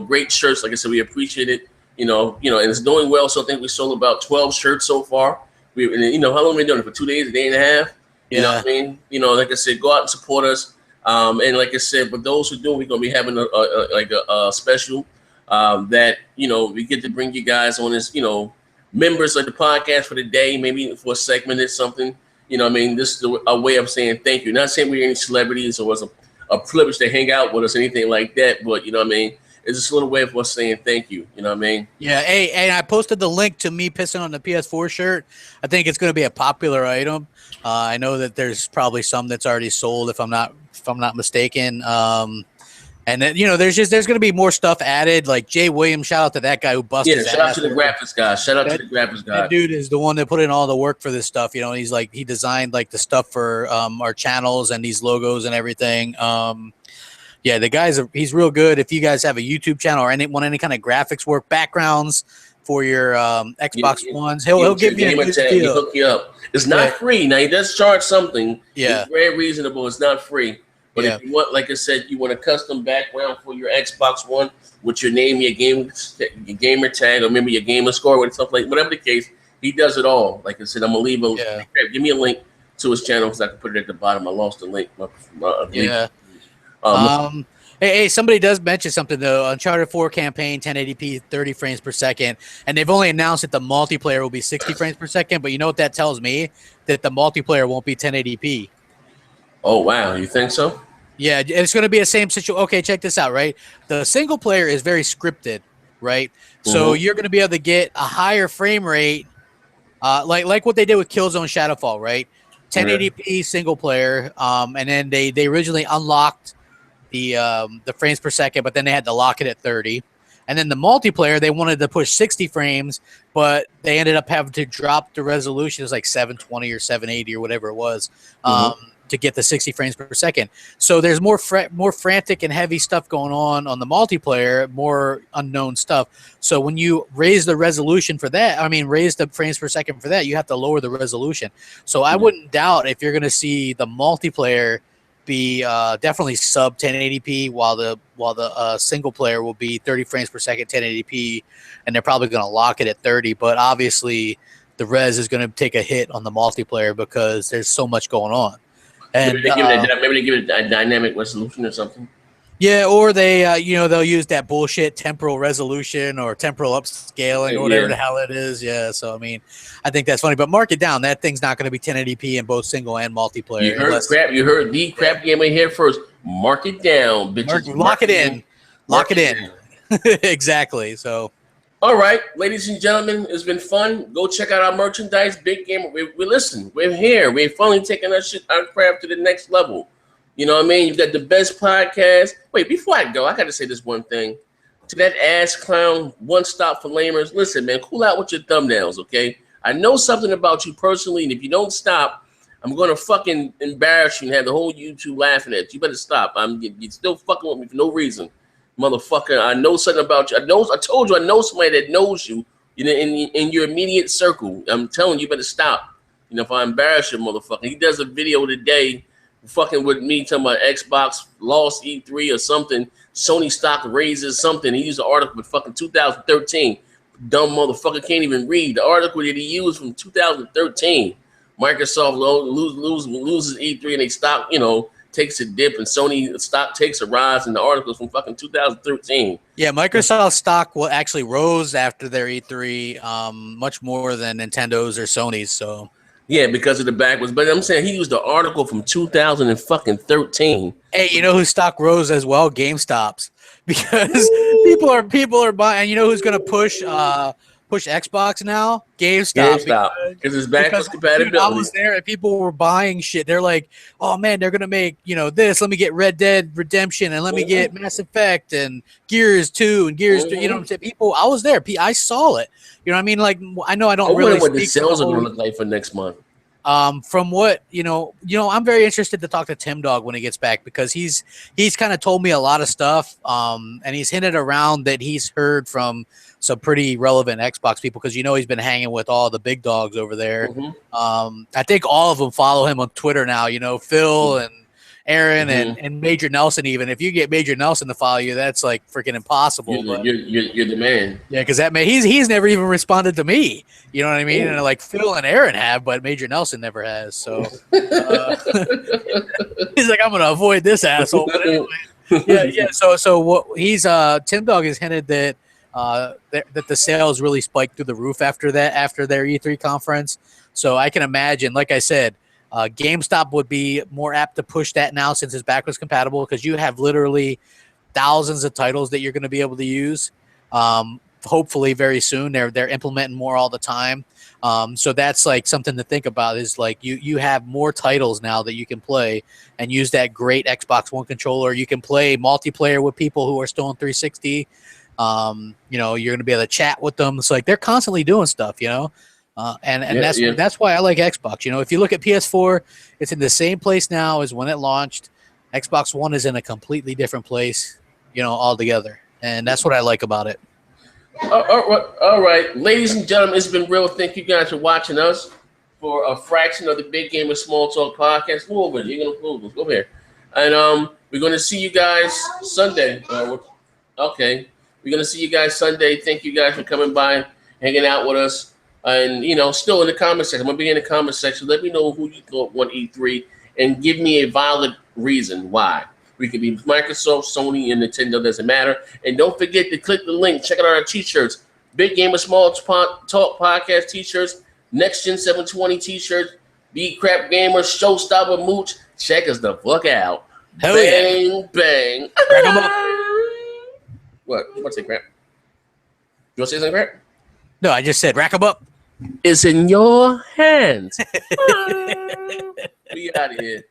great shirts. Like I said, we appreciate it. And it's doing well. So I think we sold about 12 shirts so far. How long have we done it? For 2 days, a day and a half? You know what I mean? Like I said, go out and support us. And like I said, for those who do, we're gonna be having a special. That we get to bring you guys on as members of the podcast for the day, maybe for a segment or something. This is a way of saying thank you. Not saying we're any celebrities or was a privilege to hang out with us, anything like that, but it's just a little way of us saying thank you. You know what I mean? Yeah. Hey, and I posted the link to me pissing on the PS4 shirt. I think it's going to be a popular item. I know that there's probably some that's already sold, if I'm not mistaken. And then, there's going to be more stuff added. Like Jay Williams, shout out to that guy who busted. Yeah, shout out to the graphics guy. That dude is the one that put in all the work for this stuff. He's like, he designed like the stuff for our channels and these logos and everything. Yeah, he's real good. If you guys have a YouTube channel or want any kind of graphics work, backgrounds for your Xbox Ones, he'll give you a good deal. He'll hook you up. It's not free. Now, he does charge something. Yeah. It's very reasonable. It's not free. But if you want, like I said, you want a custom background for your Xbox One with your name, your gamer tag, or maybe your gamer score, or stuff like whatever the case, he does it all. Like I said, I'm gonna leave him. Yeah. Give me a link to his channel because I can put it at the bottom. I lost the link. Link. Hey, somebody does mention something though. Uncharted 4 campaign, 1080p, 30 frames per second, and they've only announced that the multiplayer will be 60 frames per second. But you know what that tells me? That the multiplayer won't be 1080p. Oh wow, you think so? Yeah, it's going to be the same situation. Okay, check this out, right? The single player is very scripted, right? Mm-hmm. So you're going to be able to get a higher frame rate, like what they did with Killzone Shadowfall, right? 1080p single player, and then they originally unlocked the frames per second, but then they had to lock it at 30. And then the multiplayer, they wanted to push 60 frames, but they ended up having to drop the resolution. It was like 720 or 780 or whatever it was. To get the 60 frames per second. So there's more frantic and heavy stuff going on the multiplayer, more unknown stuff. So when you raise the resolution for that, raise the frames per second for that, you have to lower the resolution. So I wouldn't doubt if you're going to see the multiplayer be definitely sub 1080p, while the single player will be 30 frames per second 1080p, and they're probably going to lock it at 30. But obviously, the res is going to take a hit on the multiplayer because there's so much going on. And maybe they give it a dynamic resolution or something. Yeah, or they, they'll use that bullshit temporal resolution or temporal upscaling or whatever the hell it is. Yeah, so I mean, I think that's funny, but mark it down. That thing's not going to be 1080p in both single and multiplayer. You heard the Crapgamer here first. Mark it down, bitches. Lock it in. Lock it in. Exactly. So. All right, ladies and gentlemen, it's been fun. Go check out our merchandise. Big Gamer. We're here. We're finally taking our craft to the next level. You know what I mean? You got the best podcast. Wait, before I go, I got to say this one thing. To that ass clown, one stop for lamers. Listen, man, cool out with your thumbnails, okay? I know something about you personally, and if you don't stop, I'm going to fucking embarrass you and have the whole YouTube laughing at you. You better stop. You're still fucking with me for no reason. Motherfucker, I know something about you. I told you I know somebody that knows you in your immediate circle. I'm telling you, you better stop. You know, if I embarrass you, motherfucker. He does a video today fucking with me talking about Xbox lost E3 or something. Sony stock raises something. He used an article with fucking 2013. Dumb motherfucker can't even read. The article that he used from 2013. Microsoft loses E3 and they stock, takes a dip, and Sony stock takes a rise, and the articles from fucking 2013. Yeah, Microsoft stock actually rose after their E3 much more than Nintendo's or Sony's, so... Yeah, because of the backwards. But I'm saying he used the article from 2013. Hey, you know whose stock rose as well? GameStop's, because people are buying. And you know who's going to push Xbox now? GameStop, because it's backwards compatibility. Dude, I was there and people were buying shit. They're like, "Oh man, they're going to make this. Let me get Red Dead Redemption and let me get Mass Effect and Gears 2 and Gears 3." You know what I'm saying? People, I was there. I saw it. You know what I mean? Like, I know I don't really. What the sales are going to look like for next month. From what I'm very interested to talk to Tim Dog when he gets back, because he's kind of told me a lot of stuff, and he's hinted around that he's heard from some pretty relevant Xbox people, because he's been hanging with all the big dogs over there. Mm-hmm. I think all of them follow him on Twitter now. Phil and Aaron and Major Nelson. Even if you get Major Nelson to follow you, that's like freaking impossible. You're the man. Yeah, because that man, he's never even responded to me. You know what I mean? Ooh. And like Phil and Aaron have, but Major Nelson never has. So he's like, I'm gonna avoid this asshole. But anyway, yeah. So what he's Tim Dog has hinted that that the sales really spiked through the roof after their E3 conference. So I can imagine, like I said. GameStop would be more apt to push that now since it's backwards compatible, because you have literally thousands of titles that you're going to be able to use. Hopefully very soon. They're implementing more all the time. So that's like something to think about, is like you have more titles now that you can play and use that great Xbox One controller. You can play multiplayer with people who are still on 360. You're going to be able to chat with them. It's like they're constantly doing stuff, that's why I like Xbox. If you look at PS4, it's in the same place now as when it launched. Xbox One is in a completely different place, altogether, and that's what I like about it. All right, ladies and gentlemen, it's been real. Thank you guys for watching us for a fraction of the Big Gamer Small Talk podcast. Go over here. You're gonna go over here, and we're gonna see you guys Sunday. Okay, we're gonna see you guys Sunday. Thank you guys for coming by, hanging out with us. And, still in the comment section. I'm going to be in the comment section. Let me know who you thought won E3 and give me a valid reason why. We could be Microsoft, Sony, and Nintendo. Doesn't matter. And don't forget to click the link. Check out our T-shirts. Big Gamer Small Talk Podcast T-shirts. Next Gen 720 T-shirts. Be Crapgamer Showstopper Mooch. Check us the fuck out. Hell bang, bang. Rack 'em up. What? You want to say crap? You want to say something crap? No, I just said rack 'em up. It's in your hands. We out of here.